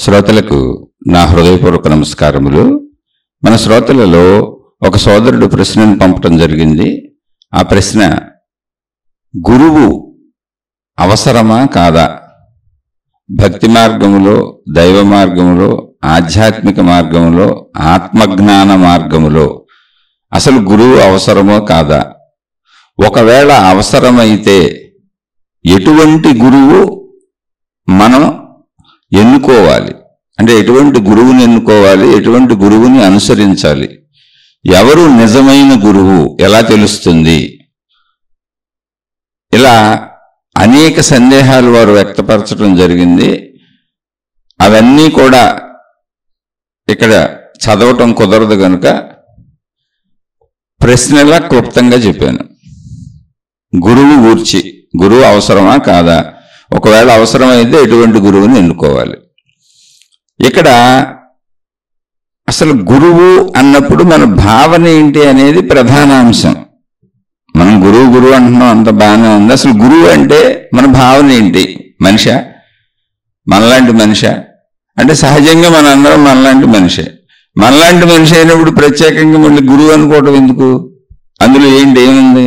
శ్రోతలకు నా హృదయపూర్వక నమస్కారములు. మన శ్రోతలలో ఒక సోదరుడు ప్రశ్నను పంపడం జరిగింది. ఆ ప్రశ్న, గురువు అవసరమా కాదా? భక్తి మార్గములో, దైవ మార్గములో, ఆధ్యాత్మిక మార్గములో, ఆత్మజ్ఞాన మార్గములో అసలు గురువు అవసరమో కాదా? ఒకవేళ అవసరమైతే ఎటువంటి గురువు మనం ఎన్నుకోవాలి? అంటే ఎటువంటి గురువుని ఎన్నుకోవాలి, ఎటువంటి గురువుని అనుసరించాలి, ఎవరు నిజమైన గురువు ఎలా తెలుస్తుంది? ఇలా అనేక సందేహాలు వారు వ్యక్తపరచడం జరిగింది. అవన్నీ కూడా ఇక్కడ చదవటం కుదరదు కనుక ప్రశ్నలా క్లుప్తంగా చెప్పాను. గురువు గూర్చి, గురువు అవసరమా కాదా, ఒకవేళ అవసరమైతే ఎటువంటి గురువుని ఎన్నుకోవాలి? ఇక్కడ అసలు గురువు అన్నప్పుడు మన భావన ఏంటి అనేది ప్రధానాంశం. మనం గురువు అంటున్నాం, అంత బాగానే ఉంది. అసలు గురువు అంటే మన భావన ఏంటి? మనిషా, మనలాంటి మనిషా? అంటే సహజంగా మన అందరం మనలాంటి మనిషే. మనలాంటి మనిషి అయినప్పుడు ప్రత్యేకంగా మళ్ళీ గురువు అనుకోవటం ఎందుకు? అందులో ఏముంది?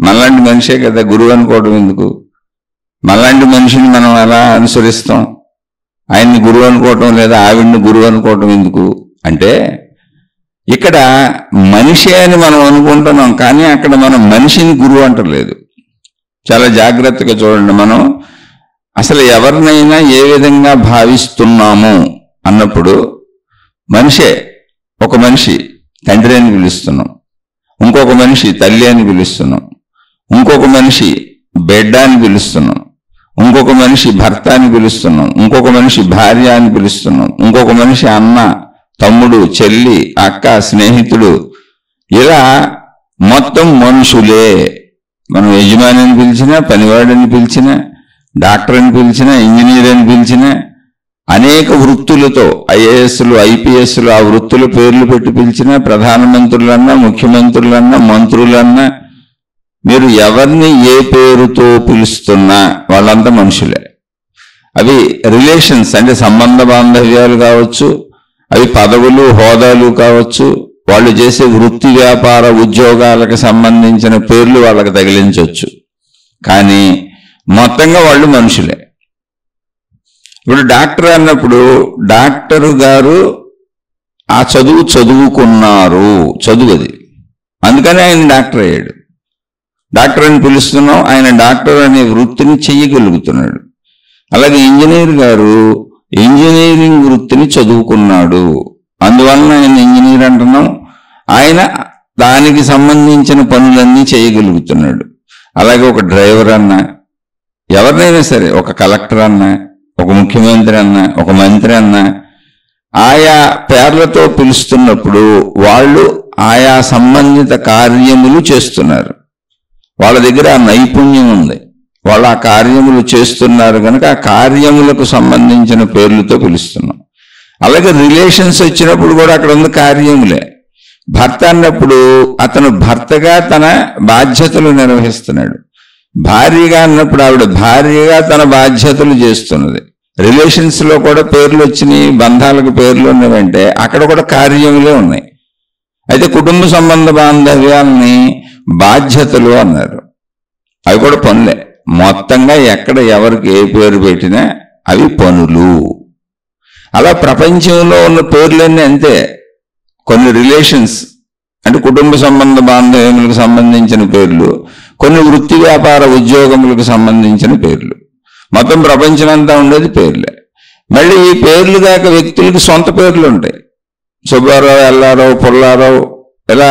మనలాంటి మనిషే కదా, గురువు అనుకోవటం ఎందుకు? మనలాంటి మనిషిని మనం ఎలా అనుసరిస్తాం? ఆయన్ని గురువు అనుకోవటం లేదా ఆవిడ్ని గురువు అనుకోవటం ఎందుకు అంటే, ఇక్కడ మనిషి అని మనం అనుకుంటున్నాం, కానీ అక్కడ మనం మనిషిని గురువు అంటలేదు. చాలా జాగ్రత్తగా చూడండి. మనం అసలు ఎవరినైనా ఏ విధంగా భావిస్తున్నాము అన్నప్పుడు మనిషే, ఒక మనిషి తండ్రి అని పిలుస్తున్నాం, ఇంకొక మనిషి తల్లి అని పిలుస్తున్నాం, ఇంకొక మనిషి బిడ్డ అని పిలుస్తున్నాం, ఇంకొక మనిషి భర్త అని పిలుస్తున్నాం, ఇంకొక మనిషి భార్య అని పిలుస్తున్నాం, ఇంకొక మనిషి అన్న, తమ్ముడు, చెల్లి, అక్క, స్నేహితుడు. ఇలా మొత్తం మనుషులే. మనం యజమాని అని పిలిచినా, పనివాడని పిలిచినా, డాక్టర్ అని పిలిచినా, ఇంజనీర్ అని పిలిచినా, అనేక వృత్తులతో ఐఏఎస్లు, ఐపీఎస్లు, ఆ వృత్తుల పేర్లు పెట్టి పిలిచినా, ప్రధానమంత్రులన్నా, ముఖ్యమంత్రులన్నా, మంత్రులన్నా, మీరు ఎవరిని ఏ పేరుతో పిలుస్తున్నా వాళ్ళంతా మనుషులే. అవి రిలేషన్స్ అంటే సంబంధ బాంధవ్యాలు కావచ్చు, అవి పదవులు, హోదాలు కావచ్చు, వాళ్ళు చేసే వృత్తి, వ్యాపార, ఉద్యోగాలకు సంబంధించిన పేర్లు వాళ్ళకి తగిలించవచ్చు. కానీ మొత్తంగా వాళ్ళు మనుషులే. ఇప్పుడు డాక్టర్ అన్నప్పుడు డాక్టరు గారు ఆ చదువుకున్నారు, చదువు అది, అందుకని ఆయన డాక్టర్ అయ్యాడు. డాక్టర్ అని పిలుస్తున్నాం, ఆయన డాక్టర్ అనే వృత్తిని చెయ్యగలుగుతున్నాడు. అలాగే ఇంజనీర్ గారు ఇంజనీరింగ్ వృత్తిని చదువుకున్నాడు, అందువలన ఆయన ఇంజనీర్ అంటున్నాం. ఆయన దానికి సంబంధించిన పనులన్నీ చేయగలుగుతున్నాడు. అలాగే ఒక డ్రైవర్ అన్నా, ఎవరినైనా సరే, ఒక కలెక్టర్ అన్నా, ఒక ముఖ్యమంత్రి అన్నా, ఒక మంత్రి అన్నా, ఆయా పేర్లతో పిలుస్తున్నప్పుడు వాళ్ళు ఆయా సంబంధిత కార్యములు చేస్తున్నారు. వాళ్ళ దగ్గర ఆ నైపుణ్యం ఉంది, వాళ్ళు ఆ కార్యములు చేస్తున్నారు కనుక ఆ కార్యములకు సంబంధించిన పేర్లతో పిలుస్తున్నాం. అలాగే రిలేషన్స్ వచ్చినప్పుడు కూడా అక్కడ ఉంది కార్యములే. భర్త అన్నప్పుడు అతను భర్తగా తన బాధ్యతలు నిర్వహిస్తున్నాడు. భార్యగా అన్నప్పుడు ఆవిడ భార్యగా తన బాధ్యతలు చేస్తున్నది. రిలేషన్స్ లో కూడా పేర్లు వచ్చినాయి, బంధాలకు పేర్లు ఉన్నవంటే అక్కడ కూడా కార్యములే ఉన్నాయి. అయితే కుటుంబ సంబంధ బాంధవ్యాలని బాధ్యతలు అన్నారు. అవి కూడా పనులే. మొత్తంగా ఎక్కడ ఎవరికి ఏ పేరు పెట్టినా అవి పనులు. అలా ప్రపంచంలో ఉన్న పేర్లన్నీ అంతే. కొన్ని రిలేషన్స్ అంటే కుటుంబ సంబంధ బాంధవ్యములకు సంబంధించిన పేర్లు, కొన్ని వృత్తి, వ్యాపార, ఉద్యోగములకు సంబంధించిన పేర్లు. మొత్తం ప్రపంచమంతా ఉండేది పేర్లే. మళ్ళీ ఈ పేర్లు దాక వ్యక్తులకి సొంత పేర్లు ఉంటాయి. సుబ్బారావు, ఎల్లారావు, పుల్లారావు, ఇలా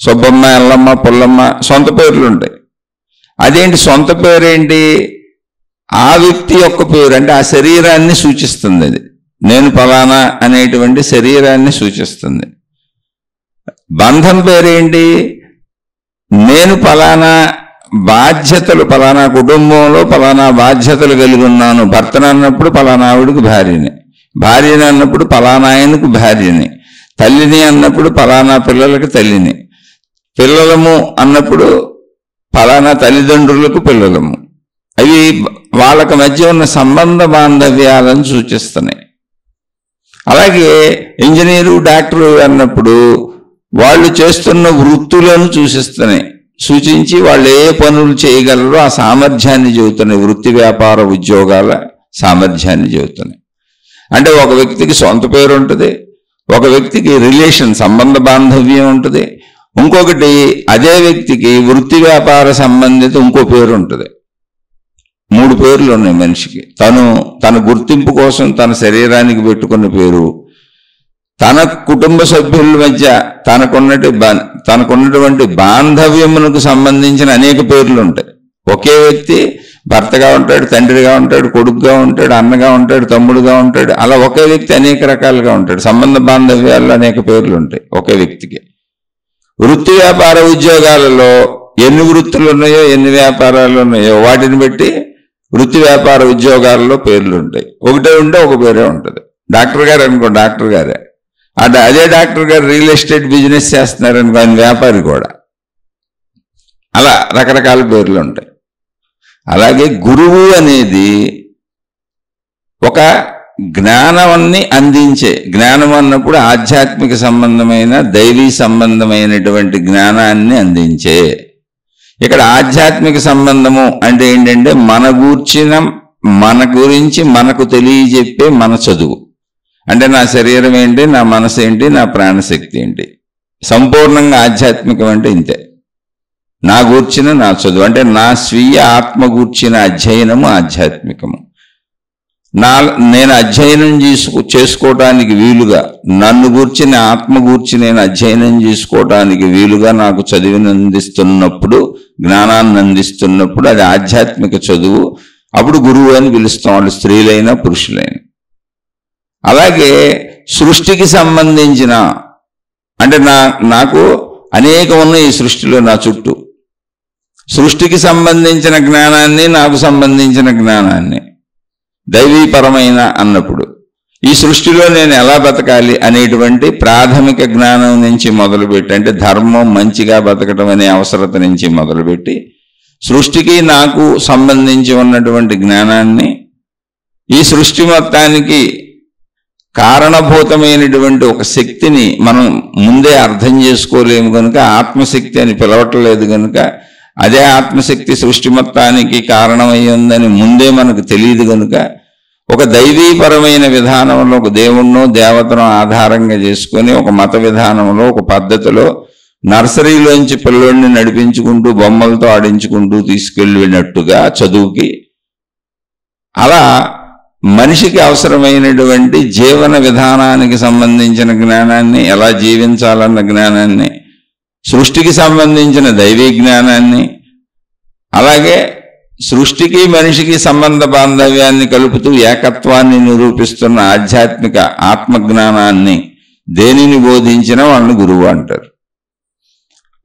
సుబ్బమ్మ, ఎల్లమ్మ, పుల్లమ్మ, సొంత పేర్లు ఉంటాయి. అదేంటి సొంత పేరేంటి? ఆ వ్యక్తి యొక్క పేరు, అంటే ఆ శరీరాన్ని సూచిస్తుంది. అది నేను ఫలానా అనేటువంటి శరీరాన్ని సూచిస్తుంది. బంధం పేరేంటి? నేను ఫలానా బాధ్యతలు, ఫలానా కుటుంబంలో ఫలానా బాధ్యతలు కలిగి ఉన్నాను. భర్తను అన్నప్పుడు ఫలానా ఆవిడికి భార్యని, భార్యని అన్నప్పుడు ఫలానా ఆయనకు భార్యని, తల్లిని అన్నప్పుడు ఫలానా పిల్లలకు తల్లిని, పిల్లలము అన్నప్పుడు ఫలానా తల్లిదండ్రులకు పిల్లలము. అవి వాళ్ళకి మధ్య ఉన్న సంబంధ బాంధవ్యాలను సూచిస్తున్నాయి. అలాగే ఇంజనీరు, డాక్టరు అన్నప్పుడు వాళ్ళు చేస్తున్న వృత్తులను సూచించి వాళ్ళు ఏ పనులు చేయగలరో ఆ సామర్థ్యాన్ని చెబుతున్నాయి. వృత్తి, వ్యాపార, ఉద్యోగాల సామర్థ్యాన్ని చెబుతున్నాయి. అంటే ఒక వ్యక్తికి సొంత పేరు ఉంటుంది, ఒక వ్యక్తికి రిలేషన్, సంబంధ బాంధవ్యం ఉంటుంది, ఇంకొకటి అదే వ్యక్తికి వృత్తి వ్యాపార సంబంధిత ఇంకో పేరు ఉంటుంది. 3 పేర్లు ఉన్నాయి మనిషికి. తన గుర్తింపు కోసం తన శరీరానికి పెట్టుకున్న పేరు, తన కుటుంబ సభ్యుల మధ్య తనకున్నటువంటి బాంధవ్యమునకు సంబంధించిన అనేక పేర్లు ఉంటాయి. ఒకే వ్యక్తి భర్తగా ఉంటాడు, తండ్రిగా ఉంటాడు, కొడుకుగా ఉంటాడు, అన్నగా ఉంటాడు, తమ్ముడుగా ఉంటాడు. అలా ఒకే వ్యక్తి అనేక రకాలుగా ఉంటాడు. సంబంధ బాంధవ్యాల్లో అనేక పేర్లు ఉంటాయి ఒకే వ్యక్తికి. వృత్తి వ్యాపార ఉద్యోగాలలో ఎన్ని వృత్తులు ఉన్నాయో, ఎన్ని వ్యాపారాలు ఉన్నాయో వాటిని బట్టి వృత్తి వ్యాపార ఉద్యోగాలలో పేర్లు ఉంటాయి. ఒకటే ఉంటే ఒక పేరే ఉంటుంది. డాక్టర్ గారు అనుకో, డాక్టర్ గారే. అదే డాక్టర్ గారు రియల్ ఎస్టేట్ బిజినెస్ చేస్తున్నారనుకో, ఆయన వ్యాపారి కూడా. అలా రకరకాల పేర్లు ఉంటాయి. అలాగే గురువు అనేది ఒక జ్ఞానాన్ని అందించే, జ్ఞానం అన్నప్పుడు ఆధ్యాత్మిక సంబంధమైన, దైవీ సంబంధమైనటువంటి జ్ఞానాన్ని అందించే. ఇక్కడ ఆధ్యాత్మిక సంబంధము అంటే ఏంటంటే మన గురించి మనకు తెలియజెప్పే మన చదువు. అంటే నా శరీరం ఏంటి, నా మనసు ఏంటి, నా ప్రాణశక్తి ఏంటి, సంపూర్ణంగా ఆధ్యాత్మికం అంటే ఇంతే. నా గూర్చిన నా చదువు అంటే నా స్వీయ ఆత్మ గూర్చిన అధ్యయనము ఆధ్యాత్మికము. నేను అధ్యయనం చేసుకోవటానికి వీలుగా, నన్ను గూర్చిన ఆత్మ గూర్చి నేను అధ్యయనం చేసుకోవటానికి వీలుగా నాకు చదివిని అందిస్తున్నప్పుడు, జ్ఞానాన్ని అందిస్తున్నప్పుడు అది ఆధ్యాత్మిక చదువు. అప్పుడు గురువు అని పిలుస్తాం, వాళ్ళు స్త్రీలైనా పురుషులైనా. అలాగే సృష్టికి సంబంధించిన, అంటే నాకు అనేకం ఉన్నాయి ఈ సృష్టిలో నా చుట్టూ. సృష్టికి సంబంధించిన జ్ఞానాన్ని, నాకు సంబంధించిన జ్ఞానాన్ని, దైవీపరమైన అన్నప్పుడు ఈ సృష్టిలో నేను ఎలా బతకాలి అనేటువంటి ప్రాథమిక జ్ఞానం నుంచి మొదలుపెట్టి, అంటే ధర్మం, మంచిగా బతకటం అనే అవసరత నుంచి మొదలుపెట్టి సృష్టికి నాకు సంబంధించి ఉన్నటువంటి జ్ఞానాన్ని, ఈ సృష్టి మొత్తానికి కారణభూతమైనటువంటి ఒక శక్తిని మనం ముందే అర్థం చేసుకోలేము కనుక ఆత్మశక్తి అని పిలవట్లేదు కనుక, అదే ఆత్మశక్తి సృష్టి మొత్తానికి కారణమయ్యిందని ముందే మనకు తెలియదు కనుక, ఒక దైవీపరమైన విధానంలో ఒక దేవుణ్ణో దేవతను ఆధారంగా చేసుకొని ఒక మత విధానంలో, ఒక పద్ధతిలో నర్సరీలోంచి పిల్లోడిని నడిపించుకుంటూ బొమ్మలతో ఆడించుకుంటూ తీసుకెళ్ళినట్టుగా చదువుకి, అలా మనిషికి అవసరమైనటువంటి జీవన విధానానికి సంబంధించిన జ్ఞానాన్ని, ఎలా జీవించాలన్న జ్ఞానాన్ని, సృష్టికి సంబంధించిన దైవీ జ్ఞానాన్ని, అలాగే సృష్టికి మనిషికి సంబంధ బాంధవ్యాన్ని కలుపుతూ ఏకత్వాన్ని నిరూపిస్తున్న ఆధ్యాత్మిక ఆత్మజ్ఞానాన్ని దేనిని బోధించినా వాళ్ళని గురువు అంటారు.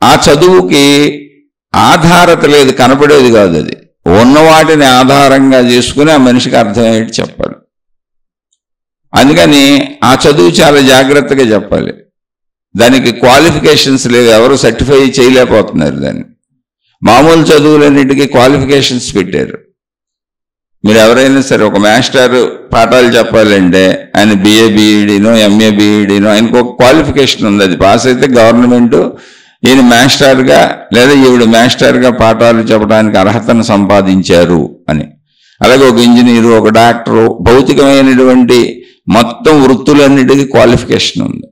ఆ చదువుకి ఆధారత లేదు, కనపడేది కాదు. అది ఉన్న వాటిని ఆధారంగా చేసుకుని ఆ మనిషికి అర్థమయ్యేది చెప్పాలి. అందుకని ఆ చదువు చాలా జాగ్రత్తగా చెప్పాలి. దానికి క్వాలిఫికేషన్స్ లేవు, ఎవరు సర్టిఫై చేయలేకపోతున్నారు దాన్ని. మామూలు చదువులన్నిటికీ క్వాలిఫికేషన్స్ పెట్టారు. మీరు ఎవరైనా సరే ఒక మాస్టర్ పాఠాలు చెప్పాలంటే ఆయన బిఏ బీఈడీనో ఎంఏ బీఈడీనో ఆయనకు ఒక క్వాలిఫికేషన్ ఉంది. అది పాస్ అయితే గవర్నమెంట్ ఈయన మాస్టర్గా లేదా ఈవిడ మాస్టర్గా పాఠాలు చెప్పడానికి అర్హతను సంపాదించారు అని. అలాగే ఒక ఇంజనీరు, ఒక డాక్టరు, భౌతికమైనటువంటి మొత్తం వృత్తులన్నిటికీ క్వాలిఫికేషన్ ఉంది.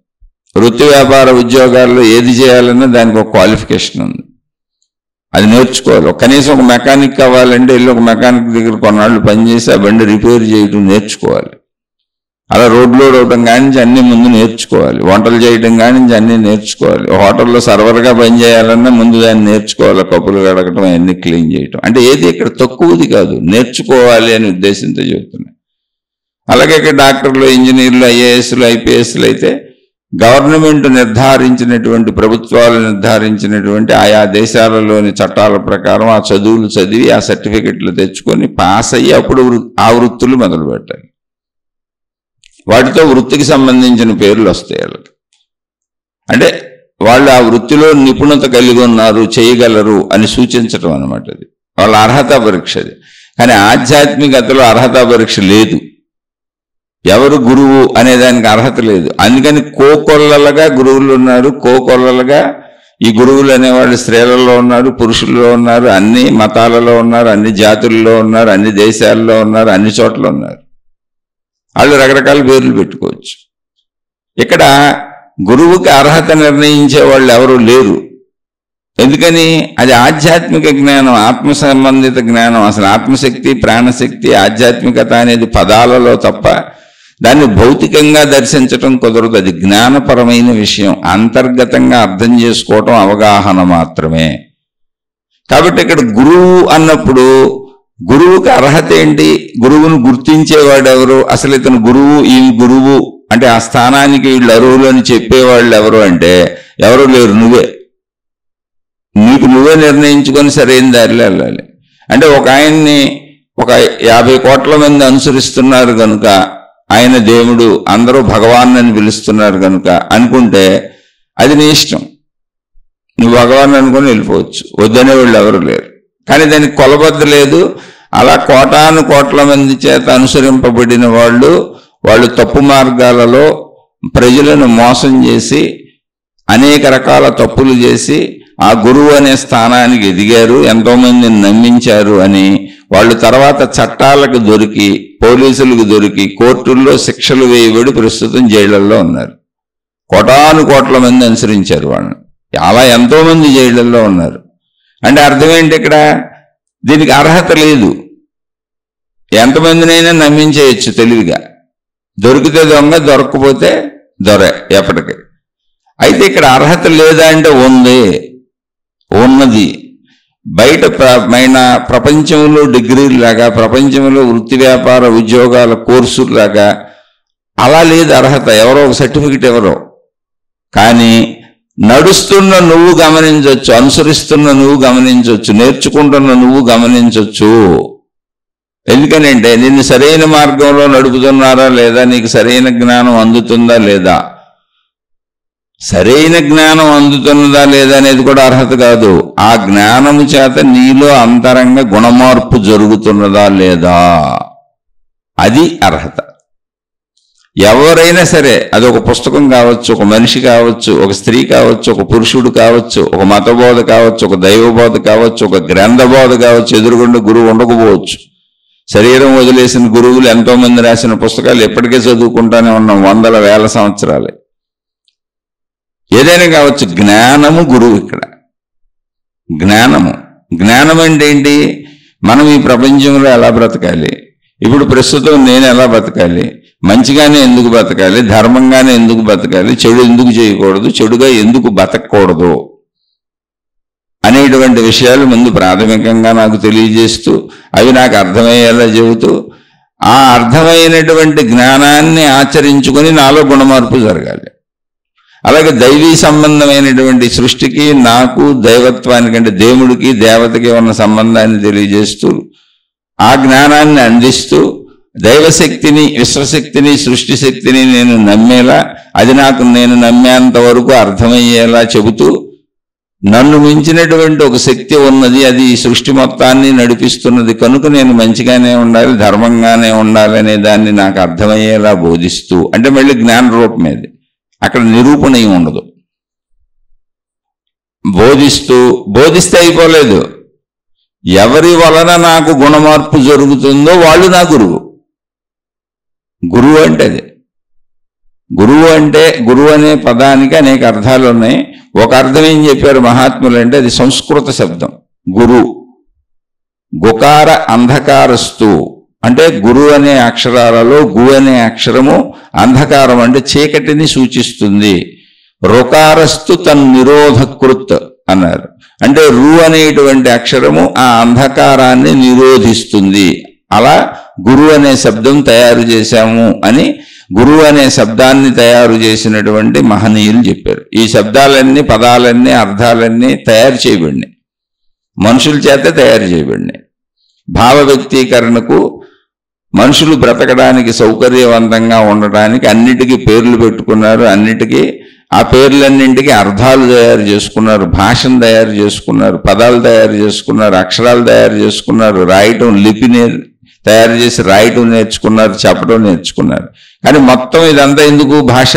వృత్తి వ్యాపార ఉద్యోగాల్లో ఏది చేయాలన్నా దానికి ఒక క్వాలిఫికేషన్ ఉంది. అది నేర్చుకోవాలి. కనీసం ఒక మెకానిక్ అవ్వాలంటే వెళ్ళి ఒక మెకానిక్ దగ్గర కొన్నాళ్ళు పనిచేసి ఆ బండి రిపేర్ చేయడం నేర్చుకోవాలి. అలా రోడ్ లోడ్ అవడం కానించి అన్నీ ముందు నేర్చుకోవాలి. వంటలు చేయడం కానించి అన్నీ నేర్చుకోవాలి. హోటల్లో సర్వర్గా పని చేయాలన్నా ముందు దాన్ని నేర్చుకోవాలి. కప్పులు కడగటం, అన్నీ క్లీన్ చేయటం. అంటే ఏది ఇక్కడ తక్కువది కాదు, నేర్చుకోవాలి అనే ఉద్దేశంతో చెబుతున్నాయి. అలాగే ఇక్కడ డాక్టర్లు, ఇంజనీర్లు, ఐఏఎస్లు, ఐపీఎస్లు అయితే గవర్నమెంట్ నిర్ధారించినటువంటి, ప్రభుత్వాలు నిర్ధారించినటువంటి ఆయా దేశాలలోని చట్టాల ప్రకారం ఆ చదువులు చదివి ఆ సర్టిఫికెట్లు తెచ్చుకొని పాస్ అయ్యి అప్పుడు ఆ వృత్తులు మొదలు పెట్టాలి. వాటితో వృత్తికి సంబంధించిన పేర్లు వస్తాయి వాళ్ళకి. అంటే వాళ్ళు ఆ వృత్తిలో నిపుణత కలిగి ఉన్నారు, చేయగలరు అని సూచించడం అన్నమాట. అది వాళ్ళ అర్హతా పరీక్ష. అది కానీ ఆధ్యాత్మికతలో అర్హతా పరీక్ష లేదు. ఎవరు గురువు అనే దానికి అర్హత లేదు. అందుకని కోకొల్లలుగా గురువులు ఉన్నారు. కోకొల్లలుగా ఈ గురువులు అనేవాళ్ళు స్త్రీలలో ఉన్నారు, పురుషుల్లో ఉన్నారు, అన్ని మతాలలో ఉన్నారు, అన్ని జాతుల్లో ఉన్నారు, అన్ని దేశాల్లో ఉన్నారు, అన్ని చోట్ల ఉన్నారు. వాళ్ళు రకరకాల పేర్లు పెట్టుకోవచ్చు. ఇక్కడ గురువుకి అర్హత నిర్ణయించే వాళ్ళు ఎవరు లేరు. ఎందుకని? అది ఆధ్యాత్మిక జ్ఞానం, ఆత్మ సంబంధిత జ్ఞానం. అసలు ఆత్మశక్తి, ప్రాణశక్తి, ఆధ్యాత్మికత అనేది పదాలలో తప్ప దాన్ని భౌతికంగా దర్శించటం కుదరదు. అది జ్ఞానపరమైన విషయం, అంతర్గతంగా అర్థం చేసుకోవటం, అవగాహన మాత్రమే. కాబట్టి ఇక్కడ గురువు అన్నప్పుడు గురువుకి అర్హత ఏంటి? గురువును గుర్తించేవాడు ఎవరు? అసలు ఇతను గురువు, ఈ గురువు అంటే ఆ స్థానానికి వీళ్ళు అర్హులు అని చెప్పేవాళ్ళు ఎవరు అంటే ఎవరు లేరు. నీకు నువ్వే నిర్ణయించుకొని సరైన దారిలో వెళ్ళాలి. అంటే ఒక ఆయన్ని ఒక 50 కోట్ల మంది అనుసరిస్తున్నారు కనుక ఆయన దేవుడు, అందరూ భగవాన్ అని పిలుస్తున్నారు కనుక అనుకుంటే అది నీ ఇష్టం. నువ్వు భగవాన్ అనుకుని వెళ్ళిపోవచ్చు, వద్దనే వాళ్ళు ఎవరు లేరు. కానీ దానికి కొలబద్ద లేదు. అలా కోటాను కోట్ల మంది చేత అనుసరింపబడిన వాళ్ళు తప్పు మార్గాలలో ప్రజలను మోసం చేసి అనేక రకాల తప్పులు చేసి ఆ గురువు అనే స్థానానికి ఎదిగారు, ఎంతోమందిని నమ్మించారు అని వాళ్ళు తర్వాత చట్టాలకు దొరికి, పోలీసులకు దొరికి, కోర్టుల్లో శిక్షలు వేయబడి ప్రస్తుతం జైళ్లలో ఉన్నారు. కోటాను కోట్ల మంది అనుసరించారు వాళ్ళని. అలా ఎంతోమంది జైళ్లలో ఉన్నారు. అంటే అర్థం ఏంటి? ఇక్కడ దీనికి అర్హత లేదు. ఎంతమందినైనా నమ్మించేయచ్చు తెలివిగా. దొరికితే దొంగ, దొరకకపోతే దొర ఎప్పటికీ. అయితే ఇక్కడ అర్హత లేదా అంటే ఉన్నది. బయట ప్రపంచంలో డిగ్రీలాగా, ప్రపంచంలో వృత్తి వ్యాపార ఉద్యోగాల కోర్సులాగా అలా లేదు అర్హత. ఎవరో ఒక సర్టిఫికెట్ ఎవరో. కానీ నడుస్తున్న నువ్వు గమనించవచ్చు, అనుసరిస్తున్న నువ్వు గమనించవచ్చు, నేర్చుకుంటున్న నువ్వు గమనించవచ్చు. ఎందుకనంటే నిన్ను సరైన మార్గంలో నడుపుతున్నారా లేదా, నీకు సరైన జ్ఞానం అందుతుందా లేదా. సరైన జ్ఞానం అందుతున్నదా లేదా అనేది కూడా అర్హత కాదు. ఆ జ్ఞానము చేత నీలో అంతరంగ గుణమార్పు జరుగుతున్నదా లేదా, అది అర్హత. ఎవరైనా సరే, అది ఒక పుస్తకం కావచ్చు, ఒక మనిషి కావచ్చు, ఒక స్త్రీ కావచ్చు, ఒక పురుషుడు కావచ్చు, ఒక మతబోధ కావచ్చు, ఒక దైవబోధ కావచ్చు, ఒక గ్రంథబోధ కావచ్చు, ఎదురుగుండా గురువు ఉండకపోవచ్చు. శరీరం వదిలేసిన గురువులు ఎంతో మంది రాసిన పుస్తకాలు ఎప్పటికే చదువుకుంటానే ఉన్నాం, వందల వేల సంవత్సరాలే. ఏదైనా కావచ్చు, జ్ఞానము గురువు. ఇక్కడ జ్ఞానం అంటే ఏంటి? మనం ఈ ప్రపంచంలో ఎలా బ్రతకాలి, ఇప్పుడు ప్రస్తుతం నేను ఎలా బతకాలి, మంచిగానే ఎందుకు బతకాలి, ధర్మంగానే ఎందుకు బతకాలి, చెడు ఎందుకు చేయకూడదు, చెడుగా ఎందుకు బతకూడదు అనేటువంటి విషయాలు ముందు ప్రాథమికంగా నాకు తెలియజేస్తూ, అవి నాకు అర్థమయ్యేలా చెబుతూ, ఆ అర్థమైనటువంటి జ్ఞానాన్ని ఆచరించుకొని నాలో గుణమార్పు జరగాలి. అలాగే దైవీ సంబంధమైనటువంటి సృష్టికి, నాకు, దైవత్వానికి అంటే దేవుడికి, దేవతకి ఉన్న సంబంధాన్ని తెలియజేస్తూ, ఆ జ్ఞానాన్ని అందిస్తూ, దైవశక్తిని, విశ్వశక్తిని, సృష్టి శక్తిని నేను నమ్మేలా, అది నాకు నేను నమ్మేంత వరకు అర్థమయ్యేలా చెబుతూ, నన్ను మించినటువంటి ఒక శక్తి ఉన్నది, అది ఈ సృష్టి మొత్తాన్ని నడిపిస్తున్నది కనుక నేను మంచిగానే ఉండాలి, ధర్మంగానే ఉండాలి అనే దాన్ని నాకు అర్థమయ్యేలా బోధిస్తూ, అంటే మళ్ళీ జ్ఞాన రూపమేది, అక్కడ నిరూపణ ఉండదు. బోధిస్తే అయిపోలేదు. ఎవరి వలన నాకు గుణమార్పు జరుగుతుందో వాళ్ళు నా గురువు. గురువు అంటే అదే. గురువు అనే పదానికి అనేక అర్థాలు ఉన్నాయి. ఒక అర్థం ఏం చెప్పారు మహాత్ములు అంటే, అది సంస్కృత శబ్దం. గురు, గుకార అంధకారస్తు అంటే గురు అనే అక్షరాలలో గు అనే అక్షరము అంధకారం అంటే చీకటిని సూచిస్తుంది. రుకారస్తు తన్నిరోధకృత్ అన్నారు. అంటే రు అనేటువంటి అక్షరము ఆ అంధకారాన్ని నిరోధిస్తుంది. అలా గురు అనే శబ్దం తయారు చేశాము అని గురువు అనే శబ్దాన్ని తయారు చేసినటువంటి మహనీయులు చెప్పారు. ఈ శబ్దాలన్నీ, పదాలన్నీ, అర్థాలన్నీ తయారు చేయబడినాయి, మనుషుల చేత తయారు చేయబడినాయి. భావ వ్యక్తీకరణకు, మనుషులు బ్రతకడానికి సౌకర్యవంతంగా ఉండటానికి అన్నిటికీ పేర్లు పెట్టుకున్నారు. ఆ పేర్లన్నింటికి అర్థాలు తయారు చేసుకున్నారు, భాషను తయారు చేసుకున్నారు, పదాలు తయారు చేసుకున్నారు, అక్షరాలు తయారు చేసుకున్నారు, రాయటం, తయారు చేసి రాయటం నేర్చుకున్నారు, చెప్పడం నేర్చుకున్నారు. కానీ మొత్తం ఇదంతా ఎందుకు? భాష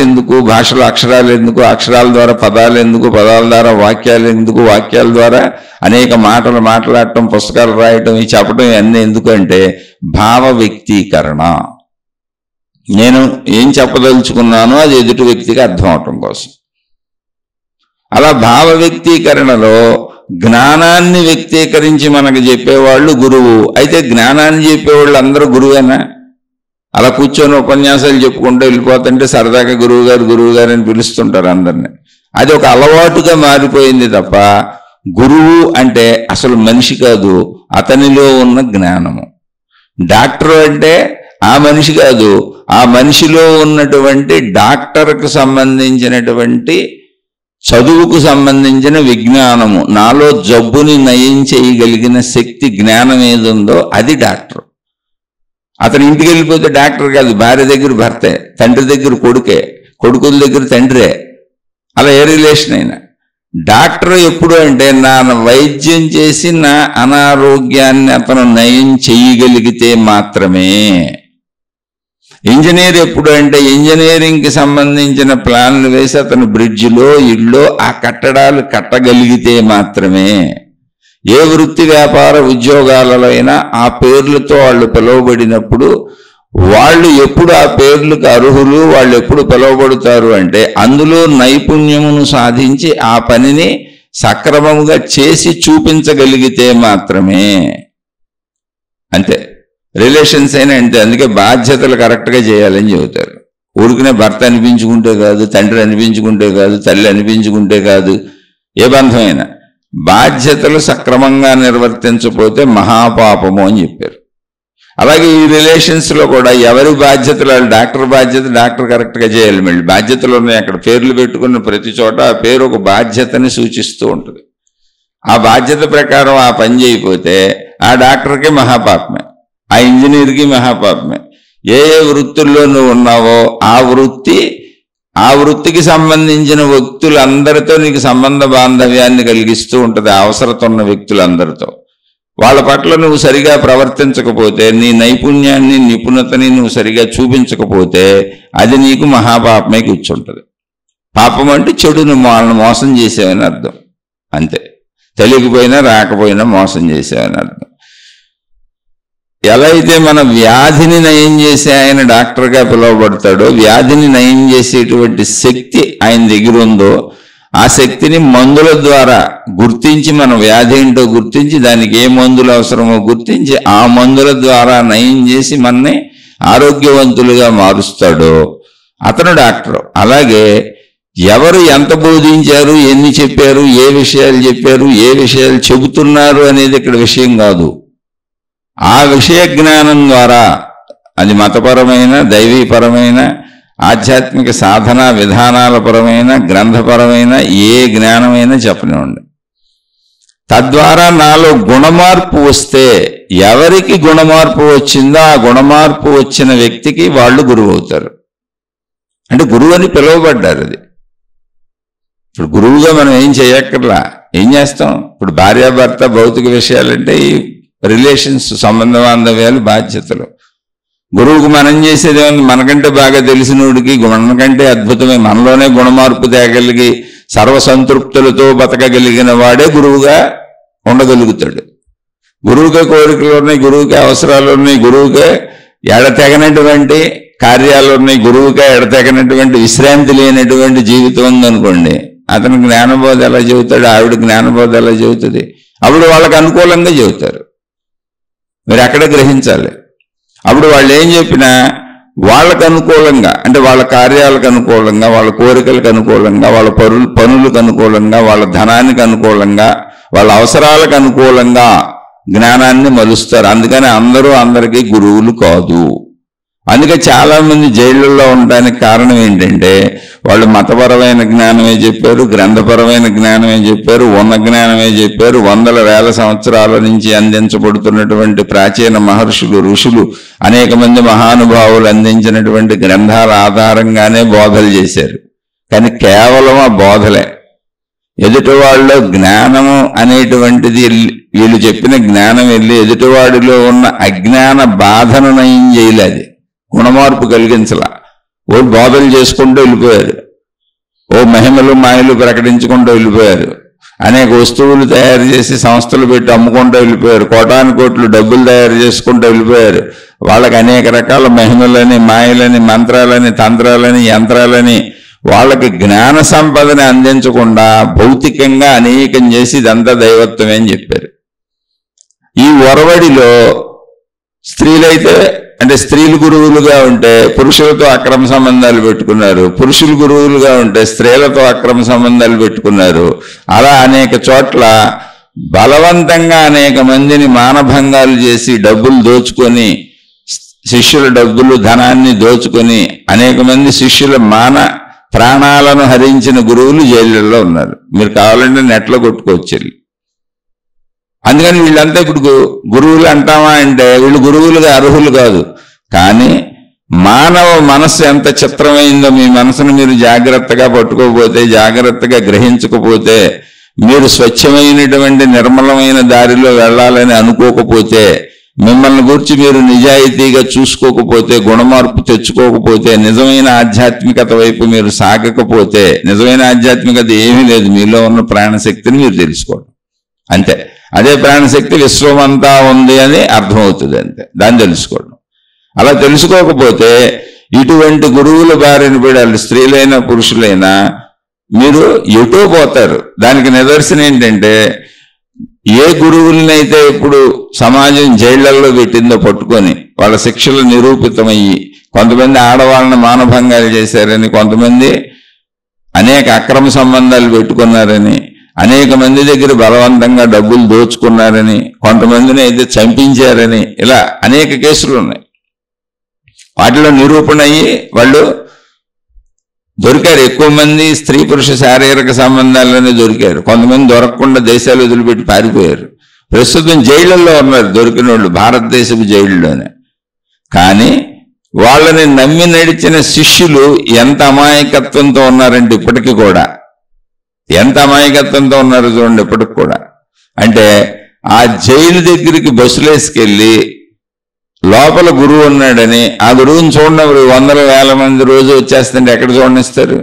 ఎందుకు? భాషలో అక్షరాలు ఎందుకు? అక్షరాల ద్వారా పదాలు ఎందుకు? పదాల ద్వారా వాక్యాలు ఎందుకు? వాక్యాల ద్వారా అనేక మాటలు మాట్లాడటం, పుస్తకాలు రాయటం, ఈ చెప్పడం ఇవన్నీ ఎందుకంటే భావ వ్యక్తీకరణ. నేను ఏం చెప్పదలుచుకున్నానో అది ఎదుటి వ్యక్తికి అర్థం అవటం కోసం. అలా భావ వ్యక్తీకరణలో జ్ఞానాన్ని వ్యక్తీకరించి మనకు చెప్పేవాళ్ళు గురువు. అయితే జ్ఞానాన్ని చెప్పేవాళ్ళు అందరూ గురువేనా? అలా కూర్చొని ఉపన్యాసాలు చెప్పుకుంటూ వెళ్ళిపోతుంటే సరదాగా గురువు గారు అని పిలుస్తుంటారు అందరినీ. అది ఒక అలవాటుగా మారిపోయింది తప్ప గురువు అంటే అసలు మనిషి కాదు, అతనిలో ఉన్న జ్ఞానము. డాక్టర్ అంటే ఆ మనిషి కాదు, ఆ మనిషిలో ఉన్నటువంటి డాక్టర్కు సంబంధించినటువంటి చదువుకు సంబంధించిన విజ్ఞానము, నాలో జబ్బుని నయం చేయగలిగిన శక్తి, జ్ఞానం ఏది ఉందో అది డాక్టర్. అతను ఇంటికి వెళ్ళిపోతే డాక్టర్ కాదు, భార్య దగ్గర భర్తే, తండ్రి దగ్గర కొడుకే, కొడుకుల దగ్గర తండ్రే, అలా ఏ రిలేషన్ అయినా. డాక్టర్ ఎప్పుడు అంటే నా వైద్యం చేసి నా అనారోగ్యాన్ని అతను నయం చేయగలిగితే మాత్రమే. ఇంజనీర్ ఎప్పుడు అంటే ఇంజనీరింగ్కి సంబంధించిన ప్లాన్లు వేసి అతను బ్రిడ్జిలో ఇళ్ళో ఆ కట్టడాలు కట్టగలిగితే మాత్రమే. ఏ వృత్తి వ్యాపార ఉద్యోగాలలో అయినా ఆ పేర్లతో వాళ్ళు పిలువబడినప్పుడు వాళ్ళు ఎప్పుడు ఆ పేర్లకు అర్హులు, వాళ్ళు ఎప్పుడు పిలువబడతారు అంటే అందులో నైపుణ్యమును సాధించి ఆ పనిని సక్రమంగా చేసి చూపించగలిగితే మాత్రమే. అంతే. రిలేషన్స్ అయినా అంతే. అందుకే బాధ్యతలు కరెక్ట్గా చేయాలని చెబుతారు. ఊరికనే భర్త అనిపించుకుంటే కాదు, తండ్రి అనిపించుకుంటే కాదు, తల్లి అనిపించుకుంటే కాదు, ఏ బంధమైనా బాధ్యతలు సక్రమంగా నిర్వర్తించకపోతే మహాపాపము అని చెప్పారు. అలాగే ఈ రిలేషన్స్లో కూడా ఎవరి బాధ్యతలు, డాక్టర్ బాధ్యత డాక్టర్ కరెక్ట్గా చేయాలి. మళ్ళీ బాధ్యతలు ఉన్నాయి అక్కడ, పేర్లు పెట్టుకున్న ప్రతి చోట ఆ పేరు ఒక బాధ్యతని సూచిస్తూ ఉంటుంది. ఆ బాధ్యత ప్రకారం ఆ పని చేయకపోతే ఆ డాక్టర్కి మహాపాపమే, ఆ ఇంజనీర్కి మహాపాపమే. ఏ ఏ వృత్తుల్లో నువ్వు ఉన్నావో ఆ వృత్తికి సంబంధించిన వ్యక్తులందరితో నీకు సంబంధ బాంధవ్యాన్ని కలిగిస్తూ ఉంటుంది. అవసరత ఉన్న వ్యక్తులందరితో వాళ్ళ పట్ల నువ్వు సరిగా ప్రవర్తించకపోతే, నీ నైపుణ్యాన్ని నిపుణతని నువ్వు సరిగా చూపించకపోతే అది నీకు మహాపాపమే కూర్చుంటుంది. పాపం అంటే చెడును వాళ్ళని మోసం చేసావని అర్థం. అంతే. తెలియకపోయినా రాకపోయినా మోసం చేసావని అర్థం. ఎలా అయితే మన వ్యాధిని నయం చేసే ఆయన డాక్టర్గా పిలువబడతాడో, వ్యాధిని నయం చేసేటువంటి శక్తి ఆయన దగ్గర ఉందో ఆ శక్తిని మందుల ద్వారా గుర్తించి, మన వ్యాధి ఏంటో గుర్తించి దానికి ఏ మందులు అవసరమో గుర్తించి ఆ మందుల ద్వారా నయం చేసి మనని ఆరోగ్యవంతులుగా మారుస్తాడో అతను డాక్టర్. అలాగే ఎవరు ఎంత బోధించారు, ఎన్ని చెప్పారు, ఏ విషయాలు చెప్పారు, ఏ విషయాలు చెబుతున్నారు అనేది ఇక్కడ విషయం కాదు. ఆ విషయ జ్ఞానం ద్వారా, అది మతపరమైన, దైవీపరమైన, ఆధ్యాత్మిక సాధన విధానాల పరమైన, గ్రంథపరమైన ఏ జ్ఞానమైనా చెప్పనివ్వండి, తద్వారా నాలో గుణమార్పు వస్తే, ఎవరికి గుణమార్పు వచ్చిందో ఆ గుణమార్పు వచ్చిన వ్యక్తికి వాళ్ళు గురువు అవుతారు. అంటే గురువు అని పిలువబడ్డారు. అది ఇప్పుడు గురువుగా మనం ఏం చేయక్కర్లా. ఏం చేస్తాం? ఇప్పుడు భార్యాభర్త భౌతిక విషయాలంటే ఈ రిలేషన్స్, సంబంధ బాంధవ్యాలు, బాధ్యతలు. గురువుకు మనం చేసేది ఏమన్నా? మనకంటే బాగా తెలిసినోడికి, మనకంటే అద్భుతమే, మనలోనే గుణమార్పు తేగలిగి సర్వసంతృప్తులతో బతకగలిగిన వాడే గురువుగా ఉండగలుగుతాడు. గురువుకే కోరికలు ఉన్నాయి, గురువుకే అవసరాలు ఉన్నాయి, గురువుకే ఎడతెగనటువంటి కార్యాలు ఉన్నాయి, గురువుకే ఎడతెగనటువంటి విశ్రాంతి లేనటువంటి జీవితం ఉందనుకోండి, అతను జ్ఞానబోధ ఎలా చెబుతాడు, ఆవిడ జ్ఞానబోధ ఎలా చెబుతుంది? అప్పుడు వాళ్ళకి అనుకూలంగా చెబుతారు. మీరు అక్కడ గ్రహించాలి. అప్పుడు వాళ్ళు ఏం చెప్పినా వాళ్ళకు అనుకూలంగా, అంటే వాళ్ళ కార్యాలకు అనుకూలంగా, వాళ్ళ కోరికలకు అనుకూలంగా, వాళ్ళ పనులకు అనుకూలంగా, వాళ్ళ ధనానికి అనుకూలంగా, వాళ్ళ అవసరాలకు అనుకూలంగా జ్ఞానాన్ని మలుస్తారు. అందుకని అందరూ అందరికీ గురువులు కాదు. అందుకే చాలామంది జైళ్ళల్లో ఉండడానికి కారణం ఏంటంటే వాళ్ళు మతపరమైన జ్ఞానమే చెప్పారు, గ్రంథపరమైన జ్ఞానమే చెప్పారు, ఉన్న జ్ఞానమే చెప్పారు. వందల వేల సంవత్సరాల నుంచి అందించబడుతున్నటువంటి ప్రాచీన మహర్షులు, ఋషులు, అనేక మంది మహానుభావులు అందించినటువంటి గ్రంథాల ఆధారంగానే బోధలు చేశారు. కానీ కేవలం ఆ బోధలే. ఎదుటివాళ్ళలో జ్ఞానము అనేటువంటిది వీళ్ళు చెప్పిన జ్ఞానం వెళ్ళి ఎదుటివాడిలో ఉన్న అజ్ఞాన బాధను నయం చేయలేదు, గుణమార్పు కలిగించలా. ఓ బోధలు చేసుకుంటూ వెళ్ళిపోయారు, ఓ మహిమలు మాయలు ప్రకటించుకుంటూ వెళ్ళిపోయారు, అనేక వస్తువులు తయారు చేసి సంస్థలు పెట్టి అమ్ముకుంటూ వెళ్ళిపోయారు, కోటాను కోట్లు డబ్బులు తయారు చేసుకుంటూ వెళ్ళిపోయారు. వాళ్ళకి అనేక రకాల మహిమలని మాయలని మంత్రాలని తంత్రాలని యంత్రాలని వాళ్ళకి జ్ఞాన సంపదని అందించకుండా భౌతికంగా అనేకం చేసి ఇదంతా దైవత్వమే అని చెప్పారు. ఈ ఒరవడిలో స్త్రీలైతే అంటే స్త్రీలు గురువులుగా ఉంటే పురుషులతో అక్రమ సంబంధాలు పెట్టుకున్నారు, పురుషులు గురువులుగా ఉంటే స్త్రీలతో అక్రమ సంబంధాలు పెట్టుకున్నారు. అలా అనేక చోట్ల బలవంతంగా అనేక మందిని మానభంగాలు చేసి డబ్బులు దోచుకొని, శిష్యుల డబ్బులు ధనాన్ని దోచుకొని అనేక మంది శిష్యుల ప్రాణాలను హరించిన గురువులు జైళ్ళల్లో ఉన్నారు. మీరు కావాలంటే నెట్లో కొట్టుకోవచ్చు. అందుకని వీళ్ళంతా ఇప్పుడు గురువులు అంటామా అంటే వీళ్ళు గురువులుగా అర్హులు కాదు. కానీ మానవ మనస్సు ఎంత చిత్రమైందో మీ మనసును మీరు జాగ్రత్తగా పట్టుకోకపోతే, జాగ్రత్తగా గ్రహించకపోతే, మీరు స్వచ్ఛమైనటువంటి నిర్మలమైన దారిలో వెళ్ళాలని అనుకోకపోతే, మిమ్మల్ని గురించి మీరు నిజాయితీగా చూసుకోకపోతే, గుణమార్పు తెచ్చుకోకపోతే, నిజమైన ఆధ్యాత్మికత వైపు మీరు సాగకపోతే, నిజమైన ఆధ్యాత్మికత ఏమీ లేదు, మీలో ఉన్న ప్రాణశక్తిని మీరు తెలుసుకోవడం అంతే. అదే ప్రాణశక్తి విశ్వమంతా ఉంది అని అర్థమవుతుంది అంతే, దాన్ని తెలుసుకోవడం. అలా తెలుసుకోకపోతే ఇటువంటి గురువుల బారిన పడాలి, స్త్రీలైనా పురుషులైనా మీరు ఎటో పోతారు. దానికి నిదర్శనం ఏంటంటే, ఏ గురువులనైతే ఇప్పుడు సమాజం జైళ్లలో పెట్టిందో పట్టుకొని వాళ్ళ శిక్షలు నిరూపితమయ్యి, కొంతమంది ఆడవాళ్ళని మానభంగాలు చేశారని, కొంతమంది అనేక అక్రమ సంబంధాలు పెట్టుకున్నారని, అనేక మంది దగ్గర బలవంతంగా డబ్బులు దోచుకున్నారని, కొంతమందిని అయితే చంపించారని, ఇలా అనేక కేసులు ఉన్నాయి. వాటిలో నిరూపణ అయ్యి వాళ్ళు దొరికారు. ఎక్కువ మంది స్త్రీ పురుష శారీరక సంబంధాల్లోనే దొరికారు. కొంతమంది దొరకకుండా దేశాలు వదిలిపెట్టి పారిపోయారు. ప్రస్తుతం జైళ్ళల్లో ఉన్నారు దొరికిన వాళ్ళు, భారతదేశపు జైళ్ళలోనే. కానీ వాళ్ళని నమ్మి నడిచిన శిష్యులు ఎంత అమాయకత్వంతో ఉన్నారంటే ఇప్పటికీ కూడా, ఎంత అమాయకత్వంతో ఉన్నారు చూడండి ఇప్పటికి కూడా. అంటే ఆ జైలు దగ్గరికి బస్సులేసుకెళ్ళి లోపల గురువు ఉన్నాడని, ఆ గురువుని చూడనప్పుడు వందల వేల మంది రోజు వచ్చేస్తుంటే ఎక్కడ చూడనిస్తారు.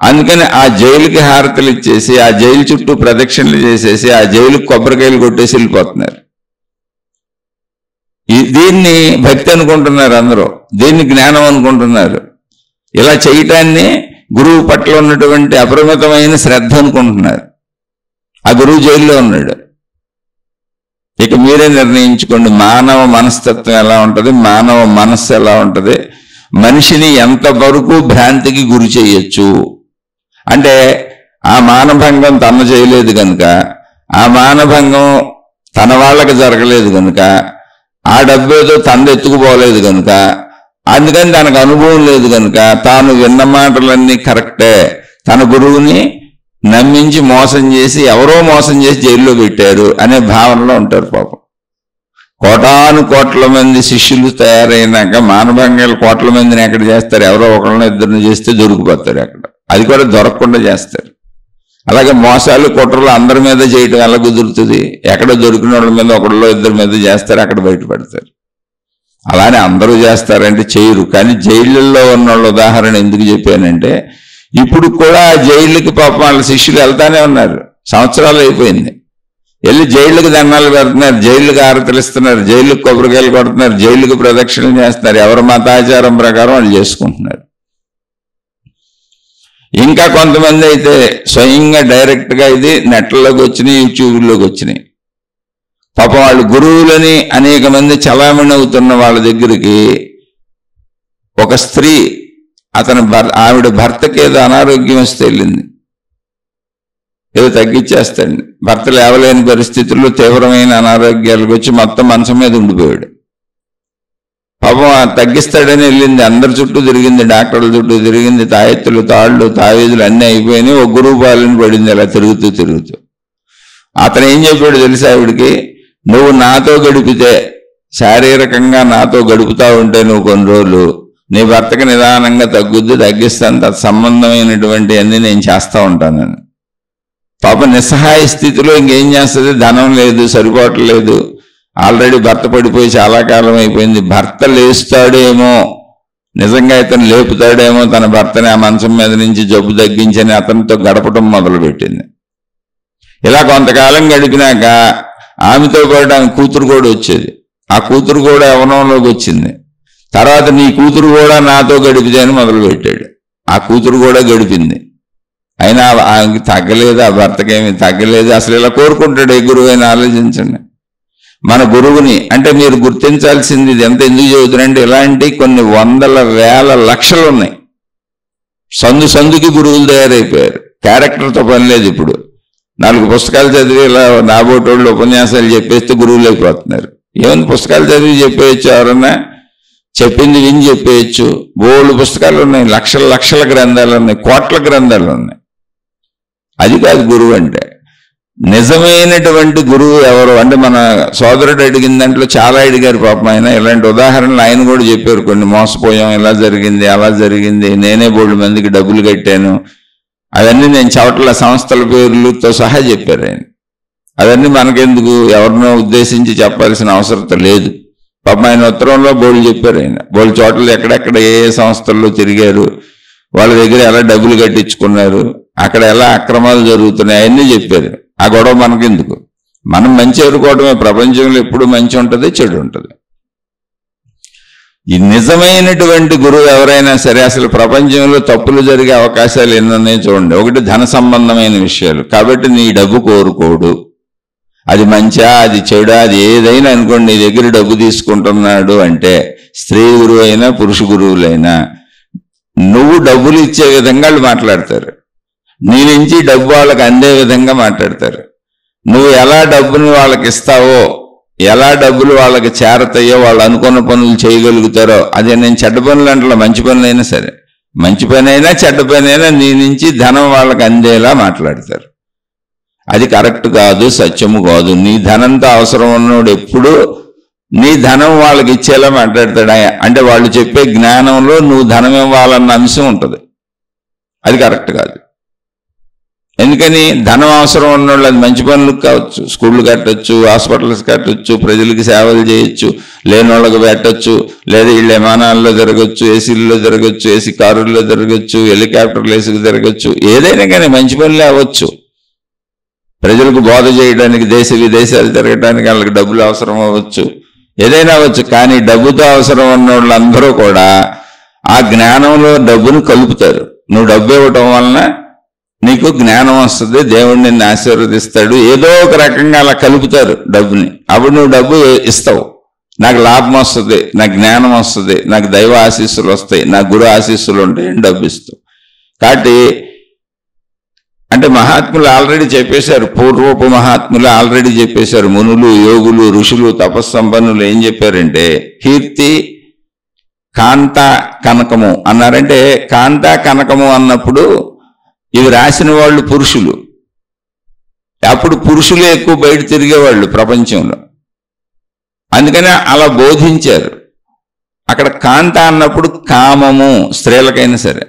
అందుకని ఆ జైలుకి హారతలు ఇచ్చేసి, ఆ జైలు చుట్టూ ప్రదక్షిణలు చేసేసి, ఆ జైలుకి కొబ్బరికాయలు కొట్టేసి వెళ్ళిపోతున్నారు. దీన్ని భక్తి అనుకుంటున్నారు అందరూ, దీన్ని జ్ఞానం అనుకుంటున్నారు. ఇలా చేయటాన్ని గురువు పట్ల ఉన్నటువంటి అపరిమితమైన శ్రద్ధ అనుకుంటున్నారు. ఆ గురువు జైల్లో ఉన్నాడు. ఇక మీరే నిర్ణయించుకోండి, మానవ మనస్తత్వం ఎలా ఉంటుంది, మానవ మనస్సు ఎలా ఉంటుంది, మనిషిని ఎంతవరకు భ్రాంతికి గురి చేయొచ్చు. అంటే ఆ మానభంగం తన చేయలేదు కనుక, ఆ మానభంగం తన వాళ్ళకి జరగలేదు కనుక, ఆ డబ్బేదో తనది ఎత్తుకుపోలేదు కనుక, అందుకని తనకు అనుభవం లేదు కనుక, తాను విన్న మాటలన్నీ కరెక్టే, తన గురువుని నమ్మించి మోసం చేసి, ఎవరో మోసం చేసి జైల్లో పెట్టారు అనే భావనలో ఉంటారు పాపం. కోటాను కోట్ల మంది శిష్యులు తయారైనాక మానభంగాలు కోట్ల మందిని ఎక్కడ చేస్తారు? ఎవరో ఒకళ్ళని ఇద్దరిని చేస్తే దొరికిపోతారు అక్కడ, అది కూడా దొరకకుండా చేస్తారు. అలాగే మోసాలు కుట్రలు అందరి మీద చేయటం ఎలా కుదురుతుంది? ఎక్కడ దొరికిన వాళ్ళ మీద ఒకళ్ళలో ఇద్దరి మీద చేస్తారు, అక్కడ బయటపడతారు. అలానే అందరూ చేస్తారంటే చేయరు. కానీ జైళ్ళల్లో ఉన్న వాళ్ళ ఉదాహరణ ఎందుకు చెప్పానంటే, ఇప్పుడు కూడా జైళ్ళకి పాపం వాళ్ళ శిష్యులు వెళ్తానే ఉన్నారు. సంవత్సరాలు అయిపోయింది, వెళ్ళి జైళ్ళకి దండాలు పెడుతున్నారు, జైళ్ళకి హారతలు ఇస్తున్నారు, జైళ్ళకి కొబ్బరికాయలు కొడుతున్నారు, జైళ్ళకి ప్రదక్షిణలు చేస్తున్నారు. ఎవరి మతాచారం ప్రకారం వాళ్ళు చేసుకుంటున్నారు. ఇంకా కొంతమంది అయితే స్వయంగా డైరెక్ట్గా ఇది నెట్లలోకి వచ్చినాయి, యూట్యూబ్లోకి వచ్చినాయి. పాపం వాళ్ళు గురువులని అనేక మంది చలామణి అవుతున్న వాళ్ళ దగ్గరికి ఒక స్త్రీ ఆవిడ భర్తకి ఏదో అనారోగ్యం వస్తే వెళ్ళింది. ఏదో తగ్గించేస్తాడు, భర్త లేవలేని పరిస్థితుల్లో తీవ్రమైన అనారోగ్యాలకు వచ్చి మొత్తం మంచం మీద ఉండిపోయాడు. పాపం తగ్గిస్తాడని వెళ్ళింది, అందరి చుట్టూ తిరిగింది, డాక్టర్ల చుట్టూ తిరిగింది, తాయెత్తులు తాళ్ళు తావీదులు అన్నీ అయిపోయినాయి. ఒక గురువు పాలన పడింది అలా తిరుగుతూ తిరుగుతూ. అతను ఏం చెప్పాడు తెలుసా ఆవిడికి? నువ్వు నాతో గడిపితే, శారీరకంగా నాతో గడుపుతా ఉంటే నువ్వు కొన్ని రోజులు, నీ భర్తకి నిదానంగా తగ్గుద్ది, తగ్గిస్తాను, సంబంధమైనటువంటి అన్ని నేను చేస్తూ ఉంటానని. పాప నిస్సహాయ స్థితిలో ఇంకేం చేస్తుంది, ధనం లేదు, సరిపోవట్లేదు, ఆల్రెడీ భర్త పడిపోయి చాలా కాలం అయిపోయింది, భర్త లేస్తాడేమో, నిజంగా ఇతను లేపుతాడేమో తన భర్తని ఆ మంచం మీద నుంచి జబ్బు తగ్గించని అతనితో గడపడం మొదలుపెట్టింది. ఇలా కొంతకాలం గడిపినాక ఆమెతో పాటు ఆమె కూతురు కూడా వచ్చేది. ఆ కూతురు కూడా యవ్వనంలోకి వచ్చింది. తర్వాత నీ కూతురు కూడా నాతో గడిపితే అని మొదలుపెట్టాడు. ఆ కూతురు కూడా గడిపింది. అయినా ఆమెకి తగ్గలేదు, ఆ భర్తకేమి తగ్గలేదు. అసలు ఇలా కోరుకుంటాడు ఏ గురువు అయినా? ఆలోచించండి. మన గురువుని అంటే మీరు గుర్తించాల్సింది ఇది ఎంత ఎందుకు చెబుతున్నారంటే, ఇలాంటి కొన్ని వందల వేల లక్షలు ఉన్నాయి. సందు సందుకి గురువులు తయారైపోయారు. క్యారెక్టర్తో పని లేదు. ఇప్పుడు 4 పుస్తకాలు చదివి ఇలా నాబోటోళ్ళు ఉపన్యాసాలు చెప్పేస్తే గురువులు అయిపోతున్నారు. ఏముంది, పుస్తకాలు చదివి చెప్పేయచ్చు, ఎవరన్నా చెప్పింది విని చెప్పేయచ్చు. బోల్డ్ పుస్తకాలు ఉన్నాయి, లక్షల లక్షల గ్రంథాలు ఉన్నాయి, కోట్ల గ్రంథాలు ఉన్నాయి. అది కాదు గురువు అంటే. నిజమైనటువంటి గురువు ఎవరు అంటే, మన సోదరుడు అడిగిన దాంట్లో చాలా అడిగారు పాపం ఆయన. ఇలాంటి ఉదాహరణలు ఆయన కూడా చెప్పారు. కొన్ని మోసపోయాం, ఇలా జరిగింది, అలా జరిగింది, నేనే బోల్డ్ మందికి డబ్బులు కట్టాను, అవన్నీ నేను చవట్ల సంస్థల పేర్లతో సహా చెప్పారు ఆయన. అవన్నీ మనకెందుకు, ఎవరినో ఉద్దేశించి చెప్పాల్సిన అవసరం లేదు. పాపం ఆయన ఉత్తరంలో బోల్డ్ చెప్పారు. ఆయన బోల్డ్ చోట్ల ఎక్కడెక్కడ ఏ సంస్థల్లో తిరిగారు, వాళ్ళ దగ్గర ఎలా డబ్బులు కట్టించుకున్నారు, అక్కడ ఎలా అక్రమాలు జరుగుతున్నాయి, అవన్నీ చెప్పారు. ఆ గొడవ మనకెందుకు? మనం మంచి ఎదుర్కోవడమే. ప్రపంచంలో ఎప్పుడు మంచి ఉంటుంది, చెడు ఉంటుంది. ఈ నిజమైనటువంటి గురువు ఎవరైనా సరే, అసలు ప్రపంచంలో తప్పులు జరిగే అవకాశాలు ఎన్నున్నాయి చూడండి. ఒకటి, ధన సంబంధమైన విషయాలు. కాబట్టి నీ డబ్బు కోరుకోడు. అది మంచా, అది చెడా, అది ఏదైనా అనుకోండి, నీ దగ్గర డబ్బు తీసుకుంటున్నాడు అంటే, స్త్రీ గురువు అయినా పురుష గురువులైనా నువ్వు డబ్బులు ఇచ్చే విధంగా వాళ్ళు మాట్లాడతారు. నీ నుంచి డబ్బు వాళ్ళకి అందే విధంగా మాట్లాడతారు. నువ్వు ఎలా డబ్బుని వాళ్ళకి ఇస్తావో, ఎలా డబ్బులు వాళ్ళకి చేరతాయో, వాళ్ళు అనుకున్న పనులు చేయగలుగుతారో, అదే నేను చెడ్డ పనులు అంటే మంచి పనులైనా సరే, మంచి పని అయినా చెడ్డ పని అయినా నీ నుంచి ధనం వాళ్ళకి అందేలా మాట్లాడతారు. అది కరెక్ట్ కాదు, సత్యము కాదు. నీ ధనంతో అవసరం ఉన్నోడు ఎప్పుడు నీ ధనం వాళ్ళకి ఇచ్చేలా మాట్లాడతాడా అంటే, వాళ్ళు చెప్పే జ్ఞానంలో నువ్వు ధనం ఇవ్వాలన్న అంశం ఉంటుంది. అది కరెక్ట్ కాదు. ఎందుకని, ధనం అవసరం ఉన్నోళ్ళు అది మంచి పనులకు కావచ్చు, స్కూళ్ళు కట్టచ్చు, హాస్పిటల్స్ కట్టచ్చు, ప్రజలకి సేవలు చేయొచ్చు, లేని వాళ్ళకి పెట్టచ్చు, లేదా వీళ్ళ విమానాల్లో జరగచ్చు, ఏసీల్లో జరగచ్చు, ఏసీ కారుల్లో జరగచ్చు, హెలికాప్టర్లు వేసుకు జరగచ్చు, ఏదైనా కానీ మంచి పనులే అవ్వచ్చు. ప్రజలకు బోధ చేయడానికి, దేశ విదేశాలు తిరగడానికి వాళ్ళకి డబ్బులు అవసరం అవ్వచ్చు, ఏదైనా అవ్వచ్చు. కానీ డబ్బుతో అవసరం ఉన్న వాళ్ళందరూ కూడా ఆ జ్ఞానంలో డబ్బును కలుపుతారు. నువ్వు డబ్బు ఇవ్వటం వలన నీకు జ్ఞానం వస్తుంది, దేవుడు నిన్ను ఆశీర్వదిస్తాడు, ఏదో ఒక రకంగా అలా కలుపుతారు డబ్బుని. అప్పుడు నువ్వు డబ్బు ఇస్తావు. నాకు లాభం వస్తుంది, నాకు జ్ఞానం వస్తుంది, నాకు దైవ ఆశీస్సులు వస్తాయి, నాకు గురు ఆశీస్సులు ఉంటాయి, డబ్బు ఇస్తావు. కాబట్టి అంటే మహాత్ములు ఆల్రెడీ చెప్పేశారు, పూర్వపు మహాత్ములు ఆల్రెడీ చెప్పేశారు. మునులు, యోగులు, ఋషులు, తపస్సంపన్నులు ఏం చెప్పారంటే, కీర్తి, కాంత, కనకము అన్నారంటే, కాంత, కనకము అన్నప్పుడు ఇవి రాసిన వాళ్ళు పురుషులు. అప్పుడు పురుషులే ఎక్కువ బయట తిరిగేవాళ్ళు ప్రపంచంలో, అందుకనే అలా బోధించారు. అక్కడ కాంత అన్నప్పుడు కామము, స్త్రీలకైనా సరే.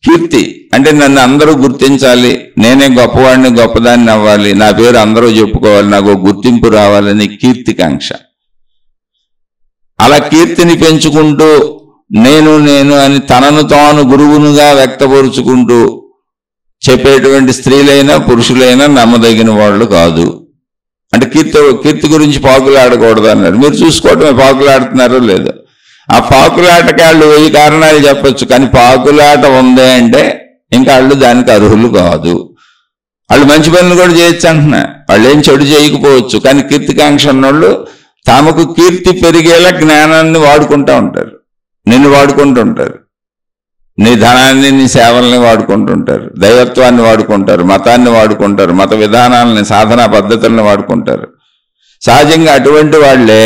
కీర్తి అంటే నన్ను అందరూ గుర్తించాలి, నేనే గొప్పవాడిని, గొప్పదాన్ని అవ్వాలి, నా పేరు అందరూ చెప్పుకోవాలి, నాకు గుర్తింపు రావాలని కీర్తికాంక్ష. అలా కీర్తిని పెంచుకుంటూ నేను నేను అని తనను తాను గురువునుగా వ్యక్తపరుచుకుంటూ చెప్పేటువంటి స్త్రీలైనా పురుషులైనా నమ్మదగిన వాళ్ళు కాదు. అంటే కీర్తి గురించి పాకులాడకూడదు అన్నారు. మీరు చూసుకోవటమే, పాకులాడుతున్నారో లేదో. ఆ పాకులాటకి వాళ్ళు 1000 కారణాలు చెప్పచ్చు, కానీ పాకులాట ఉంది అంటే ఇంకా వాళ్ళు దానికి అర్హులు కాదు. వాళ్ళు మంచి పనులు కూడా చేయొచ్చు అంటున్నా, వాళ్ళు ఏం చెడు చేయకపోవచ్చు. కానీ కీర్తికాంక్ష ఉన్నోళ్ళు తమకు కీర్తి పెరిగేలా జ్ఞానాన్ని వాడుకుంటూ ఉంటారు, నిన్ను వాడుకుంటుంటారు, నీ ధనాన్ని, నీ సేవల్ని వాడుకుంటుంటారు, దైవత్వాన్ని వాడుకుంటారు, మతాన్ని వాడుకుంటారు, మత విధానాలని, సాధనా పద్ధతులను వాడుకుంటారు. సహజంగా అటువంటి వాళ్లే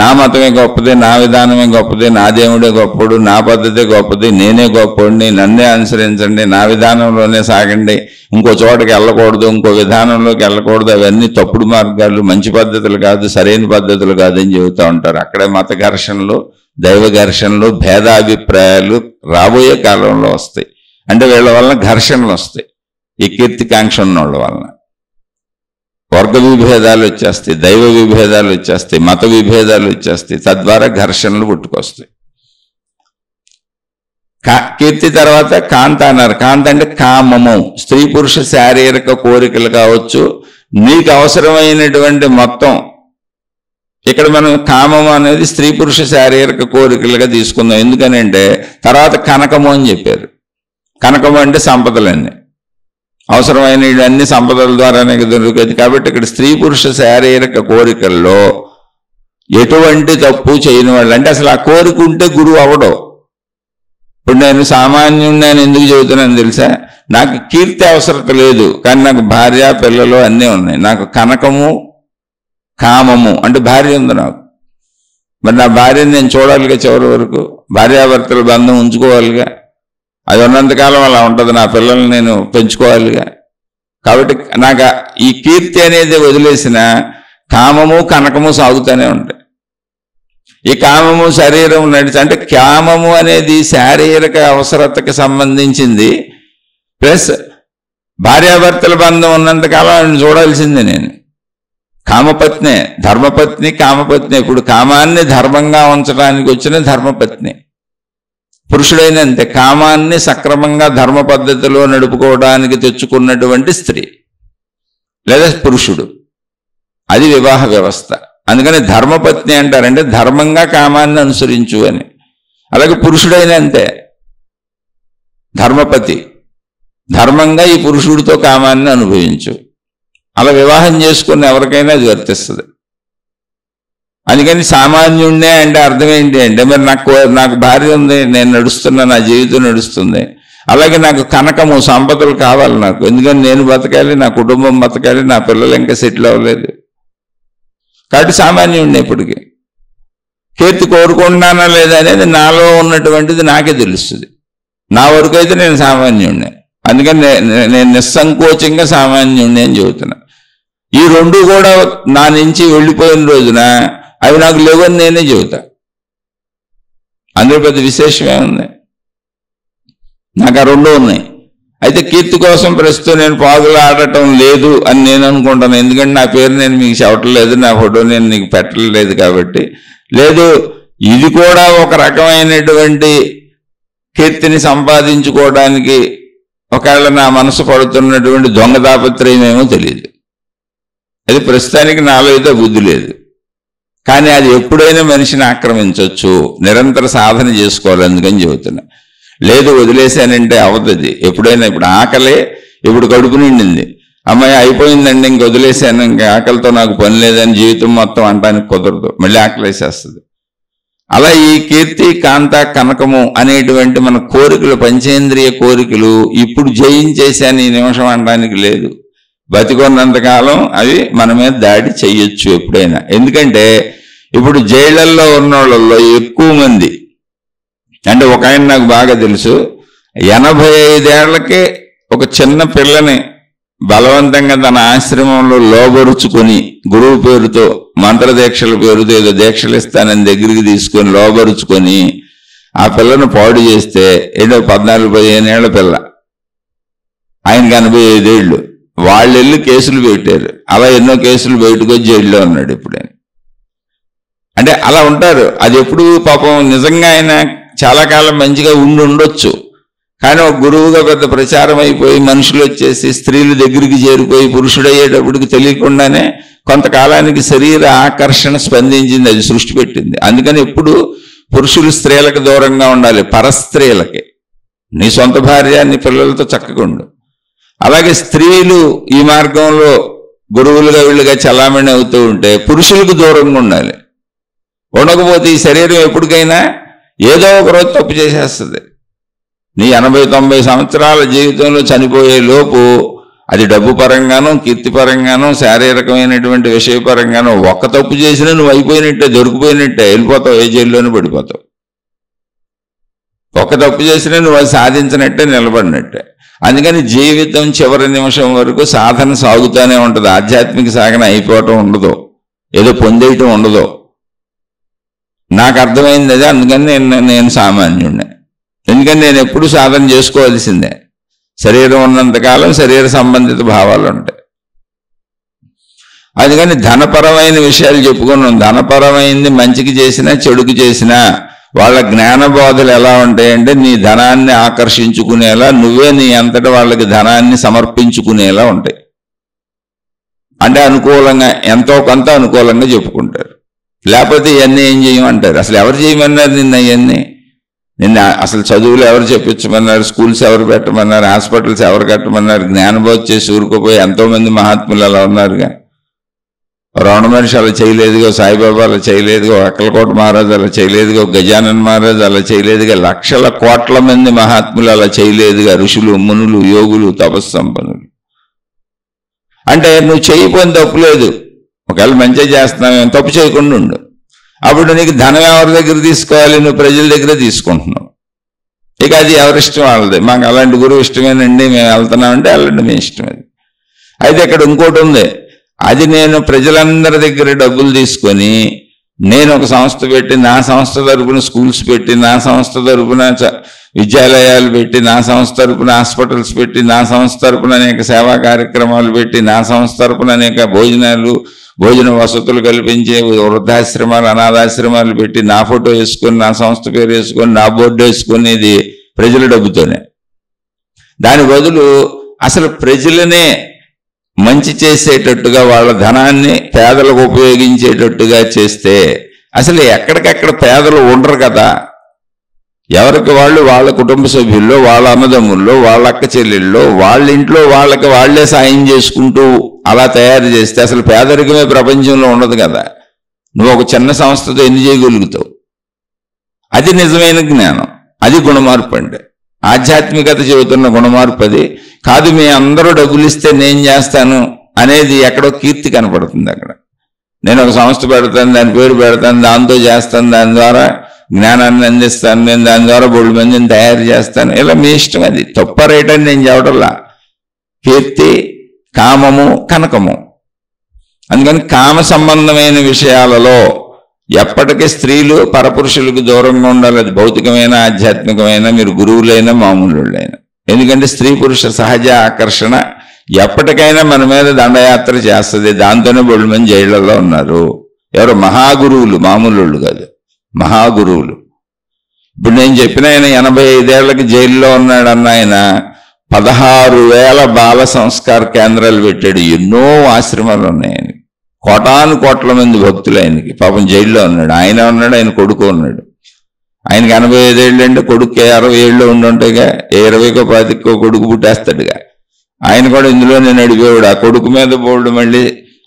నా మతమే గొప్పది, నా విధానమే గొప్పది, నా దేవుడే గొప్పడు, నా పద్ధతే గొప్పది, నేనే గొప్పడిని, నన్నే అనుసరించండి, నా విధానంలోనే సాగండి, ఇంకో చోటకి వెళ్ళకూడదు, ఇంకో విధానంలోకి వెళ్ళకూడదు, అవన్నీ తప్పుడు మార్గాలు, మంచి పద్ధతులు కాదు, సరైన పద్ధతులు కాదని చెబుతూ ఉంటారు. అక్కడే మత ఘర్షణలు, దైవ ఘర్షణలు, భేదాభిప్రాయాలు రాబోయే కాలంలో వస్తాయి. అంటే వీళ్ళ వలన ఘర్షణలు వస్తాయి. ఈ కీర్తికాంక్ష ఉన్నోళ్ళ వలన. వర్గ విభేదాలు వచ్చేస్తాయి, దైవ విభేదాలు వచ్చేస్తాయి, మత విభేదాలు వచ్చేస్తాయి, తద్వారా ఘర్షణలు పుట్టుకొస్తాయి. కీర్తి తర్వాత కాంత అన్నారు. కాంత అంటే కామము, స్త్రీ పురుష శారీరక కోరికలు కావచ్చు, నీకు అవసరమైనటువంటి మొత్తం. ఇక్కడ మనం కామము అనేది స్త్రీ పురుష శారీరక కోరికలుగా తీసుకుందాం. ఎందుకనంటే తర్వాత కనకము అని చెప్పారు. కనకము అంటే సంపదలన్నీ, అవసరమైన అన్ని సంపదల ద్వారానే దొరుకుతుంది. కాబట్టి ఇక్కడ స్త్రీ పురుష శారీరక కోరికల్లో ఎటువంటి తప్పు చేయని వాళ్ళు, అంటే అసలు ఆ కోరిక ఉంటే గురువు అవడం. ఇప్పుడు నేను సామాన్యుడిని నేను ఎందుకు చెబుతున్నాను తెలుసా? నాకు కీర్తి అవసరత లేదు, కానీ నాకు భార్య పిల్లలు అన్నీ ఉన్నాయి. నాకు కనకము కామము అంటే భార్య ఉంది నాకు. మరి నా భార్యని నేను చూడాలిగా, చివరి వరకు భార్యాభర్తల బంధం ఉంచుకోవాలిగా. అది ఉన్నంతకాలం అలా ఉంటుంది. నా పిల్లల్ని నేను పెంచుకోవాలిగా. కాబట్టి నాకు ఈ కీర్తి అనేది వదిలేసిన కామము కనకము సాగుతూనే ఉంటాయి. ఈ కామము శరీరం నడిచి, అంటే కామము అనేది శారీరక అవసరతకి సంబంధించింది. ప్లస్ భార్యాభర్తల బంధం ఉన్నంతకాలం ఆయన చూడాల్సిందే. నేను కామపత్నే, ధర్మపత్ని కామపత్ని. ఇప్పుడు కామాన్ని ధర్మంగా ఉంచడానికి వచ్చిన ధర్మపత్ని. పురుషుడైన అంతే, కామాన్ని సక్రమంగా ధర్మ పద్ధతిలో నడుపుకోవడానికి తెచ్చుకున్నటువంటి స్త్రీ లేదా పురుషుడు, అది వివాహ వ్యవస్థ. అందుకని ధర్మపత్ని అంటారంటే ధర్మంగా కామాన్ని అనుసరించు అని. అలాగే పురుషుడైన అంతే, ధర్మపతి, ధర్మంగా ఈ పురుషుడితో కామాన్ని అనుభవించు. అలా వివాహం చేసుకున్న ఎవరికైనా అది వర్తిస్తుంది. అందుకని సామాన్యుడినే అంటే అర్థం ఏంటి అంటే, మరి నాకు భార్య ఉంది, నేను నడుస్తున్నా, నా జీవితం నడుస్తుంది. అలాగే నాకు కనకము సంపదలు కావాలి నాకు, ఎందుకని నేను బతకాలి, నా కుటుంబం బతకాలి, నా పిల్లలు ఇంకా సెటిల్ అవ్వలేదు. కాబట్టి సామాన్యుడిని ఎప్పటికీ. కీర్తి కోరుకుంటున్నానా లేదా అనేది నాలో ఉన్నటువంటిది నాకే తెలుస్తుంది. నా వరకు అయితే నేను సామాన్యుడిని. అందుకని నేను నిస్సంకోచంగా సామాన్యుడిని అని చెబుతున్నా. ఈ రెండు కూడా నా నుంచి వెళ్ళిపోయిన రోజున అవి నాకు లేవని నేనే చెబుతా. అందులో పెద్ద విశేషమే ఉంది. నాకు ఆ రెండు ఉన్నాయి. అయితే కీర్తి కోసం ప్రస్తుతం నేను పాగులు ఆడటం లేదు అని నేను అనుకుంటాను. ఎందుకంటే నా పేరు నేను మీకు చెప్పట్లేదు, నా ఫోటో నేను నీకు పెట్టలేదు కాబట్టి. లేదు, ఇది కూడా ఒక రకమైనటువంటి కీర్తిని సంపాదించుకోవడానికి ఒకవేళ నా మనసు పడుతున్నటువంటి దొంగ తాపత్రయం ఏమో తెలియదు. అది ప్రస్తుతానికి నాలో అయితే బుద్ధి లేదు. కానీ అది ఎప్పుడైనా మనిషిని ఆక్రమించవచ్చు. నిరంతర సాధన చేసుకోవాలి. అందుకని చెబుతున్నా. లేదు వదిలేశానంటే అవతది. ఎప్పుడైనా, ఇప్పుడు ఆకలే, ఇప్పుడు కడుపు నిండింది, అమ్మాయి అయిపోయిందండి ఇంక వదిలేశాను, ఇంకా ఆకలితో నాకు పని లేదని జీవితం మొత్తం అనడానికి కుదరదు. మళ్ళీ ఆకలేసేస్తుంది. అలా ఈ కీర్తి కాంత కనకము అనేటువంటి మన కోరికలు, పంచేంద్రియ కోరికలు ఇప్పుడు జయించేశాను ఈ నిమిషం అనడానికి లేదు. బతికొన్నంతకాలం అవి మన మీద దాడి చెయ్యొచ్చు ఎప్పుడైనా. ఎందుకంటే ఇప్పుడు జైళ్లలో ఉన్న వాళ్ళల్లో ఎక్కువ మంది, అంటే ఒక ఆయన నాకు బాగా తెలుసు, 85 ఏళ్లకే ఒక చిన్న పిల్లని బలవంతంగా తన ఆశ్రమంలో లోబరుచుకొని, గురువు పేరుతో మంత్రదీక్షల పేరుతో ఏదో దీక్షలు ఇస్తానని దగ్గరికి తీసుకొని లోబరుచుకొని ఆ పిల్లను పాడు చేస్తే, ఏదో 14-15 ఏళ్ల పిల్ల, ఆయనకి 85 ఏళ్ళు, వాళ్ళు వెళ్ళి కేసులు పెట్టారు. అలా ఎన్నో కేసులు బయటకు వచ్చి జైల్లో ఉన్నాడు ఇప్పుడు. అంటే అలా ఉంటారు. అది ఎప్పుడు పాపం నిజంగా ఆయన చాలా కాలం మంచిగా ఉండొచ్చు, కానీ ఒక గురువుగా పెద్ద ప్రచారం అయిపోయి మనుషులు వచ్చేసి స్త్రీల దగ్గరికి చేరిపోయి పురుషుడయ్యేటప్పటికి తెలియకుండానే కొంతకాలానికి శరీర ఆకర్షణ స్పందించింది, అది సృష్టి పెట్టింది. అందుకని ఎప్పుడు పురుషులు స్త్రీలకు దూరంగా ఉండాలి, పరస్త్రీలకి. నీ సొంత భార్య నీ పిల్లలతో చక్కగా ఉండు. అలాగే స్త్రీలు ఈ మార్గంలో గురువులుగా వీళ్ళుగా చలామణి అవుతూ ఉంటే పురుషులకు దూరంగా ఉండాలి. ఉండకపోతే ఈ శరీరం ఎప్పటికైనా ఏదో ఒక రోజు తప్పు చేసేస్తుంది. నీ 80-90 సంవత్సరాల జీవితంలో చనిపోయే లోపు అది డబ్బు పరంగానో, కీర్తి పరంగానో, శారీరకమైనటువంటి విషయపరంగానో ఒక్క తప్పు చేసినా నువ్వు అయిపోయినట్టే, దొరికిపోయినట్టే, వెళ్ళిపోతావు, ఏ జైల్లోనే పడిపోతావు. ఒక్క తప్పు చేసినా నువ్వు అది సాధించినట్టే, నిలబడినట్టే. అందుకని జీవితం చివరి నిమిషం వరకు సాధన సాగుతూనే ఉంటుంది. ఆధ్యాత్మిక సాధన అయిపోవటం ఉండదు, ఏదో పొందేయటం ఉండదు. నాకు అర్థమైంది అది. అందుకని నేను సామాన్యుడిని. ఎందుకని నేను ఎప్పుడు సాధన చేసుకోవాల్సిందే. శరీరం ఉన్నంతకాలం శరీర సంబంధిత భావాలు ఉంటాయి. అందుకని ధనపరమైన విషయాలు చెప్పుకున్నాం. ధనపరమైంది మంచికి చేసినా చెడుకు చేసినా వాళ్ళ జ్ఞానబోధలు ఎలా ఉంటాయంటే నీ ధనాన్ని ఆకర్షించుకునేలా, నువ్వే నీ అంతటా వాళ్ళకి ధనాన్ని సమర్పించుకునేలా ఉంటాయి. అంటే అనుకూలంగా, ఎంతో కొంత అనుకూలంగా చెప్పుకుంటారు. లేకపోతే ఇవన్నీ ఏం చేయమంటారు. అసలు ఎవరు చేయమన్నారు నిన్న? ఇవన్నీ నిన్న అసలు చదువులు ఎవరు చెప్పించమన్నారు? స్కూల్స్ ఎవరు పెట్టమన్నారు? హాస్పిటల్స్ ఎవరు కట్టమన్నారు? జ్ఞానబోధ చేసి ఊరుకోపోయి ఎంతోమంది మహాత్ములు అలా ఉన్నారుగా. రమణ మహర్షి అలా చేయలేదుగా, సాయిబాబా అలా చేయలేదుగా, అక్కలకోట మహారాజు అలా చేయలేదుగా, గజానన్ మహారాజు అలా చేయలేదుగా, లక్షల కోట్ల మంది మహాత్ములు అలా చేయలేదుగా, ఋషులు, మునులు, యోగులు, తపస్సంపన్నులు. అంటే నువ్వు చేయకపోయిన తప్పు లేదు. ఒకవేళ మంచిగా చేస్తున్నావు, తప్పు చేయకుండా ఉండు. అప్పుడు నీకు ధనం ఎవరి దగ్గర తీసుకోవాలి? నువ్వు ప్రజల దగ్గర తీసుకుంటున్నావు. ఇక అది ఎవరిష్టం వాళ్ళది. మాకు అలాంటి గురువు ఇష్టమేనండి, మేము వెళ్తున్నామంటే వెళ్ళండి, మీ ఇష్టం. అది అయితే ఇక్కడ ఇంకోటి ఉంది. అది నేను ప్రజలందరి దగ్గర డబ్బులు తీసుకొని నేను ఒక సంస్థ పెట్టి, నా సంస్థ తరపున స్కూల్స్ పెట్టి, నా సంస్థ తరపున విద్యాలయాలు పెట్టి, నా సంస్థ తరపున హాస్పిటల్స్ పెట్టి, నా సంస్థ తరపున అనేక సేవా కార్యక్రమాలు పెట్టి, నా సంస్థ తరపున అనేక భోజన వసతులు కల్పించే వృద్ధాశ్రమాలు, అనాథాశ్రమాలు పెట్టి, నా ఫోటో వేసుకొని, నా సంస్థ పేరు వేసుకొని, నా బోర్డు వేసుకునేది ప్రజల డబ్బుతోనే. దాని బదులు అసలు ప్రజలనే మంచి చేసేటట్టుగా, వాళ్ళ ధనాన్ని పేదలకు ఉపయోగించేటట్టుగా చేస్తే అసలు ఎక్కడికక్కడ పేదలు ఉండరు కదా. ఎవరికి వాళ్ళు, వాళ్ళ కుటుంబ సభ్యుల్లో, వాళ్ళ అన్నదమ్ముల్లో, వాళ్ళ అక్క చెల్లెల్లో, వాళ్ళ ఇంట్లో వాళ్ళకి వాళ్లే సాయం చేసుకుంటూ అలా తయారు చేస్తే అసలు పేదరికమే ప్రపంచంలో ఉండదు కదా. నువ్వు ఒక చిన్న సంస్థతో ఎన్ని చేయగలుగుతావు? అది నిజమైన జ్ఞానం, అది గుణమార్పు. అంటే ఆధ్యాత్మికత చెబుతున్న గుణమార్పు అది కాదు. మీ అందరూ డబ్బులు ఇస్తే నేను చేస్తాను అనేది ఎక్కడో కీర్తి కనపడుతుంది. అక్కడ నేను ఒక సంస్థ పెడతాను, దాని పేరు పెడతాను, దాంతో చేస్తాను, దాని ద్వారా జ్ఞానాన్ని అందిస్తాను, నేను దాని ద్వారా బోల్డ్ మందిని తయారు చేస్తాను, ఇలా మీ ఇష్టం. అది తప్ప రైట్ అని నేను చెప్పడంలా. కీర్తి, కామము, కనకము. అందుకని కామ సంబంధమైన విషయాలలో ఎప్పటికీ స్త్రీలు పరపురుషులకు దూరంగా ఉండాలి. అది భౌతికమైన, ఆధ్యాత్మికమైన, మీరు గురువులైనా మామూలులైనా. ఎందుకంటే స్త్రీ పురుష సహజ ఆకర్షణ ఎప్పటికైనా మన మీద దండయాత్ర చేస్తుంది. దాంతోనే బోల్డ్ మంది జైళ్లలో ఉన్నారు. ఎవరు? మహాగురువులు, మామూలు కాదు, మహాగురువులు. ఇప్పుడు నేను చెప్పిన ఆయన 85 ఏళ్లకి జైల్లో ఉన్నాడన్న ఆయన 16,000 బాల సంస్కార కేంద్రాలు పెట్టాడు. ఎన్నో ఆశ్రమాలు ఉన్నాయి ఆయనకి. కోటాను కోట్ల మంది భక్తులు ఆయనకి. పాపం జైల్లో ఉన్నాడు. ఆయన ఉన్నాడు, ఆయన కొడుకు ఉన్నాడు. ఆయనకి 85 ఏళ్ళు అంటే కొడుకు 60 ఏళ్ళు ఉండుంటాయిగా. 20కో 25కో కొడుకు పుట్టేస్తాడుగా. ఆయన కూడా ఇందులోనే నడిపేవాడు. ఆ కొడుకు మీద బోల్డ్ మళ్ళీ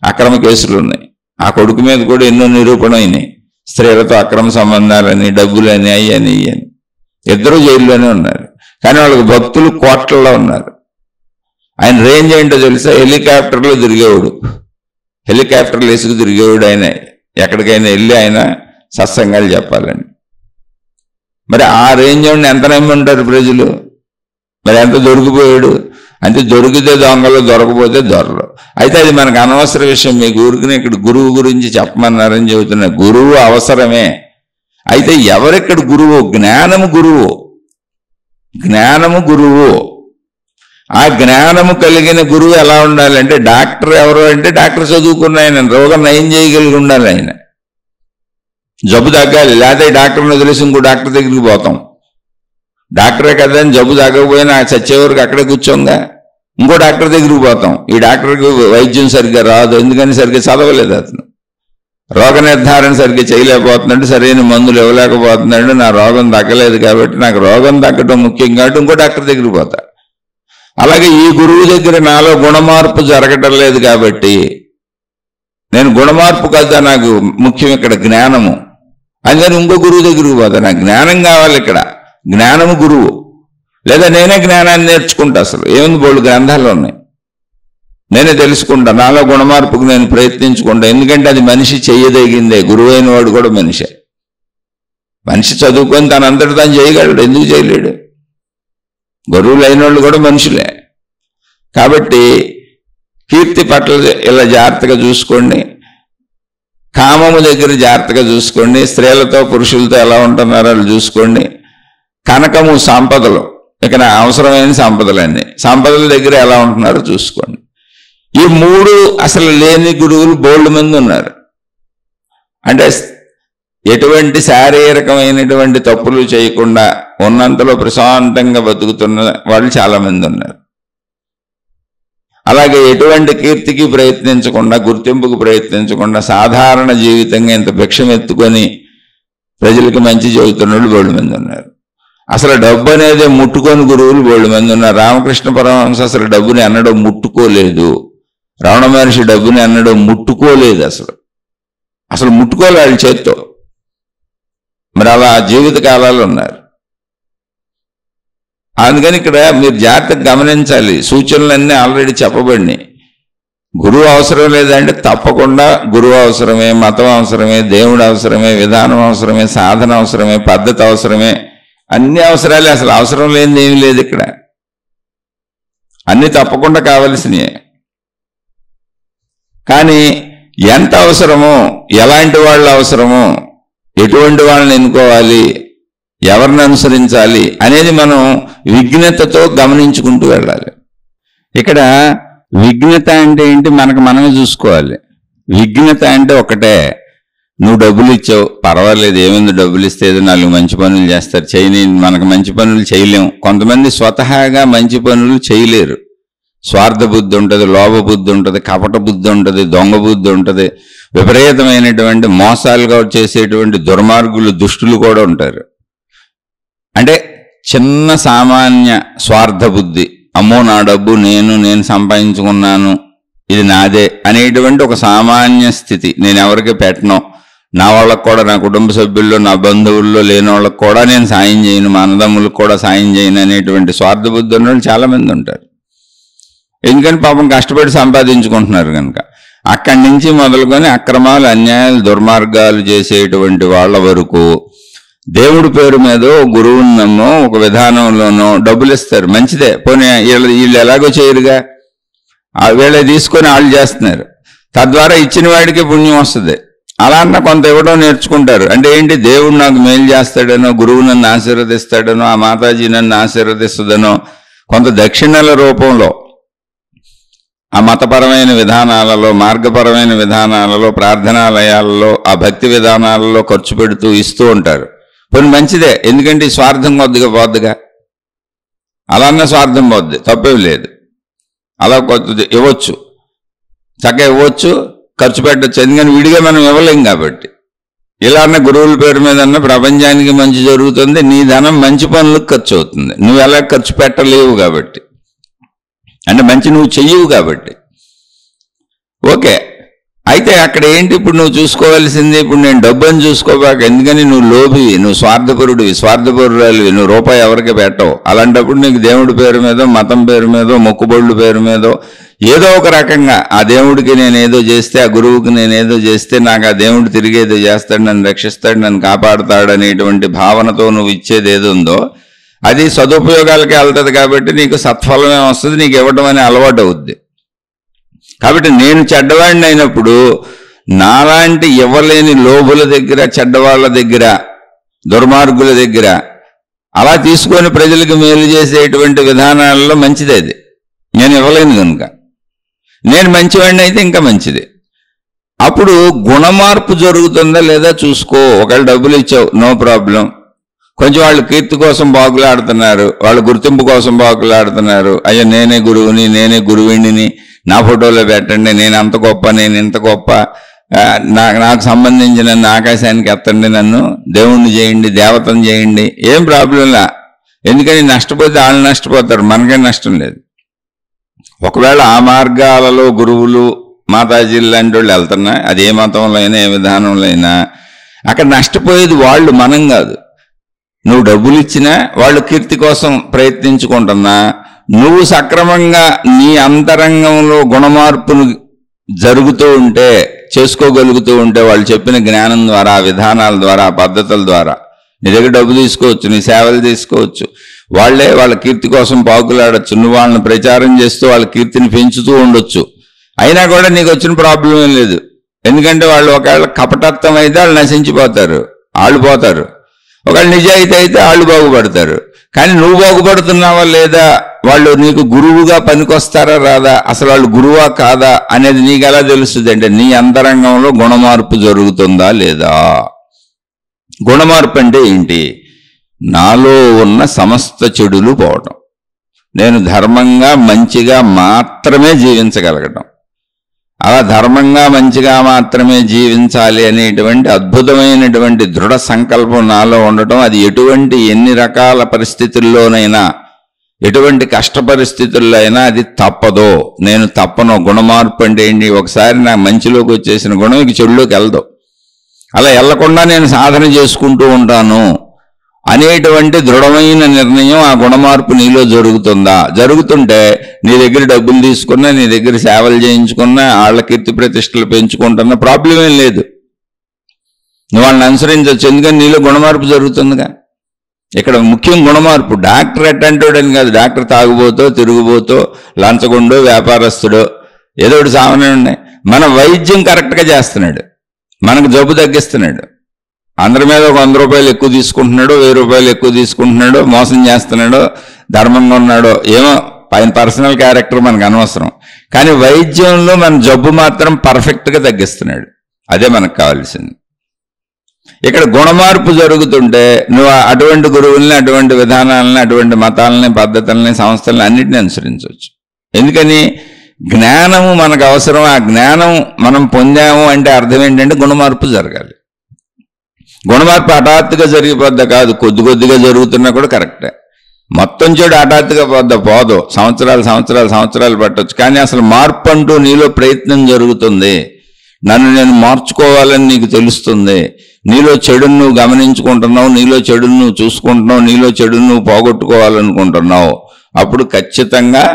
అక్రమ కేసులు ఉన్నాయి. ఆ కొడుకు మీద కూడా ఎన్నో నిరూపణ అయినాయి. స్త్రీలతో అక్రమ సంబంధాలని, డబ్బులని, అయ్యని ఇయ్యని. ఇద్దరు జైల్లోనే ఉన్నారు. కానీ వాళ్ళకి భక్తులు కోట్లలో ఉన్నారు. ఆయన రేంజ్ ఏంటో తెలుసా? హెలికాప్టర్లో తిరిగేవాడు. హెలికాప్టర్లు వేసుకు తిరిగేవాడు ఆయన. ఎక్కడికైనా వెళ్ళి ఆయన సత్సంగాలు చెప్పాలండి. మరి ఆ రేంజ్ ఉండి ఎంత నమ్ముంటారు ప్రజలు? మరి ఎంత దొరికిపోయాడు? అంటే దొరికితే దొంగలు, దొరకపోతే దొరలు. అయితే అది మనకు అనవసర విషయం. మీ ఊరికి ఇక్కడ గురువు గురించి చెప్పమన్నారని చెబుతున్నా. గురువు అవసరమే. అయితే ఎవరెక్కడ గురువు? జ్ఞానము గురువు. జ్ఞానము గురువు. ఆ జ్ఞానము కలిగిన గురువు ఎలా ఉండాలంటే, డాక్టర్ ఎవరు అంటే డాక్టర్ చదువుకున్న ఆయన, రోగం నయం చేయగలిగి ఉండాలి ఆయన. జబ్బు తగ్గాలి, లేకపోతే డాక్టర్ని వదిలేసి ఇంకో డాక్టర్ దగ్గరికి పోతాం. డాక్టరే కదా అని జబ్బు తగ్గకపోయినా చచ్చే వరకు అక్కడే కూర్చోంగా ఇంకో డాక్టర్ దగ్గరికి పోతాం. ఈ డాక్టర్కి వైద్యం సరిగ్గా రాదు, ఎందుకని సరిగ్గా చదవలేదు అతను. రోగ నిర్ధారణ సరిగ్గా చేయలేకపోతున్నాడు, సరైన మందులు ఇవ్వలేకపోతున్నాడు. నా రోగం తగ్గలేదు కాబట్టి, నాకు రోగం తగ్గడం ముఖ్యం కాబట్టి ఇంకో డాక్టర్ దగ్గరికి పోతా. అలాగే ఈ గురువు దగ్గర నాలో గుణమార్పు జరగటం లేదు కాబట్టి నేను గుణమార్పు కదా నాకు ముఖ్యం, ఇక్కడ జ్ఞానము. అందుకని ఇంకో గురువు దగ్గరికి పోతా. నాకు జ్ఞానం కావాలి. ఇక్కడ జ్ఞానము గురువు. లేదా నేనే జ్ఞానాన్ని నేర్చుకుంటా. అసలు ఏముంది, బోల్డ్ గ్రంథాలు ఉన్నాయి, నేనే తెలుసుకుంటా. నాలో గుణమార్పుకు నేను ప్రయత్నించుకుంటా. ఎందుకంటే అది మనిషి చెయ్యదగిందే. గురువైన వాడు కూడా మనిషే. మనిషి చదువుకొని తనంతటి తాను చేయగలడు, ఎందుకు చేయలేడు? గురువులు అయిన వాళ్ళు కూడా మనుషులే. కాబట్టి కీర్తి పట్ల ఇలా జాగ్రత్తగా చూసుకోండి. కామము దగ్గర జాగ్రత్తగా చూసుకోండి. స్త్రీలతో పురుషులతో ఎలా ఉంటున్నారో వాళ్ళు చూసుకోండి. కనకము, సంపదలు ఇక్కడ అవసరమైన సంపదల దగ్గర ఎలా ఉంటున్నారో చూసుకోండి. ఈ 3 అసలు లేని గురువులు బోల్డ్ మంది ఉన్నారు. అంటే ఎటువంటి శారీరకమైనటువంటి తప్పులు చేయకుండా ఉన్నంతలో ప్రశాంతంగా బతుకుతున్న వాళ్ళు చాలా మంది ఉన్నారు. అలాగే ఎటువంటి కీర్తికి ప్రయత్నించకుండా, గుర్తింపుకు ప్రయత్నించకుండా సాధారణ జీవితంగా ఇంత భిక్షం ఎత్తుకొని ప్రజలకు మంచి చెబుతున్న వాళ్ళు బోల్డ్ మంది ఉన్నారు. అసలు డబ్బు అనేది ముట్టుకొని గురువులు బోల్డ్ మంది ఉన్నారు. రామకృష్ణ పరమహంస అసలు డబ్బుని అన్నడం ముట్టుకోలేదు. రమణ మహర్షి డబ్బుని అన్నడం ముట్టుకోలేదు. అసలు ముట్టుకోలే వాళ్ళ చేత్తో. మరి అలా జీవిత కాలాలు ఉన్నారు. అందుకని ఇక్కడ మీరు జాగ్రత్తగా గమనించాలి. సూచనలన్నీ ఆల్రెడీ చెప్పబడినాయి. గురువు అవసరం లేదంటే తప్పకుండా గురువు అవసరమే, మతం అవసరమే, దేవుడు అవసరమే, విధానం అవసరమే, సాధన అవసరమే, పద్ధతి అవసరమే, అన్ని అవసరాలే. అసలు అవసరం లేనిది ఏమీ లేదు ఇక్కడ. అన్ని తప్పకుండా కావలసినయే. కానీ ఎంత అవసరమో, ఎలాంటి వాళ్ళు అవసరమో, ఎటువంటి వాళ్ళని ఎన్నుకోవాలి, ఎవరిని అనుసరించాలి అనేది మనం విజ్ఞతతో గమనించుకుంటూ వెళ్ళాలి. ఇక్కడ విజ్ఞత అంటే ఏంటి, మనకు మనమే చూసుకోవాలి. విజ్ఞత అంటే ఒకటే, నువ్వు డబ్బులు ఇచ్చావు, పర్వాలేదు, ఏమైంది, డబ్బులు ఇస్తే ఏదో 4 మంచి పనులు చేస్తారు, చేయని మనకు మంచి పనులు చేయలేము. కొంతమంది స్వతహాగా మంచి పనులు చేయలేరు. స్వార్థ బుద్ధి ఉంటుంది, లోభ బుద్ధి ఉంటుంది, కపట బుద్ధి ఉంటుంది, దొంగ బుద్ధి ఉంటుంది, విపరీతమైనటువంటి మోసాలుగా చేసేటువంటి దుర్మార్గులు, దుష్టులు కూడా ఉంటారు. అంటే చిన్న సామాన్య స్వార్థ బుద్ధి, అమ్మో నా డబ్బు నేను సంపాదించుకున్నాను, ఇది నాదే అనేటువంటి ఒక సామాన్య స్థితి. నేను ఎవరికి పెట్టను, నా వాళ్ళకు కూడా, నా కుటుంబ సభ్యుల్లో, నా బంధువుల్లో లేని వాళ్ళకు కూడా నేను సాయం చేయను, మా అన్నదమ్ములకు కూడా సాయం చేయను అనేటువంటి స్వార్థ బుద్ధి ఉన్న వాళ్ళు చాలామంది ఉంటారు. ఎందుకని పాపం కష్టపడి సంపాదించుకుంటున్నారు కనుక. అక్కడి నుంచి మొదలుకొని అక్రమాలు, అన్యాయాలు, దుర్మార్గాలు చేసేటువంటి వాళ్ళ వరకు దేవుడి పేరు మీదో, గురువుని నమ్మో, ఒక విధానంలోనో డబ్బులు ఇస్తారు, మంచిదే. పోనీ వీళ్ళు ఎలాగో చేయరుగా, వీళ్ళే తీసుకొని వాళ్ళు చేస్తున్నారు. తద్వారా ఇచ్చిన వాడికి పుణ్యం వస్తుంది. అలా అన్న కొంత ఇవ్వడం నేర్చుకుంటారు. అంటే ఏంటి, దేవుడు నాకు మేలు చేస్తాడనో, గురువు నన్ను ఆశీర్వదిస్తాడనో, ఆ మాతాజీ నన్ను ఆశీర్వదిస్తుందనో, కొంత దక్షిణల రూపంలో ఆ మతపరమైన విధానాలలో, మార్గపరమైన విధానాలలో, ప్రార్థనాలయాలలో, ఆ భక్తి విధానాలలో ఖర్చు పెడుతూ ఇస్తూ ఉంటారు. కొన్ని మంచిదే, ఎందుకంటే ఈ స్వార్థం కొద్దిగా పోద్దిగా. అలా అన్న స్వార్థం పోద్ది, తప్పేం లేదు. అలా కొద్ది ఇవ్వచ్చు, చక్కగా ఇవ్వచ్చు, ఖర్చు పెట్టచ్చు. ఎందుకని విడిగా మనం ఇవ్వలేం కాబట్టి. ఇలా అన్న గురువుల పేరు మీద అన్న ప్రపంచానికి మంచి జరుగుతుంది, నీ ధనం మంచి పనులకు ఖర్చు అవుతుంది. నువ్వు ఎలా ఖర్చు పెట్టలేవు కాబట్టి, అంటే మంచి నువ్వు చెయ్యవు కాబట్టి. ఓకే, అయితే అక్కడ ఏంటి ఇప్పుడు నువ్వు చూసుకోవాల్సింది, ఇప్పుడు నేను డబ్బుని చూసుకోబాక. ఎందుకని నువ్వు లోభివి, నువ్వు స్వార్థపరుడివి, స్వార్థపరురాలివి, నువ్వు రూపాయి ఎవరికి పెట్టవు. అలాంటప్పుడు నీకు దేవుడి పేరు మీదో, మతం పేరు మీదో, మొక్కుబళ్ళు పేరు మీదో ఏదో ఒక రకంగా ఆ దేవుడికి నేనేదో చేస్తే, ఆ గురువుకి నేనేదో చేస్తే నాకు ఆ దేవుడు తిరిగి ఏదో చేస్తాడు, నన్ను రక్షిస్తాడు, నన్ను కాపాడుతాడు అనేటువంటి భావనతో నువ్వు ఇచ్చేది ఏదో ఉందో అది సదుపయోగాలకే వెళ్తుంది. కాబట్టి నీకు సత్ఫలమే వస్తుంది, నీకు ఇవ్వడం అనే అలవాటు అవుద్ది. కాబట్టి నేను చెడ్డవాడిని అయినప్పుడు నాలాంటి ఇవ్వలేని లోభుల దగ్గర, చెడ్డవాళ్ళ దగ్గర, దుర్మార్గుల దగ్గర అలా తీసుకొని ప్రజలకు మేలు చేసేటువంటి విధానాలలో మంచిది అది. నేను ఇవ్వలేను కనుక. నేను మంచివాడిని అయితే ఇంకా మంచిది. అప్పుడు గుణమార్పు జరుగుతుందా లేదా చూసుకో. ఒకవేళ డబ్బులు ఇచ్చావు, నో ప్రాబ్లం. కొంచెం వాళ్ళు కీర్తి కోసం బాగులాడుతున్నారు, వాళ్ళు గుర్తింపు కోసం బాగులాడుతున్నారు. అయ్యో నేనే గురువుని, నేనే గురువిణిని, నా ఫోటోలో పెట్టండి, నేను అంత గొప్ప, నేను ఇంత గొప్ప, నాకు సంబంధించిన ఆకాశానికి ఎత్తండి, నన్ను దేవుణ్ణి చేయండి, దేవతను చేయండి, ఏం ప్రాబ్లంలా. ఎందుకని నష్టపోతే వాళ్ళు నష్టపోతారు, మనకే నష్టం లేదు. ఒకవేళ ఆ మార్గాలలో గురువులు, మాతాజీలు లాంటి వాళ్ళు వెళ్తున్నా, అది ఏ మతంలో అయినా, ఏ విధానంలో అయినా, అక్కడ నష్టపోయేది వాళ్ళు, మనం కాదు. నువ్వు డబ్బులు ఇచ్చినా, వాళ్ళు కీర్తి కోసం ప్రయత్నించుకుంటున్నా, నువ్వు సక్రమంగా నీ అంతరంగంలో గుణమార్పును జరుగుతూ ఉంటే, చేసుకోగలుగుతూ ఉంటే, వాళ్ళు చెప్పిన జ్ఞానం ద్వారా, విధానాల ద్వారా, పద్ధతుల ద్వారా నీ దగ్గర డబ్బు తీసుకోవచ్చు, నీ సేవలు తీసుకోవచ్చు. వాళ్ళే వాళ్ళ కీర్తి కోసం పాకులాడచ్చు, నువ్వు వాళ్ళని ప్రచారం చేస్తూ వాళ్ళ కీర్తిని పెంచుతూ ఉండొచ్చు. అయినా కూడా నీకు వచ్చిన ప్రాబ్లం ఏం లేదు. ఎందుకంటే వాళ్ళు ఒకవేళ కపటత్వం అయితే వాళ్ళు నశించిపోతారు, వాళ్ళు పోతారు. ఒకవేళ నిజాయితీ అయితే వాళ్ళు బాగుపడతారు. కానీ నువ్వు బాగుపడుతున్నావా లేదా, వాళ్ళు నీకు గురువుగా పనికొస్తారా రాదా, అసలు వాళ్ళు గురువా కాదా అనేది నీకు ఎలా తెలుస్తుంది అంటే నీ అంతరంగంలో గుణమార్పు జరుగుతుందా లేదా. గుణమార్పు అంటే ఏంటి? నాలో ఉన్న సమస్త చెడులు పోవటం, నేను ధర్మంగా మంచిగా మాత్రమే జీవించగలగటం. అలా ధర్మంగా మంచిగా మాత్రమే జీవించాలి అనేటువంటి అద్భుతమైనటువంటి దృఢ సంకల్పం నాలో ఉండటం, అది ఎన్ని రకాల పరిస్థితుల్లోనైనా, ఎటువంటి కష్ట పరిస్థితుల్లో అయినా అది తప్పదో, నేను తప్పను. గుణమార్పు అంటే ఏంటి? ఒకసారి నా మంచిలోకి వచ్చేసిన గుణం ఇక చెడులోకి వెళ్దు, అలా వెళ్లకుండా నేను సాధన చేసుకుంటూ ఉంటాను అనేటువంటి దృఢమైన నిర్ణయం, ఆ గుణమార్పు నీలో జరుగుతుందా? జరుగుతుంటే నీ దగ్గర డబ్బులు తీసుకున్నా, నీ దగ్గర సేవలు చేయించుకున్నా, వాళ్ళ కీర్తి ప్రతిష్టలు పెంచుకుంటున్నా ప్రాబ్లం ఏం లేదు, నువ్వు వాళ్ళని అనుసరించవచ్చు. ఎందుకని నీలో గుణమార్పు జరుగుతుందిగా. ఇక్కడ ముఖ్యం గుణమార్పు. డాక్టర్ ఎట్టంటాడని కాదు, డాక్టర్ తాగుబోతో, తిరుగుబోతో, లంచగొండో, వ్యాపారస్తుడో ఏదో ఒకటి సామాన్యం ఉన్నాయి. మన వైద్యం కరెక్ట్గా చేస్తున్నాడు, మనకు జబ్బు తగ్గిస్తున్నాడు. అందరి మీద ఒక 100 రూపాయలు ఎక్కువ తీసుకుంటున్నాడో, 1000 రూపాయలు ఎక్కువ తీసుకుంటున్నాడో, మోసం చేస్తున్నాడో, ధర్మంగా ఉన్నాడో ఏమో, పైన పర్సనల్ క్యారెక్టర్ మనకు అనవసరం. కానీ వైద్యంలో మన జబ్బు మాత్రం పర్ఫెక్ట్గా తగ్గిస్తున్నాడు. అదే మనకు కావాల్సింది. ఇక్కడ గుణమార్పు జరుగుతుంటే నువ్వు అటువంటి గురువుల్ని, అటువంటి విధానాలని, అటువంటి మతాలని, పద్ధతులని, సంస్థలని అన్నిటిని అనుసరించవచ్చు. ఎందుకని? జ్ఞానము మనకు అవసరం. ఆ జ్ఞానం మనం పొందాము అంటే అర్థం ఏంటంటే గుణమార్పు జరగాలి. గుణమార్పు హఠాత్తుగా జరిగిపోద్దా కాదు, కొద్ది కొద్దిగా జరుగుతున్నా కూడా కరెక్టే. మొత్తం చెడు హఠాత్తుగా పోదు, సంవత్సరాలు పట్టవచ్చు. కానీ అసలు మార్పు అంటూ నీలో ప్రయత్నం జరుగుతుంది. నన్ను నేను మార్చుకోవాలని నీకు తెలుస్తుంది. నీలో చెడును నువ్వు గమనించుకుంటున్నావు, నీలో చెడును నువ్వు చూసుకుంటున్నావు, నీలో చెడును నువ్వు పోగొట్టుకోవాలనుకుంటున్నావు. అప్పుడు ఖచ్చితంగా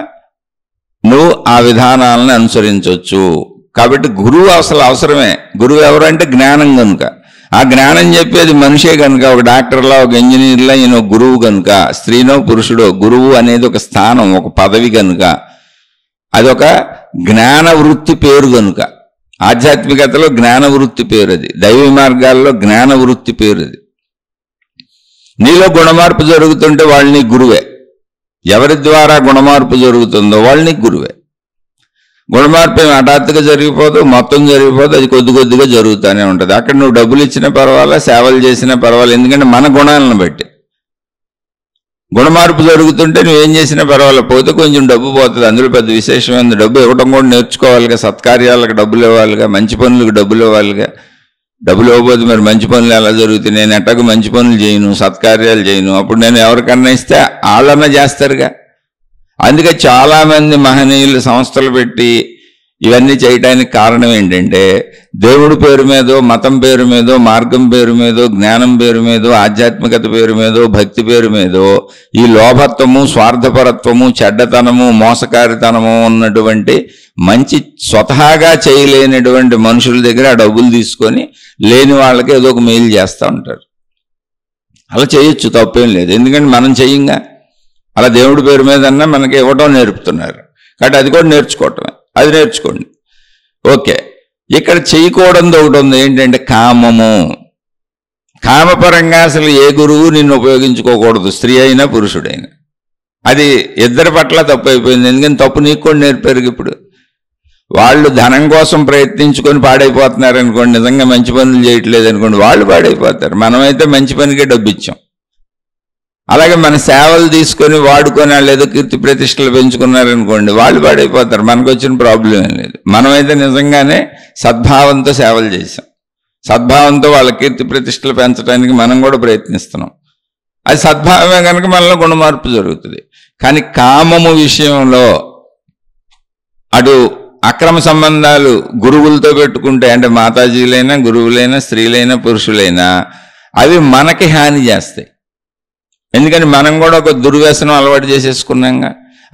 నువ్వు ఆ విధానాలను అనుసరించవచ్చు. కాబట్టి గురువు అసలు అవసరమే. గురువు ఎవరంటే జ్ఞానం కనుక. ఆ జ్ఞానం చెప్పేది మనిషే కనుక, ఒక డాక్టర్లా, ఒక ఇంజనీర్లా, ఈయన గురువు కనుక, స్త్రీనో పురుషుడో, గురువు అనేది ఒక స్థానం, ఒక పదవి కనుక, అదొక జ్ఞాన వృత్తి పేరు కనుక. ఆధ్యాత్మికతలో జ్ఞాన వృత్తి పేరు అది, దైవ మార్గాల్లో జ్ఞాన వృత్తి పేరు అది. నీలో గుణమార్పు జరుగుతుంటే వాళ్ళు నీ గురువే. ఎవరి ద్వారా గుణమార్పు జరుగుతుందో వాళ్ళు నీకు గురువే. గుణమార్పు ఏమి హఠాత్తుగా జరిగిపోదు, మొత్తం జరిగిపోదు, అది కొద్ది కొద్దిగా జరుగుతూనే ఉంటుంది. అక్కడ నువ్వు డబ్బులు ఇచ్చినా పర్వాలా, సేవలు చేసినా పర్వాలేదు, ఎందుకంటే మన గుణాలను బట్టి. గుణమార్పు జరుగుతుంటే నువ్వేం చేసినా పర్వాలేదు, పోతే కొంచెం డబ్బు పోతుంది, అందులో పెద్ద విశేషమైంది. డబ్బు ఇవ్వడం కూడా నేర్చుకోవాలిగా, సత్కార్యాలకు డబ్బులు ఇవ్వాలిగా, మంచి పనులకు డబ్బులు ఇవ్వాలిగా. డబ్బులు ఇవ్వకపోతే మరి మంచి పనులు ఎలా జరుగుతాయి? నేను ఎట్టకు మంచి పనులు చేయను, సత్కార్యాలు చేయను, అప్పుడు నేను ఎవరికన్నా ఇస్తే వాళ్ళన్నా చేస్తారుగా. అందుకే చాలామంది మహనీయులు సంస్థలు పెట్టి ఇవన్నీ చేయడానికి కారణం ఏంటంటే దేవుడి పేరు మీదో, మతం పేరు మీదో, మార్గం పేరు మీదో, జ్ఞానం పేరు మీదో, ఆధ్యాత్మికత పేరు మీదో, భక్తి పేరు మీదో ఈ లోభత్వము, స్వార్థపరత్వము, చెడ్డతనము, మోసకారితనము ఉన్నటువంటి మంచి స్వతహాగా చేయలేనటువంటి మనుషుల దగ్గర ఆ డబ్బులు తీసుకొని లేని వాళ్ళకి ఏదో ఒక మేలు చేస్తూ ఉంటారు. అలా చేయొచ్చు, తప్పేం లేదు. ఎందుకంటే మనం చెయ్యంగా. అలా దేవుడి పేరు మీదన్నా మనకి ఇవ్వడం నేర్పుతున్నారు కాబట్టి అది కూడా నేర్చుకోవటమే. అది నేర్చుకోండి. ఓకే, ఇక్కడ చేయకూడదు ఒకటి ఉంది, ఏంటంటే కామము. కామపరంగా అసలు ఏ గురువు నిన్ను ఉపయోగించుకోకూడదు, స్త్రీ అయినా పురుషుడైనా. అది ఇద్దరి పట్ల తప్పు అయిపోయింది. ఎందుకని తప్పు నీకు కూడా నేర్పారు. ఇప్పుడు వాళ్ళు ధనం కోసం ప్రయత్నించుకొని పాడైపోతున్నారు అనుకోండి, నిజంగా మంచి పనులు చేయట్లేదు అనుకోండి, వాళ్ళు పాడైపోతారు. మనమైతే మంచి పనికే డబ్బు ఇచ్చాం. అలాగే మన సేవలు తీసుకొని వాడుకొని వాళ్ళు ఏదో కీర్తి ప్రతిష్టలు పెంచుకున్నారనుకోండి, వాళ్ళు పాడైపోతారు. మనకు వచ్చిన ప్రాబ్లం ఏం లేదు. మనమైతే నిజంగానే సద్భావంతో సేవలు చేసాం, సద్భావంతో వాళ్ళ కీర్తి ప్రతిష్టలు పెంచడానికి మనం కూడా ప్రయత్నిస్తున్నాం. అది సద్భావమే కనుక మనలో గుణమార్పు జరుగుతుంది. కానీ కామము విషయంలో అటు అక్రమ సంబంధాలు గురువులతో పెట్టుకుంటే, అంటే మాతాజీలైనా, గురువులైనా, స్త్రీలైనా, పురుషులైనా, అవి మనకి హాని చేస్తాయి. ఎందుకని మనం కూడా ఒక దుర్వ్యసనం అలవాటు చేసేసుకున్నాంగా.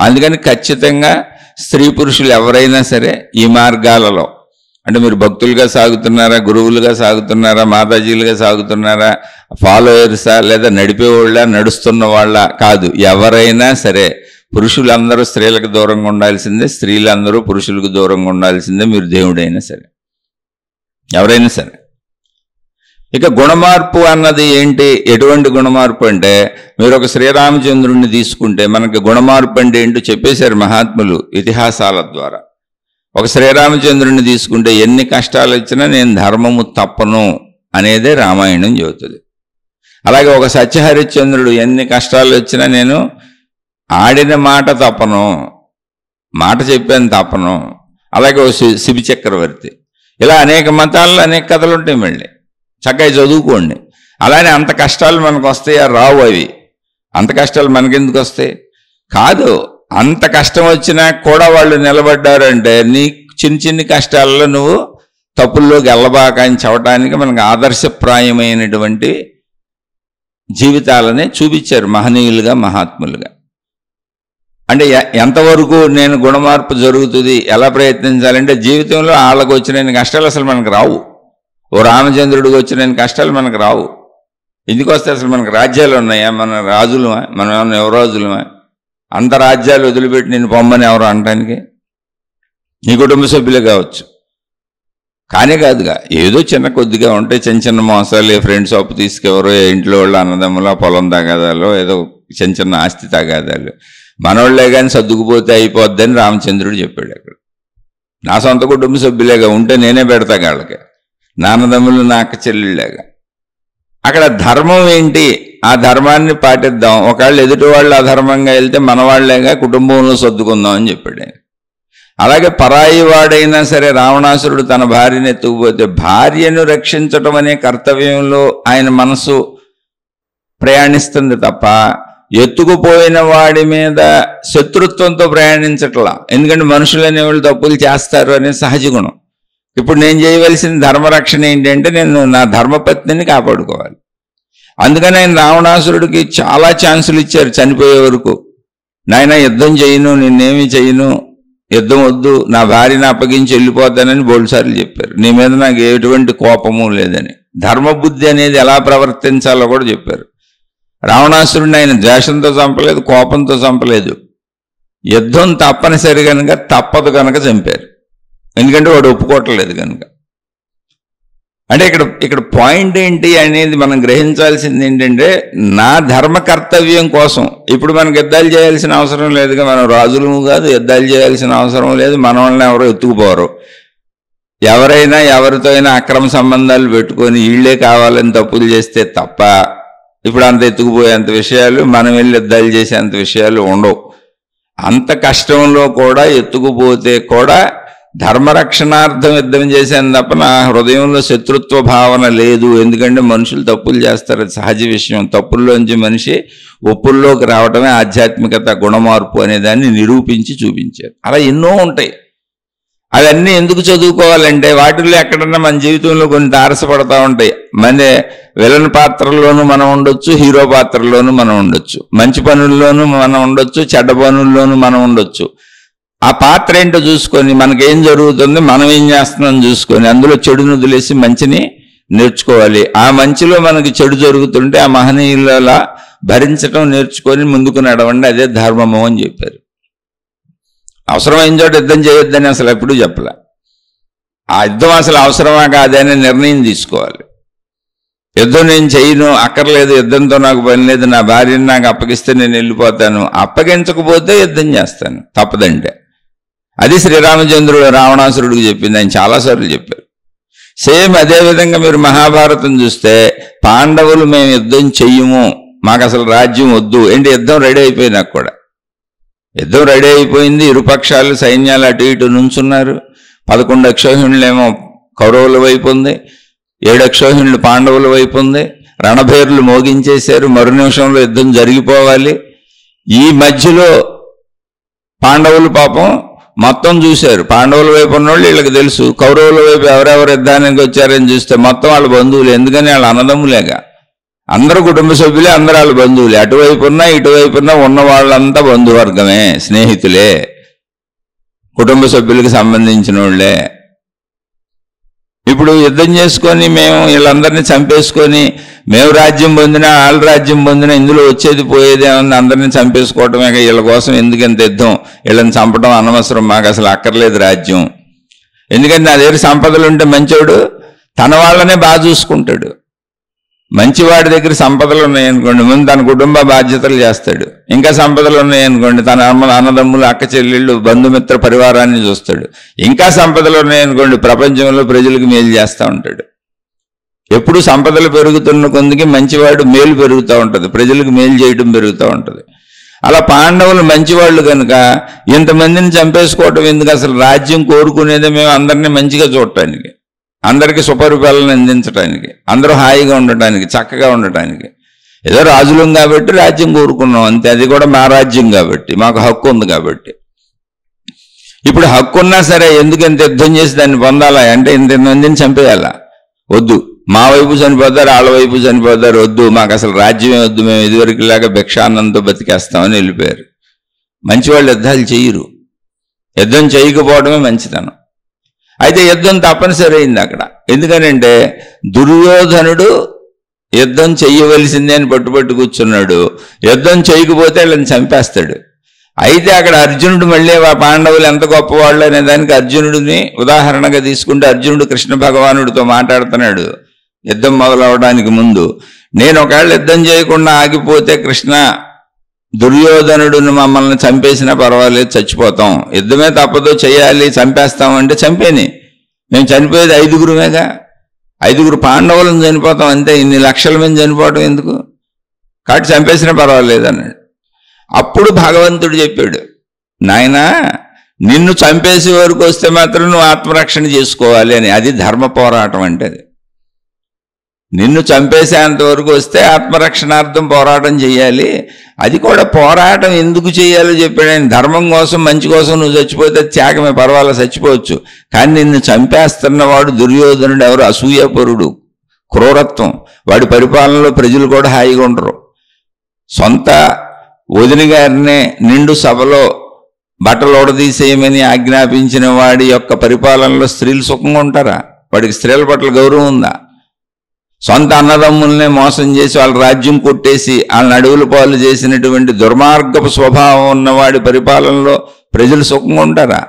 అందుకని ఖచ్చితంగా స్త్రీ పురుషులు ఎవరైనా సరే ఈ మార్గాలలో, అంటే మీరు భక్తులుగా సాగుతున్నారా, గురువులుగా సాగుతున్నారా, మాతాజీలుగా సాగుతున్నారా, ఫాలోయర్సా, లేదా నడిపేవాళ్ళ, నడుస్తున్న వాళ్ళ కాదు, ఎవరైనా సరే పురుషులందరూ స్త్రీలకు దూరంగా ఉండాల్సిందే, స్త్రీలందరూ పురుషులకు దూరంగా ఉండాల్సిందే. మీరు దేవుడైనా సరే, ఎవరైనా సరే. ఇక గుణమార్పు అన్నది ఏంటి? ఎటువంటి గుణమార్పు అంటే, మీరు ఒక శ్రీరామచంద్రుడిని తీసుకుంటే మనకి గుణమార్పు అంటే ఏంటో చెప్పేశారు మహాత్ములు ఇతిహాసాల ద్వారా. ఒక శ్రీరామచంద్రుడిని తీసుకుంటే ఎన్ని కష్టాలు వచ్చినా నేను ధర్మము తప్పను అనేదే రామాయణం చెబుతుంది. అలాగే ఒక సత్యహరిశ్చంద్రుడు ఎన్ని కష్టాలు వచ్చినా నేను ఆడిన మాట తప్పను, మాట చెప్పాను తప్పను. అలాగే ఒక శిబి చక్రవర్తి. ఇలా అనేక మతాల్లో అనేక కథలు ఉంటాయి. మళ్ళీ చక్కగా చదువుకోండి. అలానే అంత కష్టాలు మనకు వస్తాయా? రావు. అవి అంత కష్టాలు మనకెందుకు వస్తాయి? కాదు, అంత కష్టం వచ్చినా కూడా వాళ్ళు నిలబడ్డారంటే నీ చిన్న చిన్న కష్టాల్లో నువ్వు తప్పుల్లోకి వెళ్ళబాక అని చెప్పడానికి మనకు ఆదర్శప్రాయమైనటువంటి జీవితాలనే చూపించారు మహనీయులుగా, మహాత్ములుగా. అంటే ఎంతవరకు నేను గుణమార్పు జరుగుతుంది, ఎలా ప్రయత్నించాలంటే జీవితంలో వాళ్ళకు వచ్చిన కష్టాలు అసలు మనకు రావు. ఓ రామచంద్రుడికి వచ్చిన కష్టాలు మనకు రావు. ఎందుకు వస్తే అసలు మనకు రాజ్యాలు ఉన్నాయా? మన రాజులమా? మనం ఏమన్నా యువరాజులమా? అంత రాజ్యాలు వదిలిపెట్టి నేను పొమ్మని ఎవరు అనటానికి? నీ కుటుంబ సభ్యులే కావచ్చు, కానీ కాదుగా. ఏదో చిన్న కొద్దిగా ఉంటే చిన్న చిన్న మోసాలు, ఫ్రెండ్స్ అప్పు తీసుకెవరో, ఇంట్లో వాళ్ళు అన్నదమ్ముల పొలం తగాదాలు, ఏదో చిన్న చిన్న ఆస్తి తగాదాలు, మనోళ్లే కానీ సర్దుకుపోతే అయిపోద్దని రామచంద్రుడు చెప్పాడు. అక్కడ నా సొంత కుటుంబ సభ్యులేగా ఉంటే నేనే పెడతా వాళ్ళకి, నాన్నదమ్ములు నా అక్క చెల్లెళ్ళేగా. అక్కడ ధర్మం ఏంటి? ఆ ధర్మాన్ని పాటిద్దాం. ఒకవేళ ఎదుటి వాళ్ళు అధర్మంగా వెళ్తే మన వాళ్ళేగా, కుటుంబంలో సర్దుకుందాం అని చెప్పాడు ఆయన. అలాగే పరాయి వాడైనా సరే రావణాసురుడు తన భార్యను ఎత్తుకుపోతే భార్యను రక్షించటం అనే కర్తవ్యంలో ఆయన మనసు ప్రయాణిస్తుంది తప్ప ఎత్తుకుపోయిన వాడి మీద శత్రుత్వంతో ప్రయాణించట్లా. ఎందుకంటే మనుషులు అనేవాళ్ళు తప్పులు చేస్తారు అనే సహజ గుణం. ఇప్పుడు నేను చేయవలసిన ధర్మరక్షణ ఏంటంటే నేను నా ధర్మపత్నిని కాపాడుకోవాలి. అందుకని ఆయన రావణాసురుడికి చాలా ఛాన్సులు ఇచ్చారు చనిపోయే వరకు. నాయన యుద్ధం చేయను, నిన్నేమి చేయను, యుద్ధం వద్దు, నా భార్యను అప్పగించి వెళ్ళిపోతానని బోల్సార్లు చెప్పారు. నీ మీద నాకు ఎటువంటి కోపము లేదని. ధర్మబుద్ధి అనేది ఎలా ప్రవర్తించాలో కూడా చెప్పారు. రావణాసురుడిని ఆయన ద్వేషంతో చంపలేదు, కోపంతో చంపలేదు. యుద్ధం తప్పనిసరి కనుక, తప్పదు కనుక చంపారు. ఎందుకంటే వాడు ఒప్పుకోవట్లేదు కనుక. అంటే ఇక్కడ పాయింట్ ఏంటి అనేది మనం గ్రహించాల్సింది ఏంటంటే, నా ధర్మ కర్తవ్యం కోసం ఇప్పుడు మనకు యుద్ధాలు చేయాల్సిన అవసరం లేదుగా. మనం రాజులము కాదు, యుద్ధాలు చేయాల్సిన అవసరం లేదు. మన వాళ్ళని ఎవరో ఎత్తుకుపోరు. ఎవరైనా ఎవరితో అయినా అక్రమ సంబంధాలు పెట్టుకొని వీళ్ళే కావాలని తప్పులు చేస్తే తప్ప ఇప్పుడు అంత ఎత్తుకుపోయేంత విషయాలు, మనం వెళ్ళి యుద్ధాలు చేసేంత విషయాలు ఉండవు. అంత కష్టంలో కూడా ఎత్తుకుపోతే కూడా ధర్మరక్షణార్థం యుద్ధం చేశాను తప్ప నా హృదయంలో శత్రుత్వ భావన లేదు. ఎందుకంటే మనుషులు తప్పులు చేస్తారు, అది సహజ విషయం. తప్పుల్లోంచి మనిషి ఒప్పుల్లోకి రావడమే ఆధ్యాత్మికత, గుణమార్పు అనే దాన్ని నిరూపించి చూపించారు. అలా ఎన్నో ఉంటాయి. అవన్నీ ఎందుకు చదువుకోవాలంటే వాటిల్లో ఎక్కడన్నా మన జీవితంలో కొన్ని తారసపడతా ఉంటాయి. మన విలన్ పాత్రల్లోనూ మనం ఉండొచ్చు, హీరో పాత్రల్లోనూ మనం ఉండొచ్చు, మంచి పనుల్లోనూ మనం ఉండొచ్చు, చెడ్డ పనుల్లోనూ మనం ఉండొచ్చు. ఆ పాత్ర ఏంటో చూసుకొని మనకేం జరుగుతుంది, మనం ఏం చేస్తున్నాం చూసుకొని అందులో చెడును వదిలేసి మంచిని నేర్చుకోవాలి. ఆ మంచిలో మనకి చెడు జరుగుతుంటే ఆ మహనీయులలా భరించడం నేర్చుకొని ముందుకు నడవండి, అదే ధర్మము అని చెప్పారు. అవసరమైన చోట యుద్ధం చేయొద్దని అసలు ఎప్పుడూ చెప్పలే. ఆ యుద్ధం అసలు అవసరమా కాదనే నిర్ణయం తీసుకోవాలి. యుద్ధం నేను చేయను, అక్కర్లేదు, యుద్ధంతో నాకు పని లేదు, నా భార్యని నాకు అప్పగిస్తే నేను వెళ్ళిపోతాను. అప్పగించకపోతే యుద్ధం చేస్తాను తప్పదంటే. అది శ్రీరామచంద్రుడు రావణాసురుడికి చెప్పింది. ఆయన చాలాసార్లు చెప్పారు. సేమ్ అదేవిధంగా మీరు మహాభారతం చూస్తే పాండవులు మేము యుద్ధం చెయ్యము, మాకు అసలు రాజ్యం వద్దు ఏంటి, యుద్ధం రెడీ అయిపోయినాక కూడా. యుద్ధం రెడీ అయిపోయింది, ఇరుపక్షాలు సైన్యాలు అటు ఇటు నుంచున్నారు. 11 అక్షోహిణులేమో కౌరవుల వైపు ఉంది, 7 అక్షోహిణులు పాండవుల వైపు ఉంది. రణభేరులు మోగించేశారు, మరు నిమిషంలో యుద్ధం జరిగిపోవాలి. ఈ మధ్యలో పాండవులు పాపం మొత్తం చూశారు. పాండవుల వైపు ఉన్నోళ్ళు వీళ్ళకి తెలుసు, కౌరవుల వైపు ఎవరెవరు యుద్ధానికి వచ్చారని చూస్తే మొత్తం వాళ్ళ బంధువులు. ఎందుకని వాళ్ళ అన్నదమ్ములేగా, అందరూ కుటుంబ సభ్యులే, అందరూ వాళ్ళ బంధువులే. అటువైపు ఉన్నా ఇటువైపు ఉన్నా ఉన్న వాళ్ళంతా బంధువర్గమే, స్నేహితులే, కుటుంబ సభ్యులకు సంబంధించిన వాళ్ళే. ఇప్పుడు యుద్ధం చేసుకొని మేము వీళ్ళందరినీ చంపేసుకొని మేము రాజ్యం పొందినా వాళ్ళ రాజ్యం పొందినా ఇందులో వచ్చేది పోయేది ఏమన్నా, అందరినీ చంపేసుకోవటమే. వీళ్ళ కోసం ఎందుకంత యుద్ధం, వీళ్ళని చంపడం అనవసరం, మాకు అసలు అక్కర్లేదు రాజ్యం. ఎందుకంటే నా దగ్గర సంపదలు ఉంటే మంచోడు తన వాళ్ళనే బాగా చూసుకుంటాడు. మంచివాడి దగ్గర సంపదలు ఉన్నాయనుకోండి, ముందు తన కుటుంబ బాధ్యతలు చేస్తాడు. ఇంకా సంపదలు ఉన్నాయనుకోండి, తన అన్నదమ్ములు, అక్క చెల్లెళ్ళు, బంధుమిత్ర పరివారాన్ని చూస్తాడు. ఇంకా సంపదలు ఉన్నాయనుకోండి, ప్రపంచంలో ప్రజలకు మేలు చేస్తూ ఉంటాడు. ఎప్పుడు సంపదలు పెరుగుతున్న కొందికి మంచివాడు మేలు పెరుగుతూ ఉంటుంది, ప్రజలకు మేలు చేయడం పెరుగుతూ ఉంటుంది. అలా పాండవులు మంచివాళ్ళు కనుక ఇంతమందిని చంపేసుకోవటం ఎందుకు? అసలు రాజ్యం కోరుకునేదే మేము అందరినీ మంచిగా చూడటానికి, అందరికీ సుపరిపాలన అందించడానికి, అందరూ హాయిగా ఉండటానికి, చక్కగా ఉండటానికి. ఏదో రాజులం కాబట్టి రాజ్యం కోరుకున్నాం అంతే. అది కూడా మా రాజ్యం కాబట్టి, మాకు హక్కు ఉంది కాబట్టి. ఇప్పుడు హక్కు ఉన్నా సరే ఎందుకు ఇంత యుద్ధం చేసి దాన్ని పొందాలా అంటే ఇంతమందిని చంపేయాలా? వద్దు, మా వైపు చనిపోతారు, వాళ్ళ వైపు చనిపోతారు, వద్దు, మాకు అసలు రాజ్యమే వద్దు, మేము ఇదివరకులాగా భిక్షాన్నంతో బతికేస్తామని వెళ్ళిపోయారు. మంచివాళ్ళు యుద్ధాలు చేయరు, యుద్ధం చేయకపోవడమే మంచితనం. అయితే యుద్ధం తప్పనిసరి అయింది అక్కడ. ఎందుకనంటే దుర్యోధనుడు యుద్ధం చెయ్యవలసిందే అని పట్టుబట్టు కూర్చున్నాడు. యుద్ధం చేయకపోతే వాళ్ళని చంపేస్తాడు. అయితే అక్కడ అర్జునుడు మళ్ళీ పాండవులు ఎంత గొప్పవాళ్ళు అనే దానికి అర్జునుడిని ఉదాహరణగా తీసుకుంటే, అర్జునుడు కృష్ణ భగవానుడితో మాట్లాడుతున్నాడు యుద్ధం మొదలవడానికి ముందు. నేను ఒకవేళ యుద్ధం చేయకుండా ఆగిపోతే కృష్ణ, దుర్యోధనుడిని మమ్మల్ని చంపేసినా పర్వాలేదు, చచ్చిపోతాం, యుద్ధమే తప్పదు, చేయాలి, చంపేస్తామంటే చంపేని. మేము చనిపోయేది 5గురుమేగా, 5గురు పాండవులను చనిపోతాం అంతే, ఇన్ని లక్షల మంది చనిపోవడం ఎందుకు? కాబట్టి చంపేసినా పర్వాలేదు అన్నాడు. అప్పుడు భగవంతుడు చెప్పాడు, నాయనా నిన్ను చంపేసే వరకు వస్తే మాత్రం నువ్వు ఆత్మరక్షణ చేసుకోవాలి అని. అది ధర్మ పోరాటం అంటే. అది నిన్ను చంపేసేంత వరకు వస్తే ఆత్మరక్షణార్థం పోరాటం చేయాలి. అది కూడా పోరాటం ఎందుకు చేయాలో చెప్పాడు ఆయన. ధర్మం కోసం, మంచి కోసం నువ్వు చచ్చిపోతే త్యాగమే, పర్వాలేదు, చచ్చిపోవచ్చు. కానీ నిన్ను చంపేస్తున్నవాడు దుర్యోధనుడు ఎవరు? అసూయపరుడు, క్రూరత్వం. వాడి పరిపాలనలో ప్రజలు కూడా హాయిగా ఉండరు. సొంత వదిన గారినే నిండు సభలో బట్టలు ఓడదీసేయమని ఆజ్ఞాపించిన వాడి యొక్క పరిపాలనలో స్త్రీలు సుఖంగా ఉంటారా? వాడికి స్త్రీల పట్ల గౌరవం ఉందా? సొంత అన్నదమ్ముల్నే మోసం చేసి వాళ్ళ రాజ్యం కొట్టేసి వాళ్ళని అడవుల పాలు చేసినటువంటి దుర్మార్గపు స్వభావం ఉన్నవాడి పరిపాలనలో ప్రజలు సుఖంగా ఉంటారా?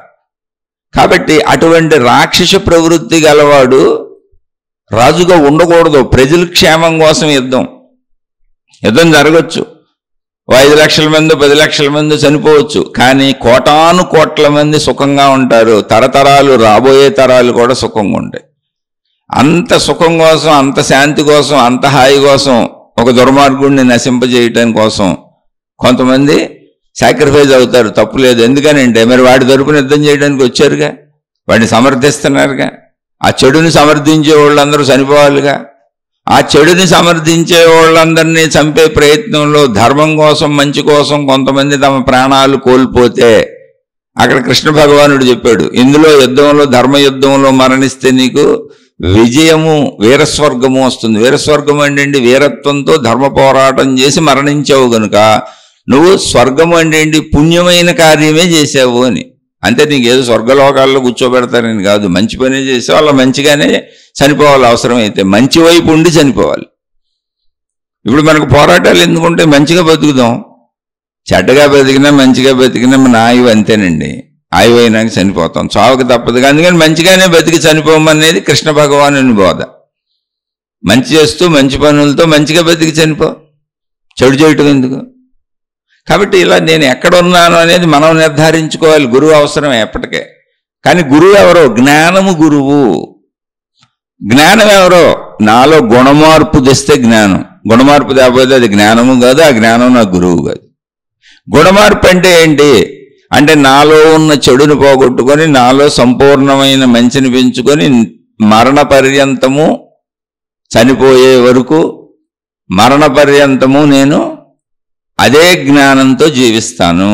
కాబట్టి అటువంటి రాక్షస ప్రవృత్తి గలవాడు రాజుగా ఉండకూడదు. ప్రజల క్షేమం కోసం యుద్ధం జరగచ్చు. 5 లక్షల మంది, 10 లక్షల మంది చనిపోవచ్చు. కానీ కోటాను కోట్ల మంది సుఖంగా ఉంటారు. తరతరాలు, రాబోయే తరాలు కూడా సుఖంగా ఉంటాయి. అంత సుఖం కోసం, అంత శాంతి కోసం, అంత హాయి కోసం, ఒక దుర్మార్గుడిని నశింపజేయటం కోసం కొంతమంది సాక్రిఫైస్ అవుతారు, తప్పులేదు. ఎందుకనంటే మరి వాడి తరపున యుద్ధం చేయడానికి వచ్చారుగా, వాడిని సమర్థిస్తున్నారుగా. ఆ చెడుని సమర్థించే వాళ్ళందరూ చనిపోవాలిగా. ఆ చెడుని సమర్థించే వాళ్ళందరినీ చంపే ప్రయత్నంలో ధర్మం కోసం, మంచి కోసం కొంతమంది తమ ప్రాణాలు కోల్పోతే అక్కడ కృష్ణ భగవానుడు చెప్పాడు, ఇందులో యుద్ధంలో, ధర్మయుద్ధంలో మరణిస్తే నీకు విజయము, వీరస్వర్గము వస్తుంది. వీరస్వర్గం అంటే వీరత్వంతో ధర్మ పోరాటం చేసి మరణించావు గనుక నువ్వు స్వర్గము అంటే పుణ్యమైన కార్యమే చేసావు అని. అంతే, నీకు ఏదో స్వర్గలోకాల్లో కూర్చోబెడతారని కాదు, మంచి పనే చేసావు. అలా మంచిగానే చనిపోవాలి, అవసరమైతే మంచి వైపు ఉండి చనిపోవాలి. ఇప్పుడు మనకు పోరాటాలు ఎందుకుంటే మంచిగా బతుకుదాం, చెడ్డగా బతికినా మంచిగా బతికినా మన ఆయువు అంతేనండి. ఆయువు అయినాక చనిపోతాం, చావుకు తప్పదు. అందుకని మంచిగానే బతికి చనిపోమనేది కృష్ణ భగవానుని బోధ. మంచి చేస్తూ మంచి పనులతో మంచిగా బతికి చనిపో, చెడు చేయటం ఎందుకు? కాబట్టి ఇలా నేను ఎక్కడున్నాను అనేది మనం నిర్ధారించుకోవాలి. గురువు అవసరం ఎప్పటికే. కానీ గురువు ఎవరో? జ్ఞానము గురువు. జ్ఞానం ఎవరో? నాలో గుణమార్పు తెస్తే జ్ఞానం. గుణమార్పు తేకపోతే అది జ్ఞానము కాదు, ఆ జ్ఞానం నా గురువు కాదు. గుణమార్పు అంటే ఏంటి అంటే నాలో ఉన్న చెడును పోగొట్టుకొని నాలో సంపూర్ణమైన మంచిని పెంచుకొని మరణ పర్యంతము, చనిపోయే వరకు మరణ పర్యంతము నేను అదే జ్ఞానంతో జీవిస్తాను.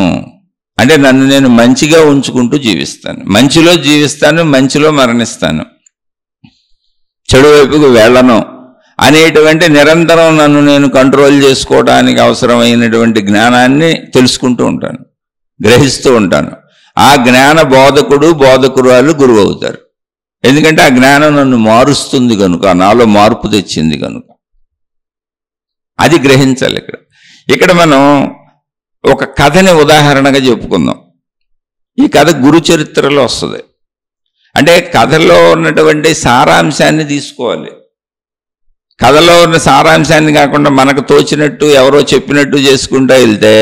అంటే నన్ను నేను మంచిగా ఉంచుకుంటూ జీవిస్తాను, మంచిలో జీవిస్తాను, మంచిలో మరణిస్తాను, చెడు వైపుకు వెళ్ళను అనేటువంటి నిరంతరం నన్ను నేను కంట్రోల్ చేసుకోవడానికి అవసరమైనటువంటి జ్ఞానాన్ని తెలుసుకుంటూ ఉంటాను, గ్రహిస్తూ ఉంటాను. ఆ జ్ఞాన బోధకుడు, బోధకురాలు గురువు అవుతారు. ఎందుకంటే ఆ జ్ఞానం నన్ను మారుస్తుంది కనుక, నాలో మార్పు తెచ్చింది కనుక. అది గ్రహించాలి. ఇక్కడ మనం ఒక కథని ఉదాహరణగా చెప్పుకుందాం. ఈ కథ గురు చరిత్రలో వస్తుంది. అంటే కథలో ఉన్నటువంటి సారాంశాన్ని తీసుకోవాలి. కథలో ఉన్న సారాంశాన్ని కాకుండా మనకు తోచినట్టు ఎవరో చెప్పినట్టు చేసుకుంటూ వెళ్తే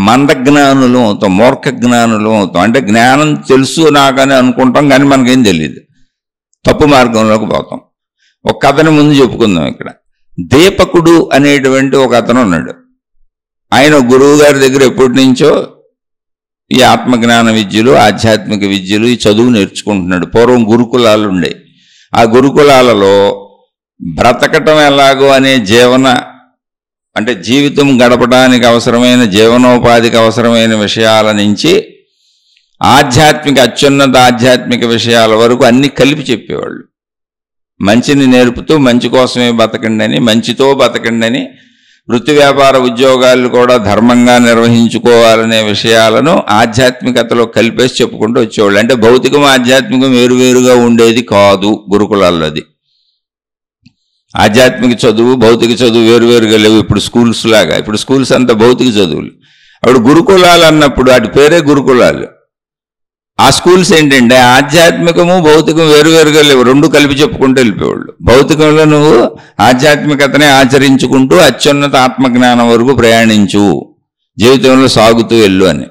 మందజ్ఞానులు అవుతాం, మూర్ఖ జ్ఞానులు అవుతాం. అంటే జ్ఞానం తెలుసు నాకని అనుకుంటాం, కానీ మనకేం తెలియదు, తప్పు మార్గంలోకి పోతాం. ఒక కథని ముందు చెప్పుకుందాం. ఇక్కడ దీపకుడు అనేటువంటి ఒక అతను ఉన్నాడు. ఆయన గురువు గారి దగ్గర ఎప్పటి నుంచో ఈ ఆత్మజ్ఞాన విద్యలు, ఆధ్యాత్మిక విద్యలు, ఈ చదువు నేర్చుకుంటున్నాడు. పూర్వం గురుకులాలు ఉండే. ఆ గురుకులాలలో బ్రతకటం ఎలాగో అనే అంటే జీవితం గడపడానికి అవసరమైన, జీవనోపాధికి అవసరమైన విషయాల నుంచి అత్యున్నత ఆధ్యాత్మిక విషయాల వరకు అన్ని కలిపి చెప్పేవాళ్ళు. మంచిని నేర్పుతూ మంచి కోసమే బతకండి అని, మంచితో బతకండి అని, వృత్తి వ్యాపార ఉద్యోగాలు కూడా ధర్మంగా నిర్వహించుకోవాలనే విషయాలను ఆధ్యాత్మికతలో కలిపేసి చెప్పుకుంటూ వచ్చేవాళ్ళు. అంటే భౌతికం ఆధ్యాత్మికం వేరువేరుగా ఉండేది కాదు గురుకులాల్లో. అది ఆధ్యాత్మిక చదువు భౌతిక చదువు వేరువేరుగా లేవు ఇప్పుడు స్కూల్స్ లాగా. ఇప్పుడు స్కూల్స్ అంతా భౌతిక చదువులు. అప్పుడు గురుకులాలు అన్నప్పుడు వాటి పేరే గురుకులాలు. ఆ స్కూల్స్ ఏంటంటే ఆధ్యాత్మికము భౌతికం వేరువేరుగా లేవు, రెండు కలిపి చెప్పుకుంటూ వెళ్ళిపోయేవాళ్ళు. భౌతికంలో నువ్వు ఆధ్యాత్మికతనే ఆచరించుకుంటూ అత్యున్నత ఆత్మజ్ఞానం వరకు ప్రయాణించు, జీవితంలో సాగుతూ వెళ్ళు అని.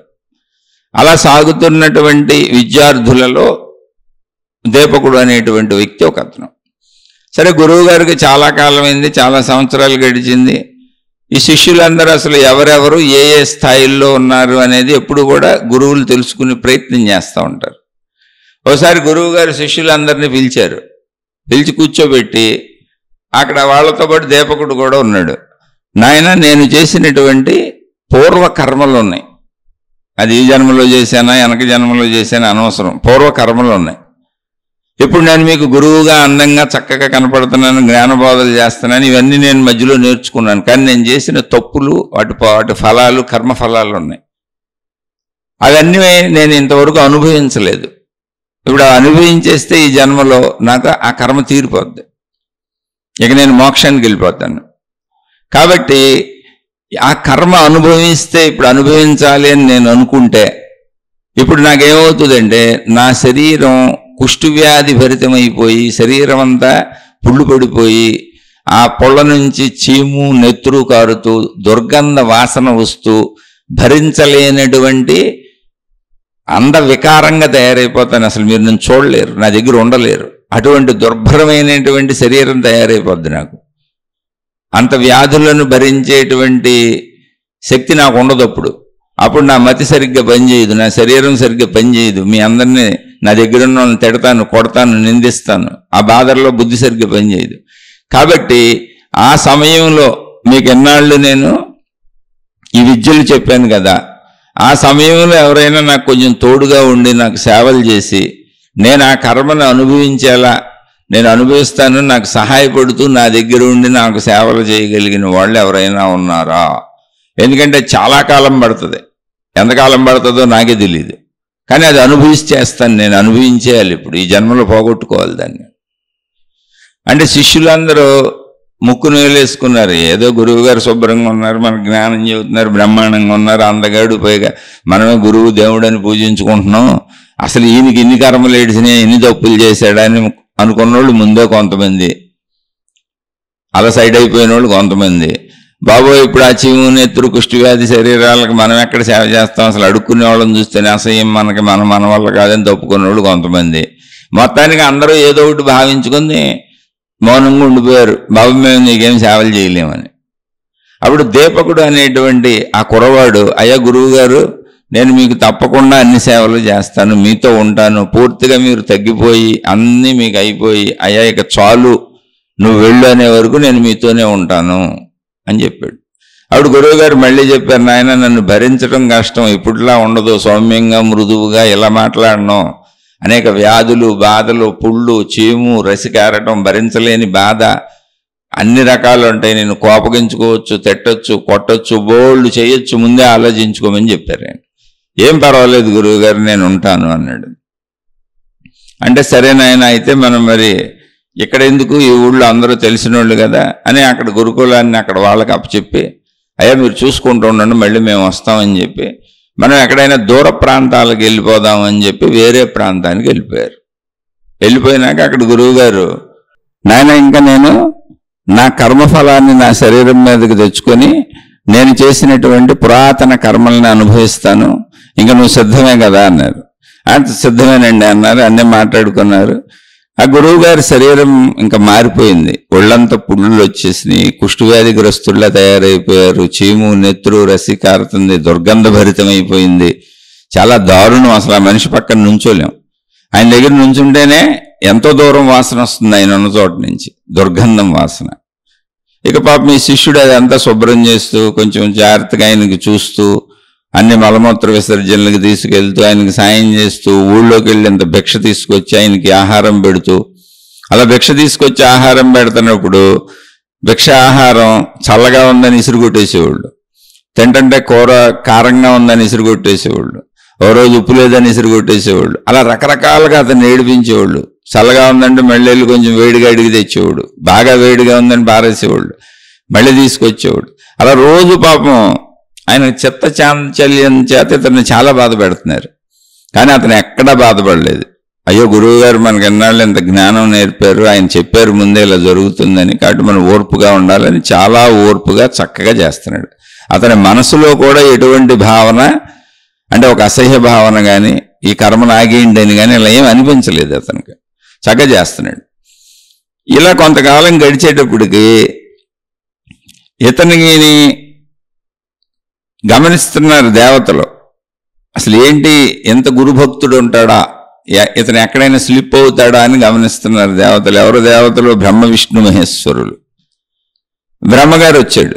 అలా సాగుతున్నటువంటి విద్యార్థులలో దీపకుడు అనేటువంటి వ్యక్తి ఒక అతను. సరే, గురువు గారికి చాలా కాలమైంది, చాలా సంవత్సరాలు గడిచింది. ఈ శిష్యులందరూ అసలు ఎవరెవరు ఏ ఏ స్థాయిల్లో ఉన్నారు అనేది ఎప్పుడు కూడా గురువులు తెలుసుకునే ప్రయత్నం చేస్తూ ఉంటారు. ఒకసారి గురువు గారు శిష్యులందరినీ పిలిచి కూర్చోబెట్టి అక్కడ వాళ్ళతో పాటు దీపకుడు కూడా ఉన్నాడు. నాయన, నేను చేసినటువంటి పూర్వకర్మలు ఉన్నాయి, అది ఈ జన్మలో చేశానా వెనక జన్మలో చేశానా అనవసరం, పూర్వకర్మలు ఉన్నాయి. ఇప్పుడు నేను మీకు గురువుగా అందంగా చక్కగా కనపడుతున్నాను, జ్ఞానబోధలు చేస్తున్నాను, ఇవన్నీ నేను మధ్యలో నేర్చుకున్నాను. కానీ నేను చేసిన తప్పులు, వాటి ఫలాలు, కర్మఫలాలు ఉన్నాయి. అవన్నీ నేను ఇంతవరకు అనుభవించలేదు. ఇప్పుడు అనుభవించేస్తే ఈ జన్మలో నాకు ఆ కర్మ తీరిపోద్ది, ఇక నేను మోక్షానికి వెళ్ళిపోతాను. కాబట్టి ఆ కర్మ అనుభవిస్తే, ఇప్పుడు అనుభవించాలి అని నేను అనుకుంటే, ఇప్పుడు నాకేమవుతుందంటే నా శరీరం కుష్ఠవ్యాధి భరితమైపోయి శరీరం అంతా పుళ్ళు పడిపోయి ఆ పొళ్ళ నుంచి చీము నెత్తురు కారుతూ దుర్గంధ వాసన వస్తూ భరించలేనటువంటి అందవికారంగా తయారైపోతాను. అసలు మీరు నన్ను చూడలేరు, నా దగ్గర ఉండలేరు. అటువంటి దుర్భరమైనటువంటి శరీరం తయారైపోద్ది నాకు. అంత వ్యాధులను భరించేటువంటి శక్తి నాకు ఉండదు. అప్పుడు నా మతి సరిగ్గా పనిచేయదు, నా శరీరం సరిగ్గా పనిచేయదు. మీ అందరినీ నా దగ్గర ఉన్న వాళ్ళని తిడతాను, కొడతాను, నిందిస్తాను. ఆ బాధల్లో బుద్ధి సరిగ్గా పనిచేయదు. కాబట్టి ఆ సమయంలో మీకు ఎన్నాళ్ళు నేను ఈ విద్యలు చెప్పాను కదా, ఆ సమయంలో ఎవరైనా నాకు కొంచెం తోడుగా ఉండి నాకు సేవలు చేసి నేను ఆ కర్మను అనుభవించేలా నేను అనుభవిస్తాను, నాకు సహాయపడుతూ నా దగ్గర ఉండి నాకు సేవలు చేయగలిగిన వాళ్ళు ఎవరైనా ఉన్నారా? ఎందుకంటే చాలా కాలం పడుతుంది, ఎంతకాలం పడుతుందో నాకే తెలియదు. కానీ అది అనుభవించేస్తాను, నేను అనుభవించేయాలి. ఇప్పుడు ఈ జన్మలో పోగొట్టుకోవాలి దాన్ని. అంటే శిష్యులందరూ ముక్కు వేలేసుకున్నారు. ఏదో గురువు గారు శుభ్రంగా ఉన్నారు, మనకు జ్ఞానం చెబుతున్నారు, బ్రహ్మాండంగా ఉన్నారు, అందగాడు, పైగా మనమే గురువు దేవుడు అని పూజించుకుంటున్నాం. అసలు ఈయనకి ఇన్ని కర్మలు ఏడిసినాయి, ఎన్ని తప్పులు చేశాడని అనుకున్న వాళ్ళు ముందే కొంతమంది, అలా సైడ్ అయిపోయిన వాళ్ళు కొంతమంది. బాబోయ్, ఇప్పుడు ఆ చీము నెత్తురు కుష్ఠవ్యాధి శరీరాలకు మనం ఎక్కడ సేవ చేస్తాం, అసలు అడుక్కునే వాళ్ళని చూస్తేనే అసహ్యం, మన వల్ల కాదని తప్పుకునే వాళ్ళు కొంతమంది. మొత్తానికి అందరూ ఏదో ఒకటి భావించుకుని మౌనంగా ఉండిపోయారు. బాబు, మేము నీకేం సేవలు చేయలేమని. అప్పుడు దీపకుడు అనేటువంటి ఆ కురవాడు, అయ్యా గురువు గారు, నేను మీకు తప్పకుండా అన్ని సేవలు చేస్తాను, మీతో ఉంటాను, పూర్తిగా మీరు తగ్గిపోయి అన్నీ మీకు అయిపోయి అయ్యా ఇక చాలు నువ్వు వెళ్ళు అనే వరకు నేను మీతోనే ఉంటాను అని చెప్పాడు. అప్పుడు గురువుగారు మళ్ళీ చెప్పారు, నాయన నన్ను భరించడం కష్టం, ఇప్పుడులా ఉండదు, సౌమ్యంగా మృదువుగా ఇలా మాట్లాడను. అనేక వ్యాధులు, బాధలు, పుళ్ళు, చీము, రసికారటం, భరించలేని బాధ, అన్ని రకాలు ఉంటాయి. నేను కోపగించుకోవచ్చు, తిట్టొచ్చు, కొట్టొచ్చు, బోల్డ్ చేయొచ్చు, ముందే ఆలోచించుకోమని చెప్పారు. ఆయన ఏం పర్వాలేదు గురువుగారు, నేను ఉంటాను అన్నాడు. అంటే సరే నాయన, అయితే మనం మరి ఇక్కడ ఎందుకు, ఈ ఊళ్ళో అందరూ తెలిసిన వాళ్ళు కదా అని అక్కడ గురుకులాన్ని అక్కడ వాళ్ళకి అప్పచెప్పి, అయ్యా మీరు చూసుకుంటూ ఉండండి, మళ్ళీ మేము వస్తామని చెప్పి మనం ఎక్కడైనా దూర ప్రాంతాలకు వెళ్ళిపోదామని చెప్పి వేరే ప్రాంతానికి వెళ్ళిపోయారు. వెళ్ళిపోయినాక అక్కడ గురువుగారు, నాయన ఇంకా నేను నా కర్మఫలాన్ని నా శరీరం మీదకి తెచ్చుకొని నేను చేసినటువంటి పురాతన కర్మల్ని అనుభవిస్తాను, ఇంకా నువ్వు సిద్ధమే కదా అన్నారు. అంత సిద్ధమేనండి అన్నారు. అన్నీ మాట్లాడుకున్నారు. ఆ గురువు గారి శరీరం ఇంకా మారిపోయింది. ఒళ్ళంతా పుళ్ళు వచ్చేసినాయి, కుష్ఠవ్యాధిగ్రస్తుల్లా తయారైపోయారు. చీము నెత్తురు రసి కారుతుంది, దుర్గంధభరితమైపోయింది. చాలా దారుణం. అసలు ఆ మనిషి పక్కన నుంచోలేం. ఆయన దగ్గర నుంచుంటేనే ఎంతో దూరం వాసన వస్తుంది ఆయన ఉన్న చోట నుంచి, దుర్గంధం వాసన. ఇక పాపం ఈ శిష్యుడు అదంతా శుభ్రం చేస్తూ కొంచెం జాగ్రత్తగా ఆయనకి చూస్తూ అన్ని మలమూత్ర విసర్జనలకు తీసుకెళ్తూ ఆయనకి సాయం చేస్తూ ఊళ్ళోకి వెళ్ళి ఇంత భిక్ష తీసుకొచ్చి ఆయనకి ఆహారం పెడుతూ, అలా భిక్ష తీసుకొచ్చి ఆహారం పెడుతున్నప్పుడు భిక్ష ఆహారం చల్లగా ఉందని ఇసురు కొట్టేసేవాళ్ళు, తింటంటే కూర కారంగా ఉందని ఇసురు కొట్టేసేవాళ్ళు, ఓ రోజు ఉప్పు లేదని ఇసురు కొట్టేసేవాళ్ళు. అలా రకరకాలుగా అతన్ని ఏడిపించేవాళ్ళు. చల్లగా ఉందంటే మళ్ళీ వెళ్ళి కొంచెం వేడిగా అడిగి తెచ్చేవాడు, బాగా వేడిగా ఉందని పారేసేవాళ్ళు, మళ్ళీ తీసుకొచ్చేవాడు. అలా రోజు పాపం ఆయన చిత్త చాంచల్యం చేత ఇతన్ని చాలా బాధ పెడుతున్నారు. కానీ అతను ఎక్కడా బాధపడలేదు. అయ్యో గురువు గారు మనకి ఎన్నాళ్ళు ఇంత జ్ఞానం నేర్పారు, ఆయన చెప్పారు ముందే ఇలా జరుగుతుందని, కాబట్టి మనం ఓర్పుగా ఉండాలని చాలా ఓర్పుగా చక్కగా చేస్తున్నాడు. అతని మనసులో కూడా ఎటువంటి భావన అంటే ఒక అసహ్య భావన కానీ ఈ కర్మ నాగేయండి అని కానీ ఇలా ఏం అనిపించలేదు. అతనికి చక్కగా చేస్తున్నాడు. ఇలా కొంతకాలం గడిచేటప్పటికి ఇతనికి గమనిస్తున్నారు దేవతలు. అసలు ఏంటి, ఎంత గురుభక్తుడు ఉంటాడా, ఇతను ఎక్కడైనా స్లిప్ అవుతాడా అని గమనిస్తున్నారు దేవతలు. ఎవరు దేవతలు? బ్రహ్మ విష్ణు మహేశ్వరులు. బ్రహ్మగారు వచ్చాడు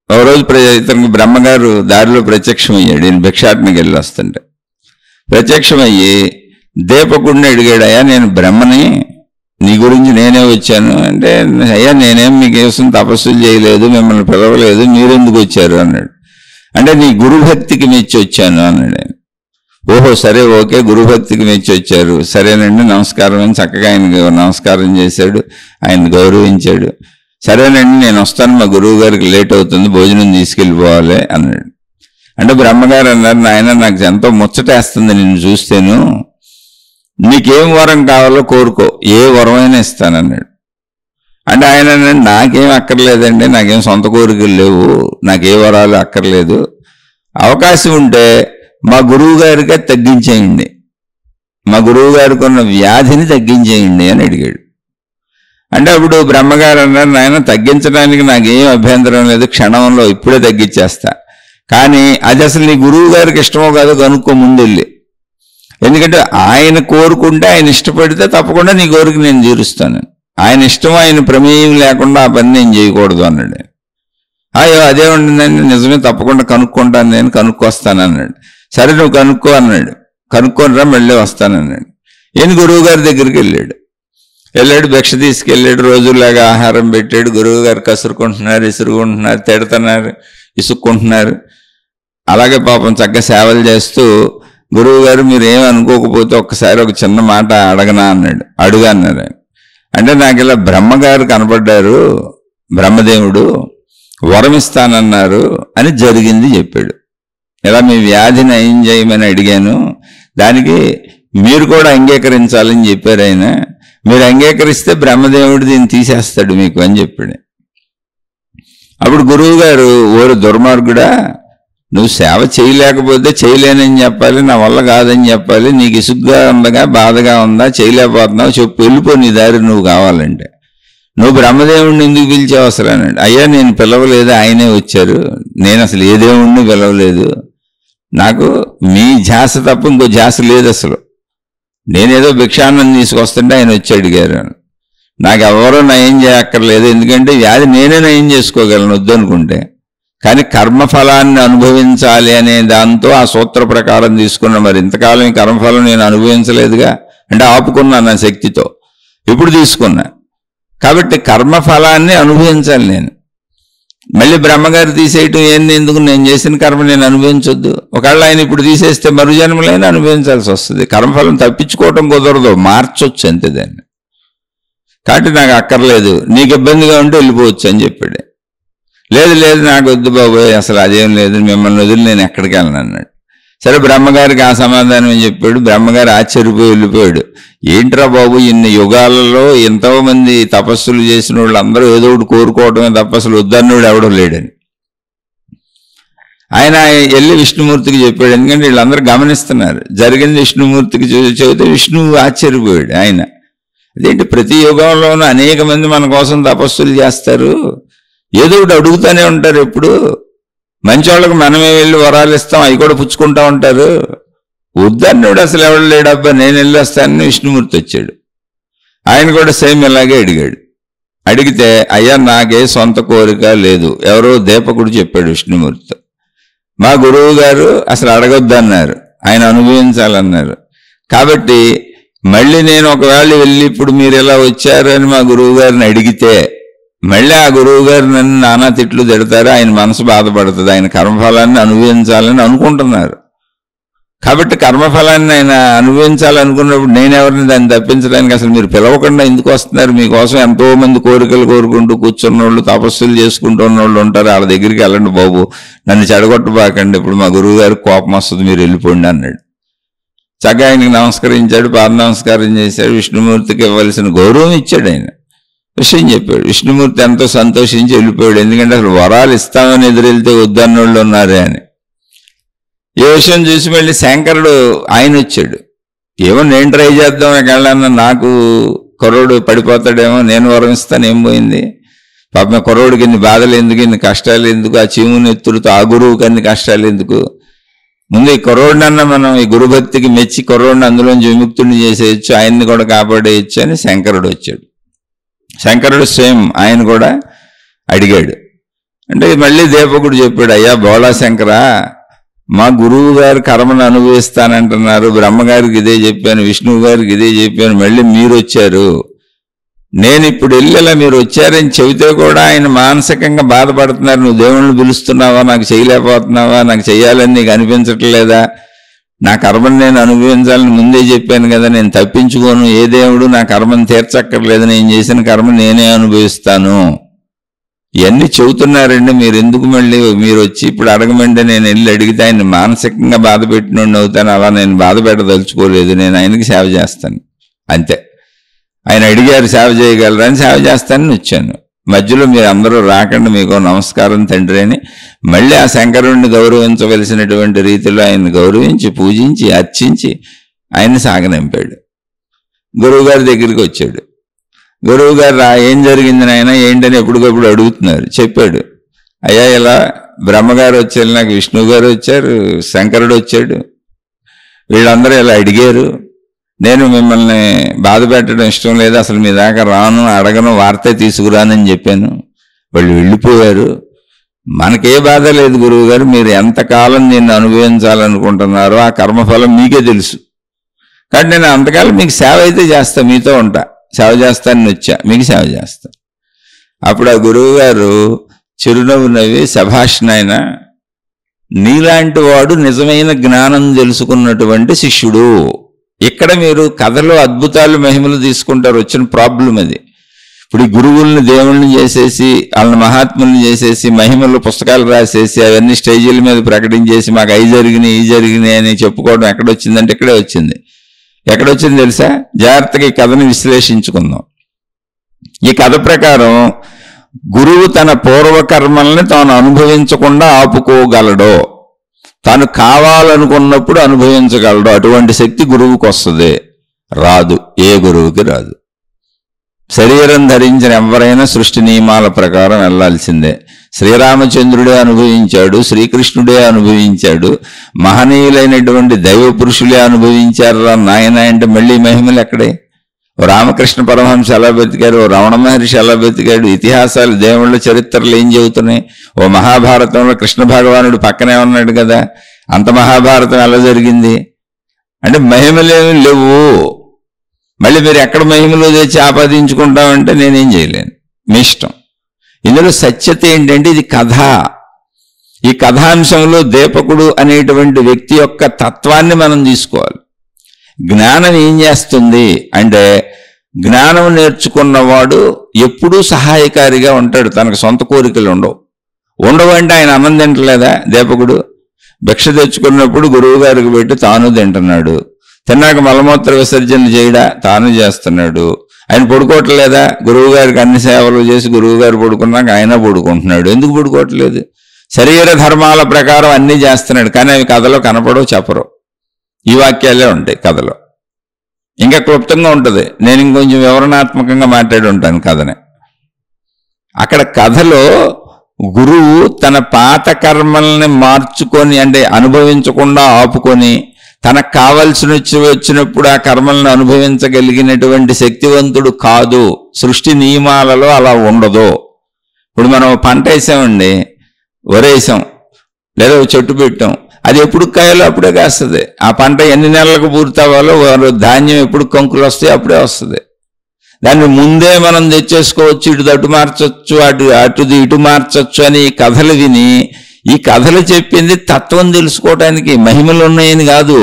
ఓ రోజు. ఇతనికి బ్రహ్మగారు దారిలో ప్రత్యక్షమయ్యాడు. ఈయన భిక్షాటనకి వెళ్ళి వస్తుంటే ప్రత్యక్షమయ్యి దీపకుడిని అడిగాడు, అయ్యా నేను బ్రహ్మని, నీ గురించి నేనే వచ్చాను అంటే, అయ్యా నేనేం మీకోసం తపస్సులు చేయలేదు, మిమ్మల్ని పిలవలేదు, మీరెందుకు వచ్చారు అన్నాడు. అంటే నీ గురుభక్తికి మెచ్చి వచ్చాను అన్నాడు ఆయన. ఓహో సరే ఓకే, గురుభక్తికి మెచ్చి వచ్చారు, సరేనండి నమస్కారం అని చక్కగా ఆయనకు నమస్కారం చేశాడు, ఆయన గౌరవించాడు. సరేనండి నేను వస్తాను, మా గురువు గారికి లేట్ అవుతుంది, భోజనం తీసుకెళ్ళిపోవాలి అన్నాడు. అంటే బ్రహ్మగారు అన్నారు, నాయన నాకు ఎంతో ముచ్చటేస్తుంది నిన్ను చూస్తేను, నీకేం వరం కావాలో కోరుకో, ఏ వరమైనా ఇస్తానన్నాడు. అంటే ఆయన నాకేం అక్కర్లేదండి, నాకేం సొంత కోరికలు లేవు, నాకే వరాలు అక్కర్లేదు, అవకాశం ఉంటే మా గురువు గారికే తగ్గించేయండి, మా గురువు గారికి ఉన్న వ్యాధిని తగ్గించేయండి అని అడిగాడు. అంటే అప్పుడు బ్రహ్మగారు అన్నారు, నాయన తగ్గించడానికి నాకేం అభ్యంతరం లేదు, క్షణంలో ఇప్పుడే తగ్గించేస్తా, కానీ అది అసలు నీ గురువు గారికి ఇష్టమో కాదో కనుక్కో ముందెళ్ళి, ఎందుకంటే ఆయన కోరుకుంటే ఆయన ఇష్టపడితే తప్పకుండా నీ కోరిక నేను తీరుస్తాను, ఆయన ఇష్టం ఆయన ప్రమేయం లేకుండా ఆ పని నేను చేయకూడదు అన్నాడు. అయ్యో అదే ఉంటుందండి, నిజమే తప్పకుండా కనుక్కుంటాను, నేను కనుక్కొస్తాను అన్నాడు. సరే నువ్వు కనుక్కో అన్నాడు. కనుక్కొని రా మళ్ళీ వస్తానన్నాడు. ఈయన గురువు గారి దగ్గరికి వెళ్ళాడు. భిక్ష తీసుకెళ్ళాడు, రోజులాగా ఆహారం పెట్టాడు. గురువు గారు కసురుకుంటున్నారు, ఇసురుకుంటున్నారు, తిడుతున్నారు, ఇసుక్కుంటున్నారు. అలాగే పాపం చక్కగా సేవలు చేస్తూ, గురువు గారు మీరు ఏం అనుకోకపోతే ఒక్కసారి ఒక చిన్న మాట అడగనా అన్నాడు. అడుగు అన్నారు. అంటే నాకు ఇలా బ్రహ్మగారు కనపడ్డారు, బ్రహ్మదేవుడు వరం ఇస్తానన్నారు అని జరిగింది చెప్పాడు. ఇలా మీ వ్యాధి నయం చేయమని అడిగాను, దానికి మీరు కూడా అంగీకరించాలని చెప్పారు ఆయన, మీరు అంగీకరిస్తే బ్రహ్మదేవుడు దీన్ని తీసేస్తాడు మీకు అని చెప్పాడు. అప్పుడు గురువు గారు, ఓరు దుర్మార్గుడా, నువ్వు సేవ చేయలేకపోతే చేయలేనని చెప్పాలి, నా వల్ల కాదని చెప్పాలి, నీకు ఇసుగ్గా ఉందగా బాధగా ఉందా, చేయలేకపోతున్నావు, చెప్పు, వెళ్ళిపో నీ దారి నువ్వు కావాలంటే, నువ్వు బ్రహ్మదేవుడిని ఎందుకు పిలిచావు అసలు అన్నాడు. అయ్యా నేను పిలవలేదు, ఆయనే వచ్చారు, నేను అసలు ఏ దేవుణ్ణి పిలవలేదు, నాకు మీ ధ్యాస తప్ప ఇంకో ధ్యాస లేదు, అసలు నేనేదో భిక్షాన్నం తీసుకొస్తుంటే ఆయన వచ్చి అడిగారు, నాకు ఎవరో నయం చేయక్కర్లేదు, ఎందుకంటే వ్యాధి నేనే నయం చేసుకోగలను వద్దనుకుంటే, కానీ కర్మఫలాన్ని అనుభవించాలి అనే దాంతో ఆ సూత్ర ప్రకారం తీసుకున్నా. మరి ఇంతకాలం ఈ కర్మఫలం నేను అనుభవించలేదుగా, అంటే ఆపుకున్నాను నా శక్తితో, ఇప్పుడు తీసుకున్నా, కాబట్టి కర్మఫలాన్ని అనుభవించాలి నేను. మళ్ళీ బ్రహ్మగారు తీసేయటం ఏంది, ఎందుకు, నేను చేసిన కర్మ నేను అనుభవించొద్దు, ఒకవేళ ఆయన ఇప్పుడు తీసేస్తే మరుజన్మలైనా అనుభవించాల్సి వస్తుంది, కర్మఫలం తప్పించుకోవటం కుదరదు, మార్చొచ్చు అంతే దాన్ని, కాబట్టి నాకు అక్కర్లేదు, నీకు ఇబ్బందిగా ఉంటే వెళ్ళిపోవచ్చు అని చెప్పాడు. లేదు లేదు నాకు వద్దు బాబోయ్, అసలు అదేం లేదు, మిమ్మల్ని వదిలి నేను ఎక్కడికి వెళ్ళను అన్నాడు. సరే బ్రహ్మగారికి ఆ సమాధానం చెప్పాడు. బ్రహ్మగారు ఆశ్చర్యపోయి వెళ్ళిపోయాడు. ఏంట్రా బాబు, ఇన్ని యుగాలలో ఎంతో మంది తపస్సులు చేసిన వాళ్ళు అందరూ ఏదో ఒకటి కోరుకోవటమే తప్ప అసలు వద్దన్నోడు ఎవడో లేడని ఆయన వెళ్ళి విష్ణుమూర్తికి చెప్పాడు. ఎందుకంటే వీళ్ళందరూ గమనిస్తున్నారు. జరిగింది విష్ణుమూర్తికి చెబితే విష్ణువు ఆశ్చర్యపోయాడు. ఆయన అదేంటి, ప్రతి యుగంలోనూ అనేక మంది మన కోసం తపస్సులు చేస్తారు, ఏదో ఒకటి అడుగుతూనే ఉంటారు. ఎప్పుడు మంచి మనమే వెళ్ళి వరాలు ఇస్తాం, అవి కూడా పుచ్చుకుంటా ఉంటారు. వద్దన్నాడు అసలు ఎవడు లేడబ్బా, నేను వెళ్ళి వస్తానని విష్ణుమూర్తి వచ్చాడు. ఆయన కూడా సేమ్ ఇలాగే అడిగాడు. అడిగితే అయ్యా నాకే సొంత కోరిక లేదు, ఎవరో దీపకుడు చెప్పాడు విష్ణుమూర్తి. మా గురువు గారు అసలు అడగొద్దన్నారు, ఆయన అనుభవించాలన్నారు. కాబట్టి మళ్ళీ నేను ఒకవేళ వెళ్ళి ఇప్పుడు మీరు ఇలా వచ్చారు అని మా గురువు గారిని అడిగితే మళ్ళీ ఆ గురువు గారు నన్ను నానా తిట్లు తిడతారు, ఆయన మనసు బాధపడుతుంది, ఆయన కర్మఫలాన్ని అనుభవించాలని అనుకుంటున్నారు. కాబట్టి కర్మఫలాన్ని ఆయన అనుభవించాలనుకున్నప్పుడు నేనెవరిని దాన్ని తప్పించడానికి అసలు మీరు పిలవకుండా ఎందుకు వస్తున్నారు? మీకోసం ఎంతో మంది కోరికలు కోరుకుంటూ కూర్చున్న వాళ్ళు, తపస్సులు చేసుకుంటూ ఉన్నోళ్ళు ఉంటారు, వాళ్ళ దగ్గరికి వెళ్ళండి బాబు, నన్ను చెడగొట్టబాకండి, ఇప్పుడు మా గురువు గారికి కోపం వస్తుంది, మీరు వెళ్ళిపోండి అన్నాడు. చక్కగా ఆయనకి నమస్కరించాడు, పాద నమస్కారం చేశాడు, విష్ణుమూర్తికి ఇవ్వాల్సిన గౌరవం ఇచ్చాడు. ఆయన విషయం చెప్పాడు. విష్ణుమూర్తి ఎంతో సంతోషించి వెళ్ళిపోయాడు. ఎందుకంటే అసలు వరాలు ఇస్తామని ఎదురెళ్తే వద్దన్నోళ్ళు ఉన్నారే అని. ఈ విషయం చూసి మళ్ళీ శంకరుడు ఆయన వచ్చాడు. ఏమో నేను ట్రై చేద్దాం ఎక్కడన్నా, నాకు కుర్రోడు పడిపోతాడేమో, నేను వరం ఇస్తాను, ఏం పోయింది పాపం, కుర్రోడికి ఇన్ని బాధలు ఎందుకు, ఇన్ని కష్టాలు ఎందుకు, ఆ చీముని ఎత్తులతో ఆ గురువుకి అన్ని కష్టాలు ఎందుకు, ముందు ఈ కుర్రోడినన్నా మనం ఈ గురుభక్తికి మెచ్చి కుర్రోడిని అందులోంచి విముక్తుడిని చేసేయచ్చు, ఆయన్ని కూడా కాపాడేయచ్చు అని శంకరుడు వచ్చాడు. శంకరుడు సేమ్ ఆయన కూడా అడిగాడు. అంటే మళ్ళీ దీపకుడు చెప్పాడు, అయ్యా బోళా శంకర, మా గురువు గారు కర్మను అనుభవిస్తానంటున్నారు, బ్రహ్మగారికి ఇదే చెప్పాను, విష్ణువు గారికి ఇదే చెప్పాను, మళ్ళీ మీరు వచ్చారు, నేను ఇప్పుడు వెళ్ళేలా మీరు వచ్చారని చెబితే కూడా ఆయన మానసికంగా బాధపడుతున్నారు. నువ్వు దేవుణ్ణి పిలుస్తున్నావా, నాకు చేయలేకపోతున్నావా, నాకు చెయ్యాలని నీకు అనిపించట్లేదా, నా కర్మను నేను అనుభవించాలని ముందే చెప్పాను కదా, నేను తప్పించుకోను, ఏ దేవుడు నా కర్మను తీర్చక్కర్లేదు, నేను చేసిన కర్మ నేనే అనుభవిస్తాను, ఇవన్నీ చెబుతున్నారండి, మీరు ఎందుకు మళ్ళీ మీరు వచ్చి ఇప్పుడు అడగమంటే నేను వెళ్ళి అడిగితే ఆయన మానసికంగా బాధ పెట్టినోడిని అవుతాను, అలా నేను బాధ పెట్టదలుచుకోలేదు, నేను ఆయనకి సేవ చేస్తాను అంతే. ఆయన అడిగారు సేవ చేయగలరా అని, సేవ చేస్తానని వచ్చాను, మధ్యలో మీరు అందరూ రాకండి, మీకు నమస్కారం తండ్రి అని మళ్ళీ ఆ శంకరుణ్ణి గౌరవించవలసినటువంటి రీతిలో ఆయన్ని గౌరవించి పూజించి అర్చించి ఆయన్ని సాగనంపాడు. గురువుగారి దగ్గరికి వచ్చాడు. గురువు గారు ఏం జరిగింది నాయన ఏంటని ఎప్పటికప్పుడు అడుగుతున్నారు. చెప్పాడు, అయ్యా ఇలా బ్రహ్మగారు వచ్చారు, నాకు విష్ణువు గారు వచ్చారు, శంకరుడు వచ్చాడు, వీళ్ళందరూ ఇలా అడిగారు, నేను మిమ్మల్ని బాధ పెట్టడం ఇష్టం లేదు, అసలు మీ దాకా రాను, అడగను, వార్తే తీసుకురానని చెప్పాను, వాళ్ళు వెళ్ళిపోయారు, మనకే బాధ లేదు గురువు గారు, మీరు ఎంతకాలం దీన్ని అనుభవించాలనుకుంటున్నారో ఆ కర్మఫలం మీకే తెలుసు, కాబట్టి నేను అంతకాలం మీకు సేవ అయితే చేస్తా, మీతో ఉంటా, సేవ చేస్తానని వచ్చా, మీకు సేవ చేస్తా. అప్పుడు ఆ గురువు గారు చిరునవ్వు నవ్వి, శభాష్ నాయన, నీలాంటి వాడు నిజమైన జ్ఞానం తెలుసుకున్నటువంటి శిష్యుడు. ఇక్కడ మీరు కథలో అద్భుతాలు మహిమలు తీసుకుంటారు, వచ్చిన ప్రాబ్లం అది. ఇప్పుడు ఈ గురువుల్ని దేవుళ్ళని చేసేసి, వాళ్ళని మహాత్ముల్ని చేసేసి, మహిమలు పుస్తకాలు రాసేసి అవన్నీ స్టేజీల మీద ప్రకటించేసి మాకు అవి జరిగినాయి ఈ జరిగినాయి అని చెప్పుకోవడం ఎక్కడొచ్చిందంటే ఇక్కడే వచ్చింది. ఎక్కడొచ్చింది తెలుసా? జాగ్రత్తగా ఈ కథను విశ్లేషించుకుందాం. ఈ కథ ప్రకారం గురువు తన పూర్వకర్మల్ని తాను అనుభవించకుండా ఆపుకోగలడో, తాను కావాలనుకున్నప్పుడు అనుభవించగలడో అటువంటి శక్తి గురువుకు వస్తుంది, రాదు, ఏ గురువుకి రాదు. శరీరం ధరించిన ఎవరైనా సృష్టి నియమాల ప్రకారం వెళ్లాల్సిందే. శ్రీరామచంద్రుడే అనుభవించాడు, శ్రీకృష్ణుడే అనుభవించాడు, మహనీయులైనటువంటి దైవ పురుషులే అనుభవించారు నాయన అంటే మళ్ళీ మహిమలు ఎక్కడే? ఓ రామకృష్ణ పరమహంస ఎలా బతికాడు, ఓ రమణ మహర్షి ఎలా బతికాడు, ఇతిహాసాలు దేవుళ్ళ చరిత్రలు ఏం చెబుతున్నాయి? ఓ మహాభారతంలో కృష్ణ భగవానుడు పక్కనే ఉన్నాడు కదా, అంత మహాభారతం ఎలా జరిగింది అంటే మహిమలేమి లేవు. మళ్ళీ మీరు ఎక్కడ మహిమలో తెచ్చి ఆపాదించుకుంటామంటే నేనేం చేయలేను, మీ ఇష్టం. ఇందులో సత్యత ఏంటంటే ఇది కథ. ఈ కథాంశంలో దీపకుడు అనేటువంటి వ్యక్తి యొక్క తత్వాన్ని మనం తీసుకోవాలి. జ్ఞానం ఏం చేస్తుంది అంటే, జ్ఞానం నేర్చుకున్నవాడు ఎప్పుడూ సహాయకారిగా ఉంటాడు, తనకు సొంత కోరికలు ఉండవు. ఉండవు అంటే ఆయన అన్నం తింటలేదా దీపకుడు? భిక్ష తెచ్చుకున్నప్పుడు గురువు గారికి పెట్టి తాను తింటున్నాడు. తిన్నాక మలమూత్ర విసర్జన చేయడా, తాను చేస్తున్నాడు. ఆయన పడుకోవట్లేదా? గురువు గారికి అన్ని సేవలు చేసి గురువు గారు పడుకున్నాక ఆయన పడుకుంటున్నాడు. ఎందుకు పడుకోవట్లేదు? శరీర ధర్మాల ప్రకారం అన్నీ చేస్తున్నాడు, కానీ అవి కథలో కనపడవు, చెప్పరు. ఈ వాక్యాలే ఉంటాయి కథలో. ఇంకా క్లుప్తంగా ఉంటుంది. నేను ఇంకొంచెం వివరణాత్మకంగా మాట్లాడి ఉంటాను కథని. అక్కడ కథలో గురువు తన పాత కర్మల్ని మార్చుకొని, అంటే అనుభవించకుండా ఆపుకొని, తనకు కావలసిన వచ్చినప్పుడు ఆ కర్మలను అనుభవించగలిగినటువంటి శక్తివంతుడు కాదు. సృష్టి నియమాలలో అలా ఉండదు. ఇప్పుడు మనం పంట వేసామండి, వరేసాం, లేదా చెట్టు పెట్టాం, అది ఎప్పుడు కాయాలో అప్పుడే కాస్తుంది. ఆ పంట ఎన్ని నెలలకు పూర్తవ్వాలో, ధాన్యం ఎప్పుడు కంకులు వస్తాయో అప్పుడే వస్తుంది. దాన్ని ముందే మనం తెచ్చేసుకోవచ్చు, ఇటు మార్చొచ్చు, అటుది ఇటు మార్చొచ్చు అని ఈ కథలు విని, ఈ కథలు చెప్పింది తత్వం తెలుసుకోవటానికి, మహిమలు ఉన్నాయని కాదు.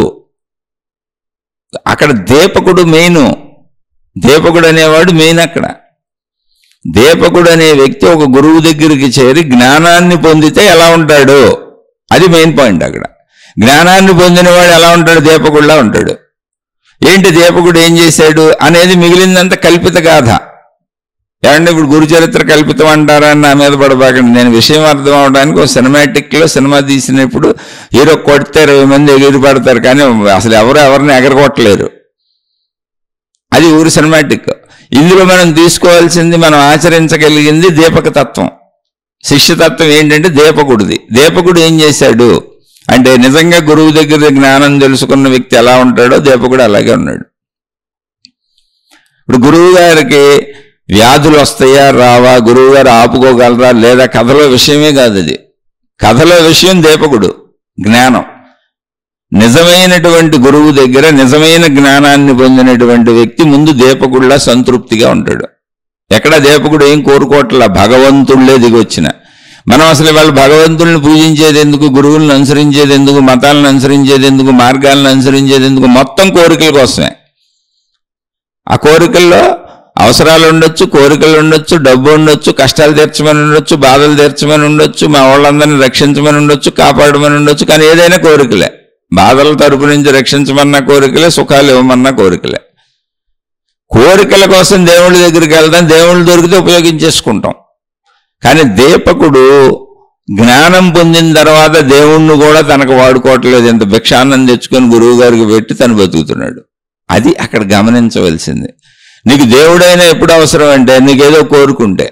అక్కడ దీపకుడు మెయిన్. దీపకుడు అనేవాడు మెయిన్. అక్కడ దీపకుడు అనే వ్యక్తి ఒక గురువు దగ్గరికి చేరి జ్ఞానాన్ని పొందితే ఎలా ఉంటాడు, అది మెయిన్ పాయింట్. అక్కడ జ్ఞానాన్ని పొందినవాడు ఎలా ఉంటాడు? దీపకుడిలా ఉంటాడు. ఏంటి దీపకుడు ఏం చేశాడు అనేది మిగిలిందంతా కల్పిత గాథ. ఏమంటే ఇప్పుడు గురు చరిత్ర కల్పితం అంటారా అని నా మీద పడబాకండి. నేను విషయం అర్థం అవడానికి ఒక సినిమాటిక్లో సినిమా తీసినప్పుడు హీరో కొడితే 20 మంది ఎగిరి పడతారు, కానీ అసలు ఎవరిని ఎగరగొట్టలేరు. అది ఊరి సినిమాటిక్. ఇందులో మనం తీసుకోవాల్సింది, మనం ఆచరించగలిగింది దీపక తత్వం. శిష్యతత్వం ఏంటంటే దీపకుడిది. దీపకుడు ఏం చేశాడు అంటే, నిజంగా గురువు దగ్గర జ్ఞానం తెలుసుకున్న వ్యక్తి ఎలా ఉంటాడో దీపకుడు అలాగే ఉన్నాడు. ఇప్పుడు గురువు గారికి వ్యాధులు వస్తాయా రావా, గురువు గారు ఆపుకోగలరా లేదా, కథలో విషయమే కాదు అది. కథలో విషయం దీపకుడు జ్ఞానం. నిజమైనటువంటి గురువు దగ్గర నిజమైన జ్ఞానాన్ని పొందినటువంటి వ్యక్తి ముందు దీపకుడిలా సంతృప్తిగా ఉంటాడు. ఎక్కడ దీపకుడు ఏం కోరుకోవట్లా, భగవంతుళ్ళే దిగొచ్చిన. మనం అసలు వాళ్ళు భగవంతుల్ని పూజించేది ఎందుకు, గురువులను అనుసరించేది ఎందుకు, మతాలను అనుసరించేది ఎందుకు, మార్గాలను అనుసరించేది ఎందుకు? మొత్తం కోరికల కోసమే. ఆ కోరికల్లో అవసరాలు ఉండొచ్చు, కోరికలు ఉండొచ్చు, డబ్బు ఉండొచ్చు, కష్టాలు తీర్చమని ఉండొచ్చు, బాధలు తీర్చమని ఉండొచ్చు, మా వాళ్ళందరినీ రక్షించమని ఉండొచ్చు, కాపాడమని ఉండొచ్చు, కానీ ఏదైనా కోరికలే. బాధల తరపు నుంచి రక్షించమన్న కోరికలే, సుఖాలు ఇవ్వమన్న కోరికలే. కోరికల కోసం దేవుళ్ళ దగ్గరికి వెళ్దాం, దేవుళ్ళు దొరికితే ఉపయోగించేసుకుంటాం. కానీ దీపకుడు జ్ఞానం పొందిన తర్వాత దేవుణ్ణి కూడా తనకు వాడుకోవట్లేదు. ఎంత భిక్షాన్నం తెచ్చుకొని గురువు గారికి పెట్టి తను బతుకుతున్నాడు. అది అక్కడ గమనించవలసింది. నీకు దేవుడైనా ఎప్పుడు అవసరం అంటే, నీకేదో కోరుకుంటే,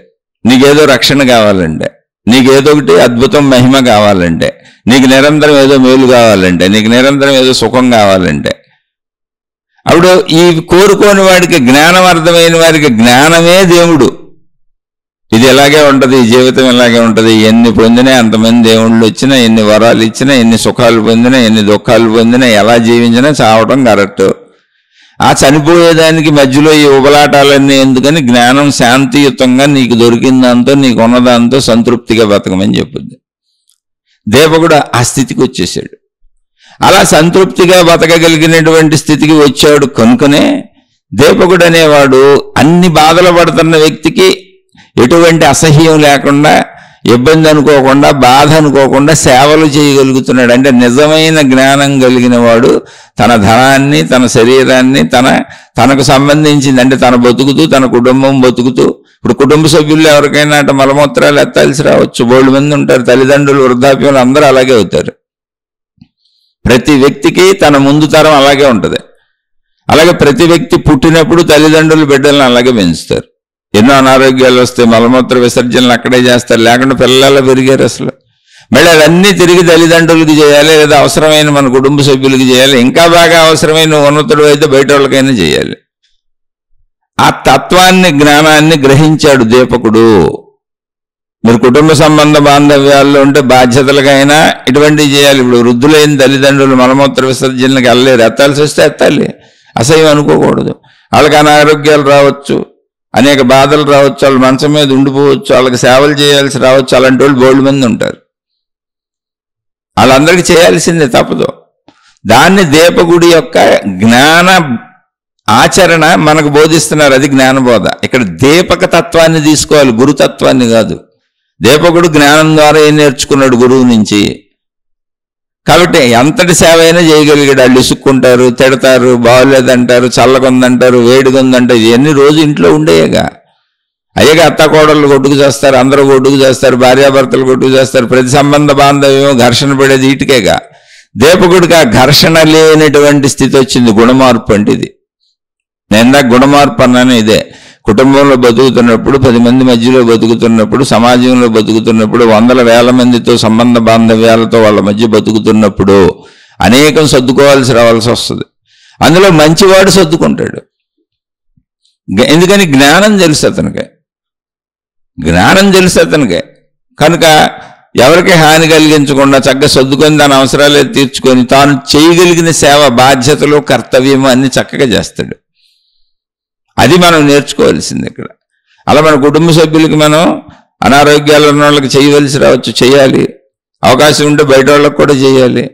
నీకేదో రక్షణ కావాలంటే, నీకేదో ఒకటి అద్భుతం మహిమ కావాలంటే, నీకు నిరంతరం ఏదో మేలు కావాలంటే, నీకు నిరంతరం ఏదో సుఖం కావాలంటే, అప్పుడు ఈ కోరుకోని వాడికి, జ్ఞానం అర్థమైన వారికి జ్ఞానమే దేవుడు. ఇది ఎలాగే ఉంటుంది, ఈ జీవితం ఇలాగే ఉంటుంది. ఎన్ని పొందినా, అంతమంది దేవుళ్ళు వచ్చినా, ఎన్ని వరాలు ఇచ్చినా, ఎన్ని సుఖాలు పొందినా, ఎన్ని దుఃఖాలు పొందినా, ఎలా జీవించినా చావటం కరెక్ట్. ఆ చనిపోయేదానికి మధ్యలో ఈ ఉబలాటాలన్నీ ఎందుకని, జ్ఞానం శాంతియుతంగా నీకు దొరికిందాంతో, నీకు ఉన్నదాంతో సంతృప్తిగా బతకమని చెప్పుద్ది. దీపకుడు ఆ స్థితికి వచ్చేసాడు. అలా సంతృప్తిగా బతకగలిగినటువంటి స్థితికి వచ్చాడు కనుకనే దీపకుడు అనేవాడు అన్ని బాధలు పడుతున్న వ్యక్తికి ఎటువంటి అసహ్యం లేకుండా, ఇబ్బంది అనుకోకుండా, బాధ అనుకోకుండా సేవలు చేయగలుగుతున్నాడు. అంటే నిజమైన జ్ఞానం కలిగిన వాడు తన ధనాన్ని, తన శరీరాన్ని, తనకు సంబంధించింది, అంటే తన బతుకుతూ, తన కుటుంబం బతుకుతూ. ఇప్పుడు కుటుంబ సభ్యుల్లో ఎవరికైనా అటు మలమూత్రాలు ఎత్తాల్సి రావచ్చు, 100 మంది ఉంటారు, తల్లిదండ్రులు వృద్ధాప్యంలో అందరూ అలాగే అవుతారు. ప్రతి వ్యక్తికి తన ముందు తరం అలాగే ఉంటుంది. అలాగే ప్రతి వ్యక్తి పుట్టినప్పుడు తల్లిదండ్రులు బిడ్డలను అలాగే పెంచుతారు. ఎన్నో అనారోగ్యాలు వస్తే మలమూత్ర విసర్జనలు అక్కడే చేస్తారు, లేకుండా పిల్లలు పెరిగారు అసలు. మళ్ళీ అవన్నీ తిరిగి తల్లిదండ్రులకి చేయాలి, లేదా అవసరమైన మన కుటుంబ సభ్యులకి చేయాలి, ఇంకా బాగా అవసరమైన ఉన్నతుడు అయితే బయట వాళ్ళకైనా చేయాలి. ఆ తత్వాన్ని, జ్ఞానాన్ని గ్రహించాడు దీపకుడు. మీరు కుటుంబ సంబంధ బాంధవ్యాల్లో ఉంటే బాధ్యతలకైనా ఇటువంటివి చేయాలి. ఇప్పుడు వృద్ధులైన తల్లిదండ్రులు మలమూత్ర విసర్జనలకు వెళ్ళలేరు, ఎత్తాల్సి వస్తే ఎత్తాలి, అసహ్యం అనుకోకూడదు. వాళ్ళకి అనారోగ్యాలు రావచ్చు, అనేక బాధలు రావచ్చు, వాళ్ళు మంచం మీద ఉండిపోవచ్చు, వాళ్ళకి సేవలు చేయాల్సి రావచ్చు. అలాంటి వాళ్ళు 100 మంది ఉంటారు. వాళ్ళందరికీ చేయాల్సిందే, తప్పదు. దాన్ని దీపకుడి యొక్క జ్ఞాన ఆచరణ మనకు బోధిస్తున్నారు. అది జ్ఞానబోధ. ఇక్కడ దీపక తత్వాన్ని తీసుకోవాలి, గురుతత్వాన్ని కాదు. దీపకుడు జ్ఞానం ద్వారా ఏం నేర్చుకున్నాడు గురువు నుంచి? కాబట్టి ఎంతటి సేవ అయినా చేయగలిగాడు. వాళ్ళు ఇసుక్కుంటారు, తిడతారు, బాగోలేదంటారు, చల్లగొందంటారు, వేడిగొందంటారు, ఇవన్నీ రోజు ఇంట్లో ఉండేగా. అయ్యగా అత్తకోడళ్ళు కొట్టుకు చేస్తారు, అందరూ కొట్టుకు చేస్తారు, భార్యాభర్తలు కొట్టుకు చేస్తారు, ప్రతి సంబంధ బాంధవ్యం ఘర్షణ పడేది ఇటుకేగా. దీపకుడికి ఆ ఘర్షణ లేనటువంటి స్థితి వచ్చింది. గుణమార్పు అంటే ఇది. నేను ఇందాక గుణమార్పు అన్నాను ఇదే. కుటుంబంలో బతుకుతున్నప్పుడు, 10 మంది మధ్యలో బతుకుతున్నప్పుడు, సమాజంలో బతుకుతున్నప్పుడు, వందల వేల మందితో సంబంధ బాంధవ్యాలతో వాళ్ళ మధ్య బతుకుతున్నప్పుడు అనేకం సర్దుకోవాల్సి రావాల్సి వస్తుంది. అందులో మంచివాడు సర్దుకుంటాడు. ఎందుకని జ్ఞానం తెలుసు అతనికి, జ్ఞానం తెలుసు అతనికి. కనుక ఎవరికి హాని కలిగించకుండా చక్కగా సర్దుకొని దాని అవసరాలే తీర్చుకొని తాను చేయగలిగిన సేవ, బాధ్యతలు, కర్తవ్యము అన్ని చక్కగా చేస్తాడు. అది మనం నేర్చుకోవాల్సింది ఇక్కడ. అలా మన కుటుంబ సభ్యులకి మనం అనారోగ్యాలు ఉన్న వాళ్ళకి చేయవలసి రావచ్చు, చేయాలి. అవకాశం ఉంటే బయట వాళ్ళకి కూడా చేయాలి.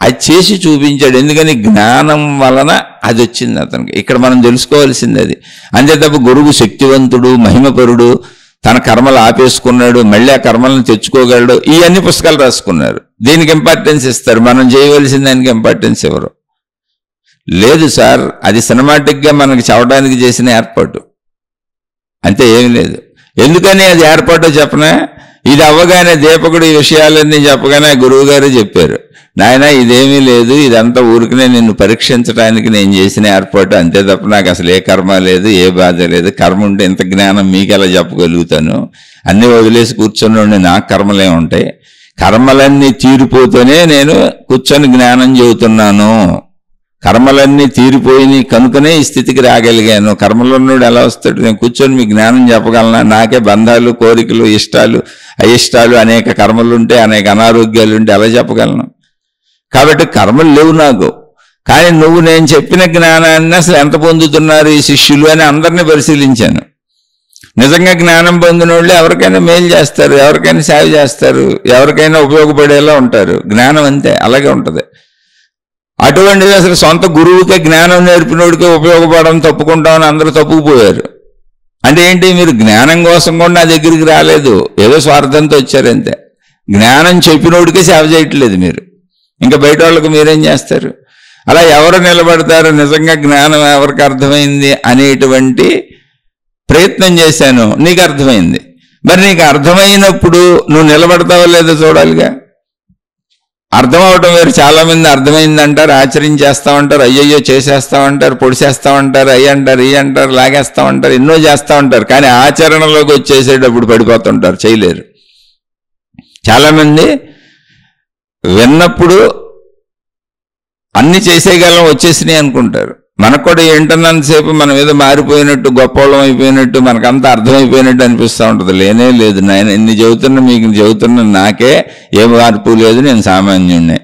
అది చేసి చూపించాడు. ఎందుకని జ్ఞానం వలన అది వచ్చింది అతనికి. ఇక్కడ మనం తెలుసుకోవాల్సింది అది. అంతే తప్ప గురువు శక్తివంతుడు, మహిమపరుడు, తన కర్మలు ఆపేసుకున్నాడు, మళ్ళీ ఆ కర్మలను తెచ్చుకోగలడు, ఇవన్నీ పుస్తకాలు రాసుకున్నారు. దీనికి ఇంపార్టెన్స్ ఇస్తారు, మనం చేయవలసిన దానికి ఇంపార్టెన్స్ ఇవ్వరు. లేదు సార్, అది సినిమాటిక్గా మనకి చదవడానికి చేసిన ఏర్పాటు, అంతే, ఏమి లేదు. ఎందుకని అది ఏర్పాటో చెప్పనా? ఇది అవ్వగానే దీపకుడు ఈ విషయాలన్నీ చెప్పగానే గురువు గారు చెప్పారు, నాయన ఇదేమీ లేదు, ఇదంతా ఊరికనే నిన్ను పరీక్షించడానికి నేను చేసిన ఏర్పాటు, అంతే తప్ప నాకు అసలు ఏ కర్మ లేదు, ఏ బాధ లేదు. కర్మ ఉంటే ఇంత జ్ఞానం మీకు ఎలా చెప్పగలుగుతాను? అన్నీ వదిలేసి కూర్చొని ఉండి నాకు కర్మలే ఉంటాయి. కర్మలన్నీ తీరిపోతేనే నేను కూర్చొని జ్ఞానం చెబుతున్నాను. కర్మలన్నీ తీరిపోయి కనుకనే ఈ స్థితికి రాగలిగాను. కర్మలున్నోడు ఎలా వస్తాడు? నేను కూర్చొని మీ జ్ఞానం చెప్పగలనా? నాకే బంధాలు, కోరికలు, ఇష్టాలు, అయిష్టాలు, అనేక కర్మలుంటే, అనేక అనారోగ్యాలు ఉంటే ఎలా చెప్పగలను? కాబట్టి కర్మలు లేవు నాకు. కానీ నువ్వు నేను చెప్పిన జ్ఞానాన్ని అసలు ఎంత పొందుతున్నారు ఈ శిష్యులు అని అందరినీ పరిశీలించాను. నిజంగా జ్ఞానం పొందిన వాళ్ళు ఎవరికైనా మేలు చేస్తారు, ఎవరికైనా సేవ చేస్తారు, ఎవరికైనా ఉపయోగపడేలా ఉంటారు. జ్ఞానం అంతే, అలాగే ఉంటుంది. అటువంటిది అసలు సొంత గురువుకే జ్ఞానం నేర్పినోడికే ఉపయోగపడడం తప్పుకుంటామని అందరూ తప్పుకుపోయారు. అంటే ఏంటి? మీరు జ్ఞానం కోసం కూడా నా దగ్గరికి రాలేదు, ఏదో స్వార్థంతో వచ్చారంతే. జ్ఞానం చెప్పినోడికే సేవ చేయట్లేదు మీరు, ఇంకా బయట వాళ్ళకు మీరేం చేస్తారు? అలా ఎవరు నిలబడతారు? నిజంగా జ్ఞానం ఎవరికి అర్థమైంది అనేటువంటి ప్రయత్నం చేశాను. నీకు అర్థమైంది. మరి నీకు అర్థమైనప్పుడు నువ్వు నిలబడతావో లేదో చూడాలిగా. అర్థం అవటం వేరు. చాలా మంది అర్థమైందంటారు, ఆచరించేస్తామంటారు, అయ్యయ్యో చేసేస్తామంటారు, పొడిచేస్తామంటారు, అయ్యి అంటారు, ఈ అంటారు, లాగేస్తామంటారు, ఎన్నో చేస్తూ ఉంటారు. కానీ ఆచరణలోకి వచ్చేసేటప్పుడు పడిపోతుంటారు, చేయలేరు. చాలామంది విన్నప్పుడు అన్ని చేసేయగలం, వచ్చేసినాయి అనుకుంటారు. మనకు కూడా ఏంటన్నంతసేపు మనం ఏదో మారిపోయినట్టు, గొప్పవాళ్ళం అయిపోయినట్టు, మనకంతా అర్థమైపోయినట్టు అనిపిస్తూ ఉంటుంది. లేనే లేదు నాయన, ఇన్ని చెబుతున్నా, మీకు చెబుతున్నా, నాకే ఏ మార్పు లేదు, నేను సామాన్యుడినే.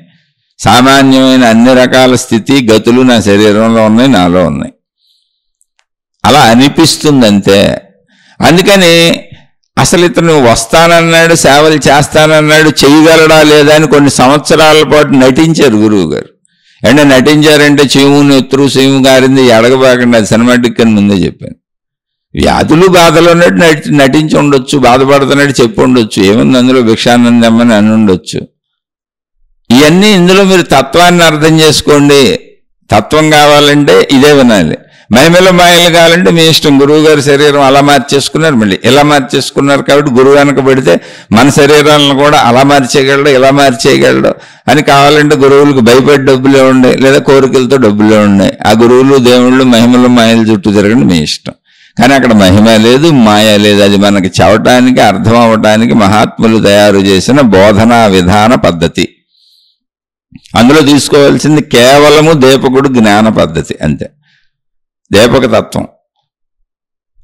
సామాన్యమైన అన్ని రకాల స్థితి గతులు నా శరీరంలో ఉన్నాయి, నాలో ఉన్నాయి. అలా అనిపిస్తుంది అంతే. అందుకని అసలు ఇతను వస్తానన్నాడు, సేవలు చేస్తానన్నాడు, చేయగలడా లేదా అని కొన్ని సంవత్సరాల పాటు నటించారు గురువు గారు. అంటే నటించారంటే చీము ఎత్తురు, చీము గారింది అడగబాకండి, అది సినిమాటిక్ అని ముందే చెప్పాను. వ్యాధులు బాధలు ఉన్నట్టు నటించి ఉండొచ్చు, బాధపడుతున్నట్టు చెప్పి ఉండొచ్చు, ఏముంది అందులో భిక్షానందమ్మని అని ఉండొచ్చు. ఇవన్నీ ఇందులో మీరు తత్వాన్ని అర్థం చేసుకోండి. తత్వం కావాలంటే ఇదే వినాలి. మహిమలో మాయలు కావాలంటే మీ ఇష్టం. గురువు గారి శరీరం అలా మార్చేసుకున్నారు, మళ్ళీ ఇలా మార్చేసుకున్నారు. కాబట్టి గురువు వెనక పెడితే మన శరీరాలను కూడా అలా మార్చేయగలడు, ఇలా మార్చేయగలడు అని. కావాలంటే గురువులకు భయపడి డబ్బులే ఉన్నాయి, లేదా కోరికలతో డబ్బులే ఉన్నాయి. ఆ గురువులు, దేవుళ్ళు మహిమలు మాయలు చుట్టూ తిరగండి, మీ ఇష్టం. కానీ అక్కడ మహిమ లేదు, మాయ లేదు. అది మనకి చెప్పటానికి, అర్థం అవ్వటానికి మహాత్ములు తయారు చేసిన బోధనా విధాన పద్ధతి. అందులో తీసుకోవాల్సింది కేవలము దీపకుడు జ్ఞాన పద్ధతి అంతే, దీపక తత్వం.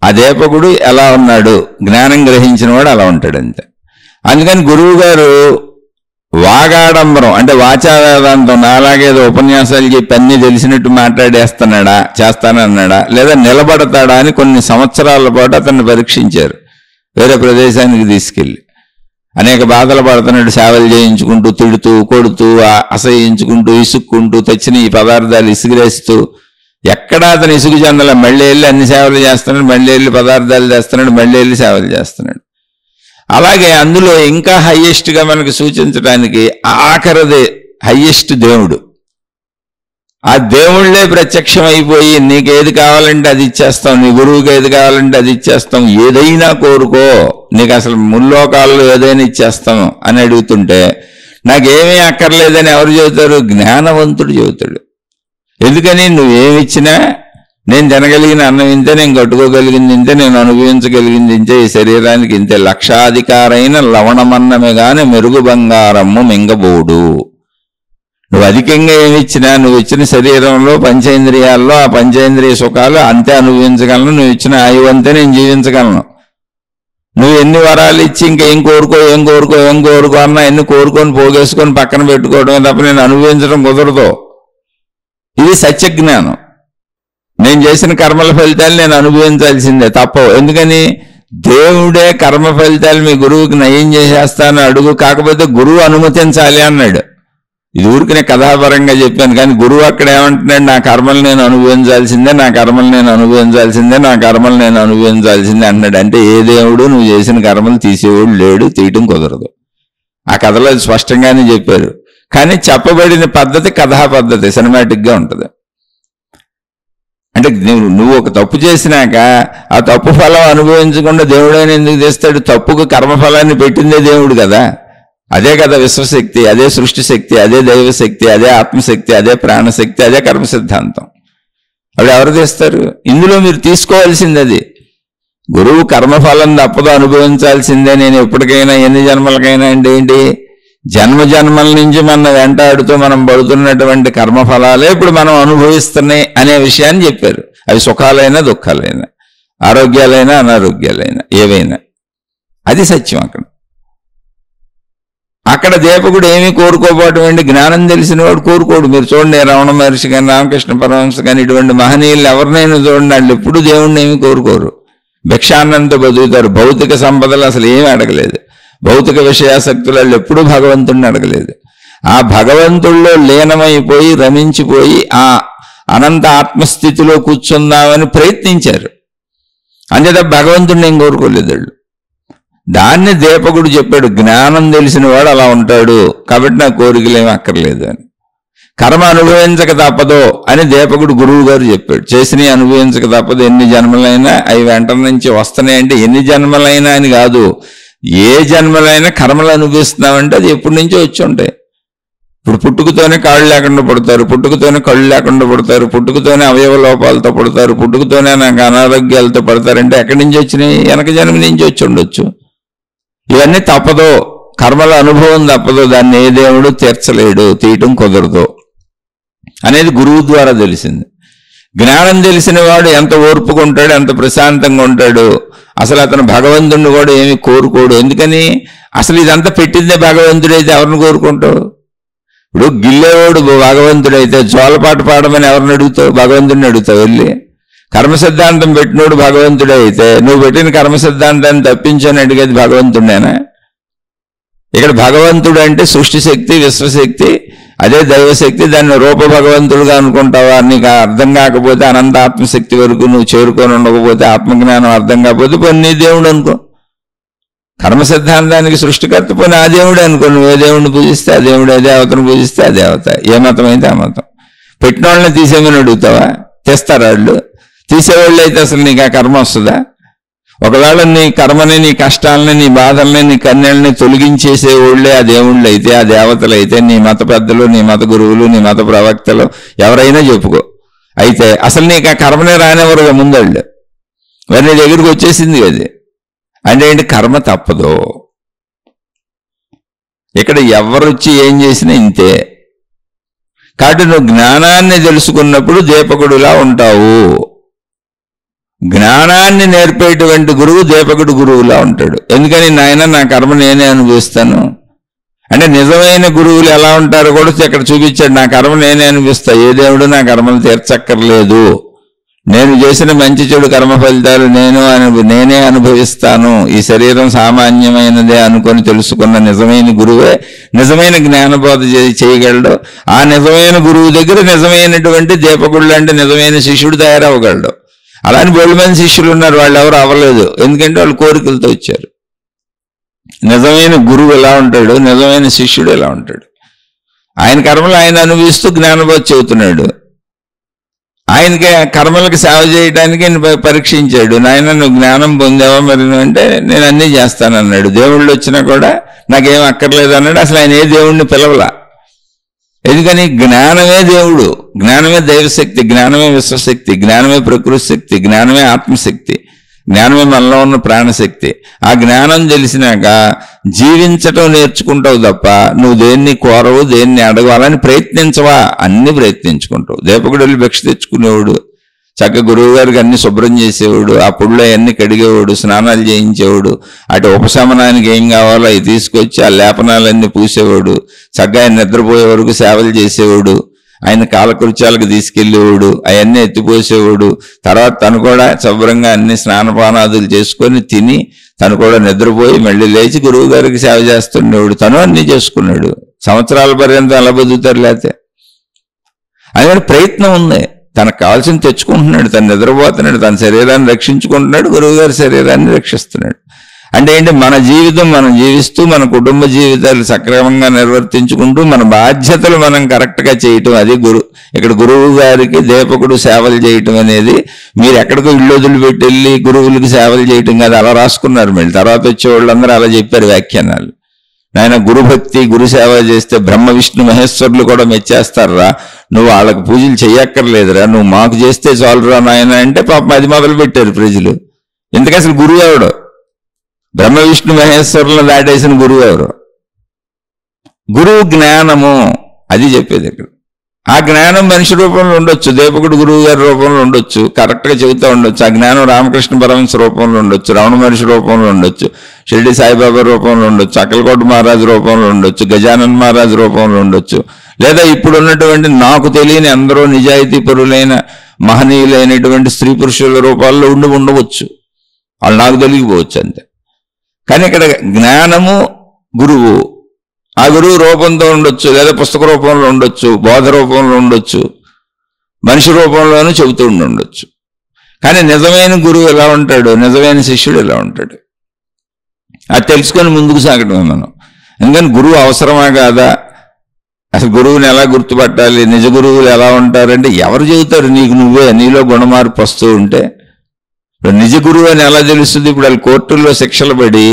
ఆ దీపకుడు ఎలా ఉన్నాడు, జ్ఞానం గ్రహించిన వాడు అలా ఉంటాడు అంతే. అందుకని గురువు గారు వాగాడంబరం అంటే వాచా వేదాంతం, నాలాగేదో ఉపన్యాసాలు చెప్పి అన్నీ తెలిసినట్టు మాట్లాడేస్తున్నాడా, చేస్తానన్నాడా, లేదా నిలబడతాడా అని కొన్ని సంవత్సరాల పాటు అతన్ని పరీక్షించారు. వేరే ప్రదేశానికి తీసుకెళ్ళి అనేక బాధలు పడుతున్నాడు, సేవలు చేయించుకుంటూ, తిడుతూ, కొడుతూ, అసహించుకుంటూ, ఇసుక్కుంటూ, తెచ్చిన ఈ పదార్థాలు ఇసుగురేస్తూ, ఎక్కడా అతను ఇసుగు చెందల. మళ్ళీ వెళ్ళి అన్ని సేవలు చేస్తున్నాడు, మళ్ళీ వెళ్ళి పదార్థాలు చేస్తున్నాడు, మళ్ళీ వెళ్ళి సేవలు చేస్తున్నాడు. అలాగే అందులో ఇంకా హైయెస్ట్గా మనకు సూచించడానికి ఆఖరిది హయ్యెస్ట్ దేవుడు. ఆ దేవుళ్ళే ప్రత్యక్షం అయిపోయి నీకు ఏది కావాలంటే అది ఇచ్చేస్తాం, నీ గురువుకి ఏది కావాలంటే అది ఇచ్చేస్తాం, ఏదైనా కోరుకో, నీకు అసలు ముల్లోకాల్లో ఏదైనా ఇచ్చేస్తాం అని అడుగుతుంటే నాకేమీ అక్కర్లేదని ఎవరు చెబుతారు? జ్ఞానవంతుడు చెబుతాడు. ఎందుకని? నువ్వేమిచ్చినా నేను తినగలిగిన అన్నం ఇంతే, నేను కట్టుకోగలిగింది ఇంతే, నేను అనుభవించగలిగింది ఇంతే, ఈ శరీరానికి ఇంతే. లక్షాధికారైన లవణమన్నమే గాని మెరుగు బంగారము మింగబోడు. నువ్వు అధికంగా ఏమిచ్చినా నువ్వు ఇచ్చిన శరీరంలో పంచేంద్రియాల్లో ఆ పంచేంద్రియ సుఖాలు అంతే అనుభవించగలను, నువ్వు ఇచ్చిన ఆయువు అంతే నేను జీవించగలను. నువ్వు ఎన్ని వరాలు ఇచ్చి ఇంకేం కోరుకో ఏం కోరుకో ఏం కోరుకో అన్నా ఎన్ని కోరుకొని పోగేసుకొని పక్కన పెట్టుకోవడమే తప్ప నేను అనుభవించడం కుదరదు. ఇది సత్యజ్ఞానం. నేను చేసిన కర్మల ఫలితాలు నేను అనుభవించాల్సిందే, తప్పవు. ఎందుకని? దేవుడే కర్మ ఫలితాలు మీ గురువుకి నయం చేసేస్తాను అడుగు, కాకపోతే గురువు అనుమతించాలి అన్నాడు. ఇది ఊరికి కథాపరంగా చెప్పాను, కానీ గురువు అక్కడ ఏమంటున్నాడు? నా కర్మలు నేను అనుభవించాల్సిందే, నా కర్మలు నేను అనుభవించాల్సిందే, నా కర్మలు నేను అనుభవించాల్సిందే అన్నాడు. అంటే ఏ దేవుడు నువ్వు చేసిన కర్మలు తీసేవాడు లేడు, తీయటం కుదరదు. ఆ కథలో స్పష్టంగానే చెప్పారు. కానీ చెప్పబడిన పద్ధతి కథా పద్ధతి, సినిమాటిక్గా ఉంటుంది. అంటే నువ్వు ఒక తప్పు చేసినాక ఆ తప్పు ఫలం అనుభవించకుండా దేవుడైనా ఎందుకు చేస్తాడు? తప్పుకు కర్మఫలాన్ని పెట్టిందే దేవుడు కదా. అదే కదా విశ్వశక్తి, అదే సృష్టి శక్తి, అదే దైవశక్తి, అదే ఆత్మశక్తి, అదే ప్రాణశక్తి, అదే కర్మ సిద్ధాంతం. అవి ఎవరు తీస్తారు? ఇందులో మీరు తీసుకోవాల్సింది అది. గురువు కర్మఫలం తప్పదు, అనుభవించాల్సిందే. నేను ఎప్పటికైనా ఎన్ని జన్మలకైనా అంటే ఏంటి? జన్మ జన్మల నుంచి మన వెంటాడుతూ మనం పడుతున్నటువంటి కర్మఫలాలే ఇప్పుడు మనం అనుభవిస్తున్నాయి అనే విషయాన్ని చెప్పారు. అవి సుఖాలైనా దుఃఖాలైనా, ఆరోగ్యాలైనా అనారోగ్యాలైనా, ఏవైనా. అది సత్యం. అక్కడ దీపకుడు ఏమీ కోరుకోపోవటం ఏంటి? జ్ఞానం తెలిసిన వాడు కోరుకోడు. మీరు చూడండి, రమణ మహర్షి కానీ రామకృష్ణ పరమహంస కానీ ఇటువంటి మహనీయులు ఎవరినైనా చూడండి, వాళ్ళు ఎప్పుడు దేవుణ్ణి ఏమీ కోరుకోరు. భిక్షాన్నంతో బతుకుతారు. భౌతిక సంపదలు అసలు ఏమీ అడగలేదు. భౌతిక విషయాసక్తులు వాళ్ళు ఎప్పుడూ భగవంతుడిని అడగలేదు. ఆ భగవంతుల్లో లీనమైపోయి రమించిపోయి ఆ అనంత ఆత్మస్థితిలో కూర్చుందామని ప్రయత్నించారు. అంచేత భగవంతుడిని ఏం కోరుకోలేదు వాళ్ళు. దాన్ని దీపకుడు చెప్పాడు, జ్ఞానం తెలిసిన వాడు అలా ఉంటాడు, కాబట్టి నా కోరికలేమి అక్కర్లేదు అని. కర్మ అనుభవించక తప్పదో అని దీపకుడు గురువు గారు చెప్పాడు. చేసినవి అనుభవించక తప్పదు, ఎన్ని జన్మలైనా అవి వెంట నుంచి వస్తున్నాయి. అంటే ఎన్ని జన్మలైనా అని కాదు, ఏ జన్మలైనా కర్మలు అనుభవిస్తున్నామంటే అది ఎప్పటి నుంచో వచ్చి ఉంటాయి. ఇప్పుడు పుట్టుకతోనే కాళ్ళు లేకుండా పుడతారు, పుట్టుకతోనే కళ్ళు లేకుండా పుడతారు, పుట్టుకతోనే అవయవ లోపాలతో పుడతారు, పుట్టుకతోనే నాకు అనారోగ్యాలతో పడతారంటే ఎక్కడి నుంచి వచ్చినాయి? వెనక జన్మ నుంచి వచ్చి ఉండొచ్చు. ఇవన్నీ తప్పదో, కర్మల అనుభవం తప్పదో, దాన్ని ఏ దేవుడు తీర్చలేడు, తీయటం కుదరదు అనేది గురువు ద్వారా తెలిసింది. జ్ఞానం తెలిసిన వాడు ఎంత ఓర్పుగా ఉంటాడు, ఎంత ప్రశాంతంగా ఉంటాడు. అసలు అతను భగవంతుడిని కూడా ఏమి కోరుకోడు. ఎందుకని? అసలు ఇదంతా పెట్టిందే భగవంతుడైతే ఎవరిని కోరుకుంటావు? ఇప్పుడు గిల్లేవాడు భగవంతుడైతే జోలపాట పాడమని ఎవరిని అడుగుతావు? భగవంతుడిని అడుగుతావు వెళ్ళి. కర్మ సిద్ధాంతం పెట్టినోడు భగవంతుడే అయితే నువ్వు పెట్టిన కర్మ సిద్ధాంతాన్ని తప్పించని అడిగేది భగవంతుడేనా? ఇక్కడ భగవంతుడు అంటే సృష్టి శక్తి, విశ్వశక్తి, అదే దైవశక్తి. దాన్ని రూప భగవంతుడుగా అనుకుంటావా? నీకు అర్థం కాకపోతే, అనంత ఆత్మశక్తి వరకు నువ్వు చేరుకొని ఉండకపోతే, ఆత్మజ్ఞానం అర్థం కాకపోతే పోనీ నీ దేవుడు అనుకో. కర్మ సిద్ధాంతానికి సృష్టికర్త పోనీ ఆ దేవుడే అనుకో. నువ్వు ఏ దేవుడిని పూజిస్తే ఆ దేవుడు, ఏ దేవతను పూజిస్తే ఆ దేవత, ఏ మతం అయితే ఆ మతం. పెట్టిన వాళ్ళని తీసేమని అడుగుతావా? తెస్తారా వాళ్ళు? తీసేవాళ్ళు అయితే అసలు నీకు ఆ కర్మ వస్తుందా? ఒకవేళ నీ కర్మని, నీ కష్టాలని, నీ బాధల్ని, నీ కన్యల్ని తొలగించేసే వాళ్ళే ఆ దేవుళ్ళు అయితే, ఆ దేవతలు అయితే, నీ మత పెద్దలు, నీ మత గురువులు, నీ మత ప్రవక్తలు ఎవరైనా చెప్పుకో. అయితే అసలు నీకు ఆ కర్మనే రానివ్వరుగా ముందళ్ళు. మరి నీ దగ్గరికి వచ్చేసింది అది. అంటే ఏంటి? కర్మ తప్పదు. ఇక్కడ ఎవరొచ్చి ఏం చేసినా ఇంతే. కాబట్టి నువ్వు జ్ఞానాన్ని తెలుసుకున్నప్పుడు దీపకుడులా ఉంటావు. జ్ఞానాన్ని నేర్పేటువంటి గురువు దీపకుడు గురువులా ఉంటాడు. ఎందుకని? నాయన నా కర్మ నేనే అనుభవిస్తాను అంటే నిజమైన గురువులు ఎలా ఉంటారో కూడా ఇక్కడ చూపించాడు. నా కర్మ నేనే అనుభవిస్తా, ఏ దేవుడు నా కర్మలు తీర్చక్కర్లేదు, నేను చేసిన మంచి చెడు కర్మ ఫలితాలు నేనే అనుభవిస్తాను, ఈ శరీరం సామాన్యమైనదే అనుకొని తెలుసుకున్న నిజమైన గురువే నిజమైన జ్ఞానబోధ చేయగలడు. ఆ నిజమైన గురువు దగ్గర నిజమైనటువంటి దీపకుడు అంటే నిజమైన శిష్యుడు తయారవ్వగలడు. అలాని బోల్డ్ మంది శిష్యులు ఉన్నారు, వాళ్ళు ఎవరు అవ్వలేదు. ఎందుకంటే వాళ్ళు కోరికలతో వచ్చారు. నిజమైన గురువు ఎలా ఉంటాడు, నిజమైన శిష్యుడు ఎలా ఉంటాడు ఆయన కర్మలు ఆయన అనుభవిస్తూ జ్ఞానబోధ చెబుతున్నాడు. ఆయనకి కర్మలకు సేవ చేయడానికి పరీక్షించాడు. నాయన నువ్వు జ్ఞానం పొందావా మరి అంటే నేను అన్నీ చేస్తానన్నాడు. దేవుళ్ళు వచ్చినా కూడా నాకేం అక్కర్లేదు అన్నాడు. అసలు ఆయన ఏ దేవుణ్ణి పిలవలా. ఎందుకని? జ్ఞానమే దేవుడు, జ్ఞానమే దైవశక్తి, జ్ఞానమే విశ్వశక్తి, జ్ఞానమే ప్రకృతి శక్తి, జ్ఞానమే ఆత్మశక్తి, జ్ఞానమే మనలో ఉన్న ప్రాణశక్తి. ఆ జ్ఞానం తెలిసినాక జీవించటం నేర్చుకుంటావు తప్ప నువ్వు దేన్ని కోరవు, దేన్ని అడగాలని ప్రయత్నించవా. అన్ని ప్రయత్నించుకుంటావు. దీపకుడు వెళ్ళి భిక్ష తెచ్చుకునేవాడు, చక్క గురువు గారికి అన్ని శుభ్రం చేసేవాడు, ఆ పుళ్ళు అన్ని కడిగేవాడు, స్నానాలు చేయించేవాడు, అటు ఉపశమనానికి ఏం కావాలో అవి తీసుకొచ్చి ఆ లేపనాలన్నీ పూసేవాడు, చక్కగా ఆయన నిద్రపోయే వరకు సేవలు చేసేవాడు, ఆయన కాలకృత్యాలకు తీసుకెళ్లేవాడు, అవన్నీ ఎత్తిపోసేవాడు. తర్వాత తను కూడా శుభ్రంగా అన్ని స్నానపానాదులు చేసుకొని తిని తను కూడా నిద్రపోయి మళ్ళీ లేచి గురువు గారికి సేవ చేస్తుండేవాడు. తను అన్ని చేసుకున్నాడు. సంవత్సరాల పర్యంతం అలా బతుకుతారు. లేకపోతే అందుకని ప్రయత్నం ఉంది. తనకు కావాల్సింది తెచ్చుకుంటున్నాడు, తను నిద్రపోతున్నాడు, తన శరీరాన్ని రక్షించుకుంటున్నాడు, గురువుగారి శరీరాన్ని రక్షిస్తున్నాడు. అంటే ఏంటి? మన జీవితం మనం జీవిస్తూ మన కుటుంబ జీవితాలు సక్రమంగా నిర్వర్తించుకుంటూ మన బాధ్యతలు మనం కరెక్ట్గా చేయటం. అది ఇక్కడ గురువు గారికి దీపకుడు సేవలు చేయటం అనేది. మీరు ఎక్కడికో ఇల్లు వదిలిపెట్టి వెళ్ళి గురువులకి సేవలు చేయటం కాదు. అలా రాసుకున్నారు. మళ్ళీ తర్వాత వచ్చే వాళ్ళందరూ అలా చెప్పారు వ్యాఖ్యానాలు. నాయన గురుభక్తి గురు సేవ చేస్తే బ్రహ్మ విష్ణు మహేశ్వరులు కూడా మెచ్చేస్తారా, నువ్వు వాళ్ళకి పూజలు చెయ్యక్కర్లేదురా, నువ్వు మాకు చేస్తే చాలురా నాయన అంటే పాపం అది మొదలు పెట్టారు ప్రజలు. ఎందుకు? అసలు గురువు ఎవడు? బ్రహ్మ విష్ణు మహేశ్వరులను దాటేసిన గురువు ఎవరు? గురువు జ్ఞానము, అది చెప్పేది ఇక్కడ. ఆ జ్ఞానం మనిషి రూపంలో ఉండొచ్చు, దీపకుడు గురువు గారి రూపంలో ఉండొచ్చు, కరెక్ట్గా చెబుతూ ఉండొచ్చు. ఆ జ్ఞానం రామకృష్ణ పరమహంస రూపంలో ఉండొచ్చు, రమణ మహర్షి రూపంలో ఉండొచ్చు, షిరిడి సాయిబాబా రూపంలో ఉండొచ్చు, అక్కలకోట మహారాజు రూపంలో ఉండొచ్చు, గజానన్ మహారాజు రూపంలో ఉండొచ్చు, లేదా ఇప్పుడు ఉన్నటువంటి నాకు తెలియని అందరూ నిజాయితీ పరులైన మహనీయులైనటువంటి స్త్రీ పురుషుల రూపాల్లో ఉండవచ్చు. వాళ్ళు నాకు తెలియకపోవచ్చు అంతే. కానీ ఇక్కడ జ్ఞానము గురువు. ఆ గురువు రూపంతో ఉండొచ్చు, లేదా పుస్తక రూపంలో ఉండొచ్చు, బోధ రూపంలో ఉండొచ్చు, మనిషి రూపంలోనూ చెబుతూ ఉండొచ్చు. కానీ నిజమైన గురువు ఎలా ఉంటాడు, నిజమైన శిష్యుడు ఎలా ఉంటాడు, అది తెలుసుకొని ముందుకు సాగటమే మనం. ఎందుకని గురువు అవసరమా కాదా, అసలు గురువుని ఎలా గుర్తుపట్టాలి, నిజ గురువులు ఎలా ఉంటారంటే ఎవరు చెబుతారు? నీకు నువ్వే, నీలో గుణమార్పు వస్తూ ఉంటే. నిజ గురువు అని ఎలా తెలుస్తుంది? ఇప్పుడు వాళ్ళు కోర్టుల్లో శిక్షలు పడి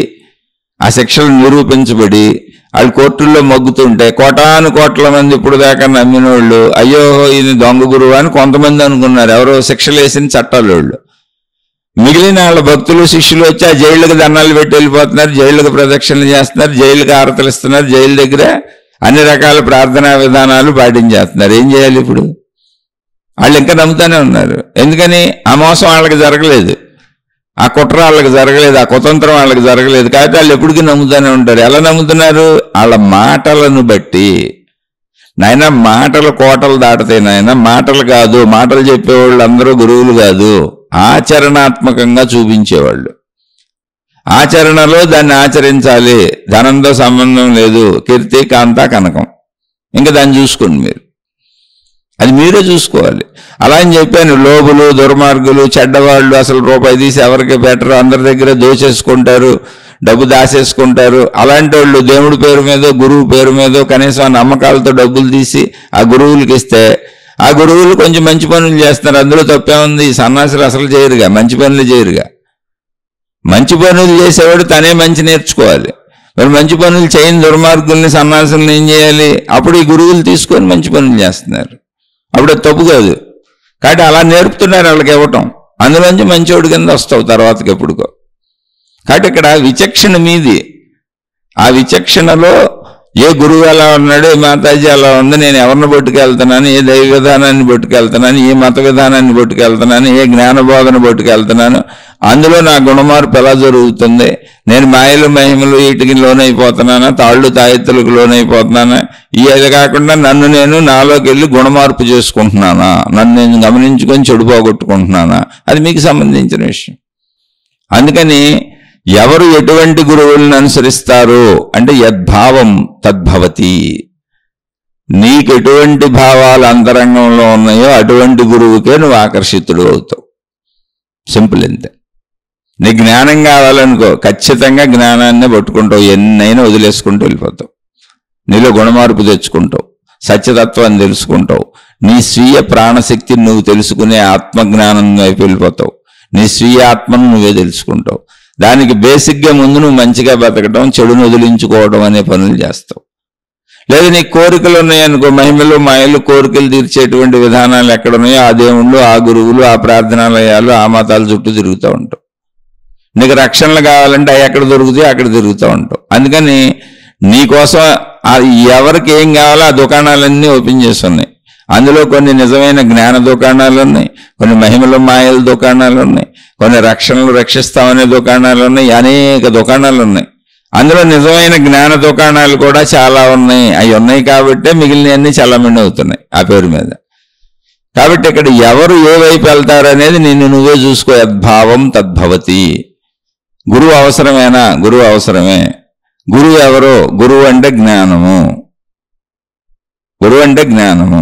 ఆ శిక్షలు నిరూపించబడి వాళ్ళు కోర్టుల్లో మగ్గుతుంటే కోటాను కోట్ల మంది ఇప్పుడు దాకా నమ్మిన వాళ్ళు అయ్యో ఇది దొంగ గురువు అని కొంతమంది అనుకున్నారు. ఎవరో శిక్షలు వేసిన చట్టాలు వాళ్ళు. మిగిలిన వాళ్ళ భక్తులు శిష్యులు వచ్చి ఆ జైళ్ళకి దండాలు పెట్టి వెళ్ళిపోతున్నారు, జైళ్ళకు ప్రదక్షిణలు చేస్తున్నారు, జైలుకి ఆరతలు ఇస్తున్నారు, జైలు దగ్గర అన్ని రకాల ప్రార్థనా విధానాలు పాటించేస్తున్నారు. ఏం చేయాలి ఇప్పుడు? వాళ్ళు ఇంకా నమ్ముతానే ఉన్నారు. ఎందుకని? ఆ మోసం వాళ్ళకి జరగలేదు, ఆ కుట్ర వాళ్ళకి జరగలేదు, ఆ కుతంత్రం వాళ్ళకి జరగలేదు. కాబట్టి వాళ్ళు ఎప్పటికీ నమ్ముతూనే ఉంటారు. ఎలా నమ్ముతున్నారు? వాళ్ళ మాటలను బట్టి. నాయన మాటలు కోటలు దాటతాయి నాయన, మాటలు కాదు, మాటలు చెప్పేవాళ్ళు అందరూ గురువులు కాదు, ఆచరణాత్మకంగా చూపించేవాళ్ళు. ఆచరణలో దాన్ని ఆచరించాలి. ధనంతో సంబంధం లేదు, కీర్తి కాంత కనకం, ఇంకా దాన్ని చూసుకోండి మీరు, అది మీరే చూసుకోవాలి. అలా అని చెప్పాను. లోబులు, దుర్మార్గులు, చెడ్డవాళ్ళు అసలు రూపాయి తీసి ఎవరికి పెట్టరు, అందరి దగ్గర దోచేసుకుంటారు, డబ్బు దాచేసుకుంటారు. అలాంటి వాళ్ళు దేవుడి పేరు మీదో గురువు పేరు మీదో కనీసం నమ్మకాలతో డబ్బులు తీసి ఆ గురువులకి ఇస్తే ఆ గురువులు కొంచెం మంచి పనులు చేస్తున్నారు, అందులో తప్పే ఉంది. సన్నాసులు అసలు చేయరుగా, మంచి పనులు చేయరుగా. మంచి పనులు చేసేవాడు తనే మంచి నేర్చుకోవాలి. మరి మంచి పనులు చేయని దుర్మార్గుల్ని సన్నాసుల్ని ఏం చేయాలి? అప్పుడు ఈ గురువులు తీసుకొని మంచి పనులు చేస్తున్నారు. అప్పుడు అది తప్పు కాదు. కాబట్టి అలా నేర్పుతున్నారు వాళ్ళకి ఇవ్వటం, అందులోంచి మంచివాడి కింద వస్తావు తర్వాతకి ఎప్పుడుకో. కాబట్టి ఇక్కడ విచక్షణ మీది. ఆ విచక్షణలో ఏ గురువు ఎలా ఉన్నాడు, ఏ మాతాజీ ఎలా ఉంది, నేను ఎవరిని పట్టుకెళ్తున్నాను, ఏ దైవ విధానాన్ని పట్టుకెళ్తున్నాను, ఏ మత విధానాన్ని పట్టుకెళ్తున్నాను, ఏ జ్ఞానబోధన పట్టుకెళ్తున్నాను, అందులో నా గుణమార్పు ఎలా జరుగుతుంది, నేను మాయలు మహిమలు వీటికి లోనైపోతున్నానా, తాళ్ళు తాయెత్తులకు లోనైపోతున్నానా, ఇది కాకుండా నన్ను నేను నాలోకి వెళ్ళి గుణమార్పు చేసుకుంటున్నానా, నన్ను నేను గమనించుకొని చెడు పోగొట్టుకుంటున్నానా, అది మీకు సంబంధించిన విషయం. అందుకని ఎవరు ఎటువంటి గురువులను అనుసరిస్తారు అంటే యద్భావం తద్భవతి. నీకు ఎటువంటి భావాలు అంతరంగంలో ఉన్నాయో అటువంటి గురువుకే నువ్వు ఆకర్షితుడు అవుతావు. సింపుల్ అంతే. నీ జ్ఞానం కావాలనుకో, ఖచ్చితంగా జ్ఞానాన్ని పట్టుకుంటావు, ఎన్నైనా వదిలేసుకుంటూ వెళ్ళిపోతావు, నీలో గుణమార్పు తెచ్చుకుంటావు, సత్యతత్వాన్ని తెలుసుకుంటావు. నీ స్వీయ ప్రాణశక్తిని నువ్వు తెలుసుకునే ఆత్మజ్ఞానం వైపు వెళ్ళిపోతావు. నీ స్వీయ ఆత్మను నువ్వే తెలుసుకుంటావు. దానికి బేసిక్గా ముందు నువ్వు మంచిగా బతకడం, చెడును వదిలించుకోవడం అనే పనులు చేస్తావు. లేదా నీ కోరికలు ఉన్నాయనుకో, మహిమలు మాయలు కోరికలు తీర్చేటువంటి విధానాలు ఎక్కడున్నాయో ఆ దేవుళ్ళు, ఆ గురువులు, ఆ ప్రార్థనాలయాలు, ఆ మతాల చుట్టూ తిరుగుతూ ఉంటావు. నీకు రక్షణలు కావాలంటే అవి ఎక్కడ దొరుకుతాయో అక్కడ తిరుగుతూ ఉంటావు. అందుకని నీకోసం ఎవరికి ఏం కావాలో ఆ దుకాణాలన్నీ ఓపెన్ చేస్తున్నాయి. అందులో కొన్ని నిజమైన జ్ఞాన దుకాణాలు ఉన్నాయి, కొన్ని మహిమల మాయల దుకాణాలు ఉన్నాయి, కొన్ని రక్షణలు రక్షిస్తామనే దుకాణాలు ఉన్నాయి, అనేక దుకాణాలు ఉన్నాయి. అందులో నిజమైన జ్ఞాన దుకాణాలు కూడా చాలా ఉన్నాయి. అవి ఉన్నాయి కాబట్టే మిగిలినవన్నీ చల్లమండి అవుతున్నాయి ఆ పేరు మీద. కాబట్టి ఇక్కడ ఎవరు ఏ వైపు వెళ్తారనేది నిన్ను నువ్వే చూసుకో. యద్భావం తద్భవతి. గురువు అవసరమేనా? గురువు అవసరమే. గురువు ఎవరో? గురువు అంటే జ్ఞానము. గురువు అంటే జ్ఞానము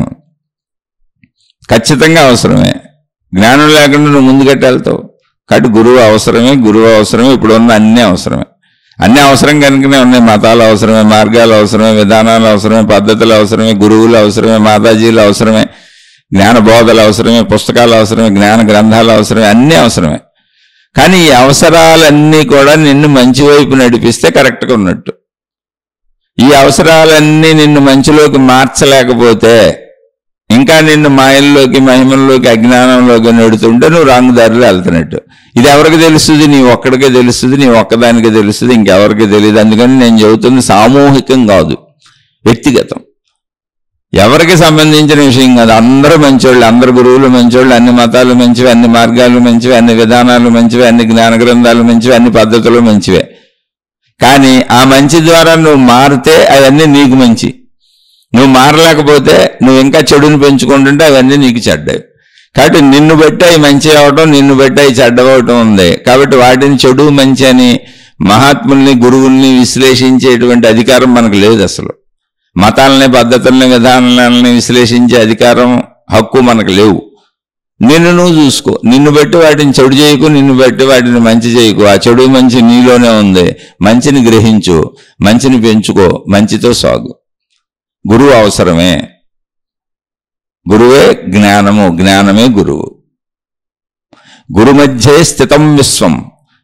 ఖచ్చితంగా అవసరమే. జ్ఞానం లేకుండా నువ్వు ముందుకెట్టి వెళ్తావు. కాబట్టి గురువు అవసరమే, గురువు అవసరమే. ఇప్పుడు ఉన్న అన్నీ అవసరమే. అన్నీ అవసరం కనుకనే ఉన్నాయి. మతాలు అవసరమే, మార్గాలు అవసరమే, విధానాలు అవసరమే, పద్ధతులు అవసరమే, గురువులు అవసరమే, మాతాజీలు అవసరమే, జ్ఞాన బోధలు అవసరమే, పుస్తకాలు అవసరమే, జ్ఞాన గ్రంథాలు అవసరమే, అన్నీ అవసరమే. కానీ ఈ అవసరాలన్నీ కూడా నిన్ను మంచి వైపు నడిపిస్తే కరెక్ట్గా ఉన్నట్టు. ఈ అవసరాలన్నీ నిన్ను మంచిలోకి మార్చలేకపోతే, ఇంకా నిన్ను మాయల్లోకి, మహిమల్లోకి, అజ్ఞానంలోకి నెడుతుంటే నువ్వు రాంగ్ దారిలో వెళ్తున్నట్టు. ఇది ఎవరికి తెలుస్తుంది? నీ ఒక్కడికే తెలుస్తుంది, నీ ఒక్కదానికే తెలుస్తుంది, ఇంకెవరికి తెలియదు. అందుకని నేను చెబుతుంది సామూహికం కాదు, వ్యక్తిగతం, ఎవరికి సంబంధించిన విషయం కాదు. అందరూ మంచోళ్ళు, అందరు గురువులు మంచోళ్ళు, అన్ని మతాలు మంచివి, అన్ని మార్గాలు మంచివి, అన్ని విధానాలు మంచివి, అన్ని జ్ఞాన గ్రంథాలు మంచివి, అన్ని పద్ధతులు మంచివే. కానీ ఆ మంచి ద్వారా నువ్వు మారితే అవన్నీ నీకు మంచి. నువ్వు మారలేకపోతే నువ్వు ఇంకా చెడుని పెంచుకుంటుంటే అవన్నీ నీకు చెడ్డాయి. కాబట్టి నిన్ను బట్టి అవి మంచి అవటం, నిన్ను బట్టి అవి చెడ్డవటం ఉంది. కాబట్టి వాటిని చెడు మంచి అని మహాత్ముల్ని, గురువుల్ని విశ్లేషించేటువంటి అధికారం మనకు లేదు. అసలు మతాలని, పద్ధతుల్ని, విధానాలని విశ్లేషించే అధికారం, హక్కు మనకు లేవు. నిన్ను నువ్వు చూసుకో. నిన్ను బట్టి వాటిని చెడు చేయకు, నిన్ను బట్టి వాటిని మంచి చేయకు. ఆ చెడు మంచి నీలోనే ఉంది. మంచిని గ్రహించు, మంచిని పెంచుకో, మంచితో సాగు. గురువు అవసరమే. గురువే జ్ఞానము, జ్ఞానమే గురువు. గురు మధ్యే స్థితం విశ్వం,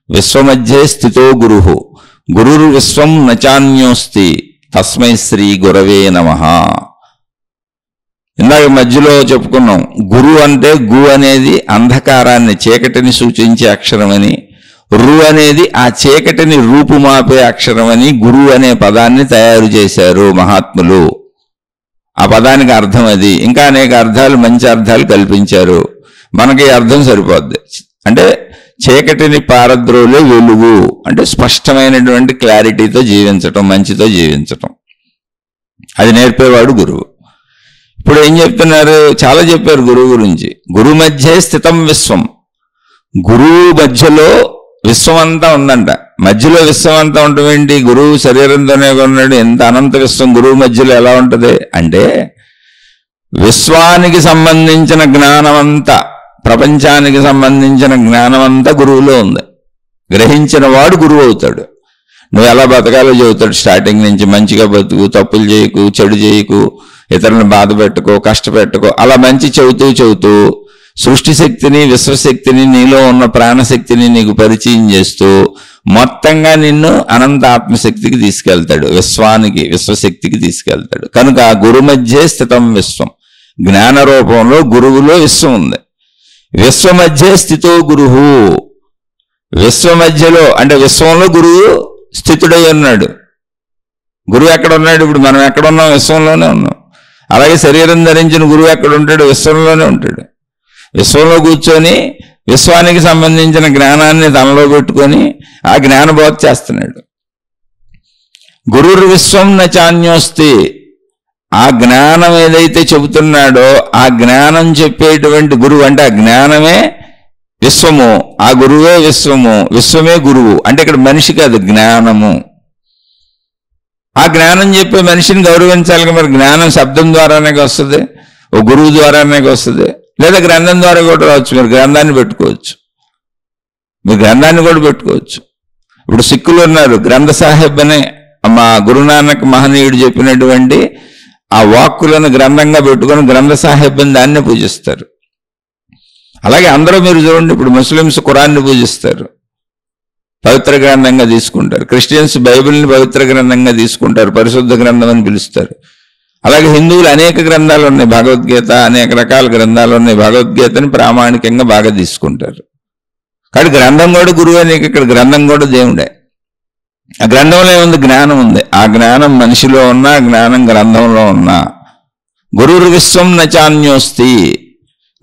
విశ్వమధ్యే స్థితో గురు. గురుర్ విశ్వం నచాన్యోస్తి, తస్మై శ్రీ గురవే నమః. ఇందాక మధ్యలో చెప్పుకున్నాం, గురు అంటే గు అనేది అంధకారాన్ని, చీకటిని సూచించే అక్షరమని, రు అనేది ఆ చీకటిని రూపుమాపే అక్షరమని గురువు అనే పదాన్ని తయారు చేశారు మహాత్ములు. ఆ పదానికి అర్థం అది. ఇంకా అనేక అర్థాలు, మంచి అర్థాలు కల్పించారు. మనకి అర్థం సరిపోద్ది. అంటే చీకటిని పారద్రోలే వెలుగు అంటే స్పష్టమైనటువంటి క్లారిటీతో జీవించటం, మంచితో జీవించటం. అది నేర్పేవాడు గురువు. ఇప్పుడు ఏం చెప్తున్నారు? చాలా చెప్పారు గురువు గురించి. గురు మధ్యే స్థితం విశ్వం. గురువు మధ్యలో విశ్వం అంతా ఉందంట. మధ్యలో విశ్వం అంతా ఉండటం ఏంటి? గురువు శరీరంతోనే ఉన్నాడు. ఎంత అనంత విశ్వం గురువు మధ్యలో ఎలా ఉంటుంది అంటే, విశ్వానికి సంబంధించిన జ్ఞానమంతా, ప్రపంచానికి సంబంధించిన జ్ఞానమంతా గురువులో ఉంది. గ్రహించిన వాడు గురువు అవుతాడు. నువ్వు ఎలా బతకాలో చెబుతాడు స్టార్టింగ్ నుంచి. మంచిగా బతుకు, తప్పులు చేయకు, చెడు చేయకు, ఇతరులను బాధ పెట్టుకో, కష్టపెట్టుకో, అలా మంచి చెబుతూ సృష్టి శక్తిని, విశ్వశక్తిని, నీలో ఉన్న ప్రాణశక్తిని నీకు పరిచయం చేస్తూ మొత్తంగా నిన్ను అనంత ఆత్మశక్తికి తీసుకెళ్తాడు. విశ్వానికి, విశ్వశక్తికి తీసుకెళ్తాడు. కనుక గురు మధ్యే స్థితం విశ్వం. జ్ఞాన రూపంలో గురువులో విశ్వం ఉంది. విశ్వ మధ్యే స్థితో గురువు. విశ్వ మధ్యలో అంటే విశ్వంలో గురువు స్థితుడై ఉన్నాడు. గురువు ఎక్కడ ఉన్నాడు? ఇప్పుడు మనం ఎక్కడున్నాం? విశ్వంలోనే ఉన్నాం. అలాగే శరీరం ధరించిన గురువు ఎక్కడ ఉంటాడు? విశ్వంలోనే ఉంటాడు. విశ్వంలో కూర్చొని విశ్వానికి సంబంధించిన జ్ఞానాన్ని తనలో పెట్టుకొని ఆ జ్ఞానబోధ చేస్తున్నాడు. గురుర్ విశ్వం నచాన్యోస్తి. ఆ జ్ఞానం ఏదైతే చెబుతున్నాడో ఆ జ్ఞానం చెప్పేటువంటి గురువు అంటే ఆ జ్ఞానమే విశ్వము, ఆ గురువే విశ్వము, విశ్వమే గురువు. అంటే ఇక్కడ మనిషి కాదు, జ్ఞానము. ఆ జ్ఞానం చెప్పే మనిషిని గౌరవించాలి. మరి జ్ఞానం శబ్దం ద్వారానే వస్తుంది, ఓ గురువు ద్వారానే వస్తుంది, లేదా గ్రంథం ద్వారా కూడా రావచ్చు. మీరు గ్రంథాన్ని పెట్టుకోవచ్చు, మీరు గ్రంథాన్ని కూడా పెట్టుకోవచ్చు. ఇప్పుడు సిక్కులు ఉన్నారు, గ్రంథ సాహెబ్ అనే మా గురునానక్ మహనీయుడు చెప్పినటువంటి ఆ వాక్కులను గ్రంథంగా పెట్టుకొని గ్రంథ సాహిబ్యం దాన్నే పూజిస్తారు. అలాగే అందరూ మీరు చూడండి, ఇప్పుడు ముస్లిమ్స్ ఖురాన్ని పూజిస్తారు, పవిత్ర గ్రంథంగా తీసుకుంటారు. క్రిస్టియన్స్ బైబిల్ని పవిత్ర గ్రంథంగా తీసుకుంటారు, పరిశుద్ధ గ్రంథం అని పిలుస్తారు. అలాగే హిందువులు అనేక గ్రంథాలు ఉన్నాయి, భగవద్గీత, అనేక రకాల గ్రంథాలు ఉన్నాయి. భగవద్గీతని ప్రామాణికంగా బాగా తీసుకుంటారు. కాబట్టి గ్రంథం కూడా గురువే, నీకు ఇక్కడ గ్రంథం కూడా దేవుడే. ఆ గ్రంథంలో ఏముంది? జ్ఞానం ఉంది. ఆ జ్ఞానం మనిషిలో ఉన్నా, జ్ఞానం గ్రంథంలో ఉన్నా. గురుర్ విశ్వం నచాన్యోస్తి,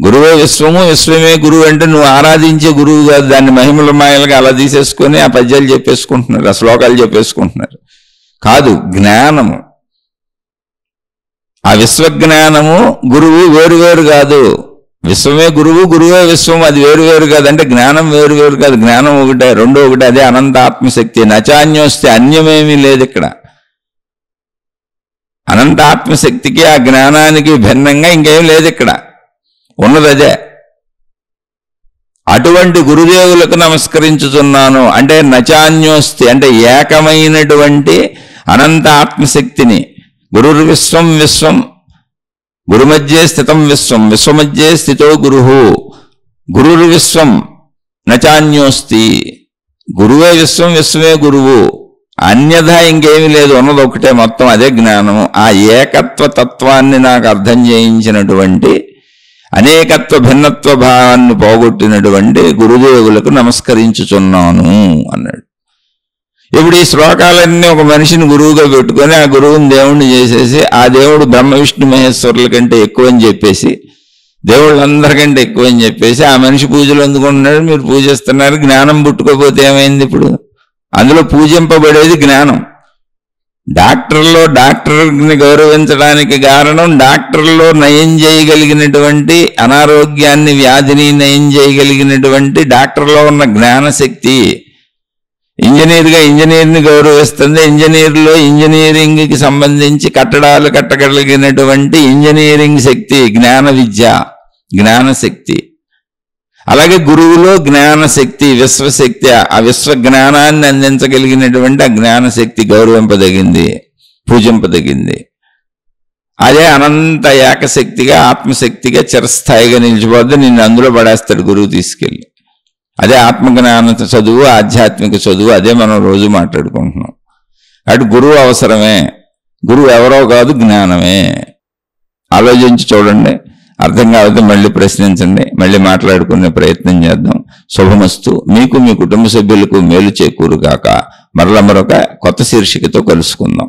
గురువే విశ్వము, విశ్వమే గురువు. అంటే నువ్వు ఆరాధించే గురువు కాదు, దాన్ని మహిమల మాయలుగా అలా తీసేసుకొని ఆ పద్యాలు చెప్పేసుకుంటున్నారు, ఆ శ్లోకాలు చెప్పేసుకుంటున్నారు. కాదు, జ్ఞానము, ఆ విశ్వజ్ఞానము గురువు వేరువేరు కాదు. విశ్వమే గురువు, గురువే విశ్వం, అది వేరువేరు కాదు. అంటే జ్ఞానం వేరువేరు కాదు, జ్ఞానం ఒకటే, రెండు ఒకటే. అదే అనంత ఆత్మశక్తి. నచాన్యోస్తే, అన్యమేమీ లేదు ఇక్కడ. అనంత ఆత్మశక్తికి ఆ జ్ఞానానికి భిన్నంగా ఇంకేం లేదు ఇక్కడ, ఉన్నది అదే. అటువంటి గురుదేవులకు నమస్కరించుతున్నాను అంటే నచాన్యోస్తి అంటే ఏకమైనటువంటి అనంత ఆత్మశక్తిని. గురుర్ విశ్వం విశ్వం, గురు మధ్యే స్థితం విశ్వం, విశ్వమధ్యే స్థితో గురుహు. గురుర్ విశ్వం నచాన్యోస్తి, గురువే విశ్వం, విశ్వమే గురువు, అన్యథా ఇంకేమీ లేదు, ఉన్నది ఒకటే మొత్తం, అదే జ్ఞానము. ఆ ఏకత్వ తత్వాన్ని నాకు అర్థం చేయించినటువంటి, అనేకత్వ భిన్నత్వ భావాన్ని పోగొట్టినటువంటి గురుదేవులకు నమస్కరించుచున్నాను అన్నాడు. ఇప్పుడు ఈ శ్లోకాలన్నీ ఒక మనిషిని గురువుగా పెట్టుకొని ఆ గురువుని దేవుణ్ణి చేసేసి, ఆ దేవుడు బ్రహ్మ విష్ణు మహేశ్వరుల కంటే ఎక్కువ అని చెప్పేసి, దేవుళ్ళందరికంటే ఎక్కువ అని చెప్పేసి ఆ మనిషి పూజలు అందుకుంటున్నాడు, మీరు పూజిస్తున్నారు. జ్ఞానం పుట్టుకోపోతే ఏమైంది? ఇప్పుడు అందులో పూజింపబడేది జ్ఞానం. డాక్టర్ని గౌరవించడానికి కారణం, డాక్టర్లో నయం చేయగలిగినటువంటి అనారోగ్యాన్ని, వ్యాధిని నయం చేయగలిగినటువంటి డాక్టర్లో ఉన్న జ్ఞానశక్తి. ఇంజనీర్గా ఇంజనీర్ని గౌరవిస్తుంది, ఇంజనీర్లో ఇంజనీరింగ్కి సంబంధించి కట్టడాలు కట్టగలిగినటువంటి ఇంజనీరింగ్ శక్తి, జ్ఞాన విద్య, జ్ఞానశక్తి. అలాగే గురువులో జ్ఞానశక్తి, విశ్వశక్తి, ఆ విశ్వ జ్ఞానాన్ని అందించగలిగినటువంటి ఆ జ్ఞానశక్తి గౌరవింపదగింది, పూజింపదగింది. అదే అనంత ఏకశక్తిగా, ఆత్మశక్తిగా చిరస్థాయిగా నిలిచిపోద్ది. నిన్ను అందులో పడేస్తాడు గురువు తీసుకెళ్ళి. అదే ఆత్మజ్ఞాన చదువు, ఆధ్యాత్మిక చదువు. అదే మనం రోజు మాట్లాడుకుంటున్నాం. అటు గురువు అవసరమే, గురువు ఎవరో కాదు, జ్ఞానమే. ఆలోచించి చూడండి, అర్థం కాకపోతే మళ్ళీ ప్రశ్నించండి, మళ్ళీ మాట్లాడుకునే ప్రయత్నం చేద్దాం. శుభమస్తు. మీకు, మీ కుటుంబ సభ్యులకు మేలు చేకూరుగాక. మరొక కొత్త శీర్షికతో కలుసుకుందాం.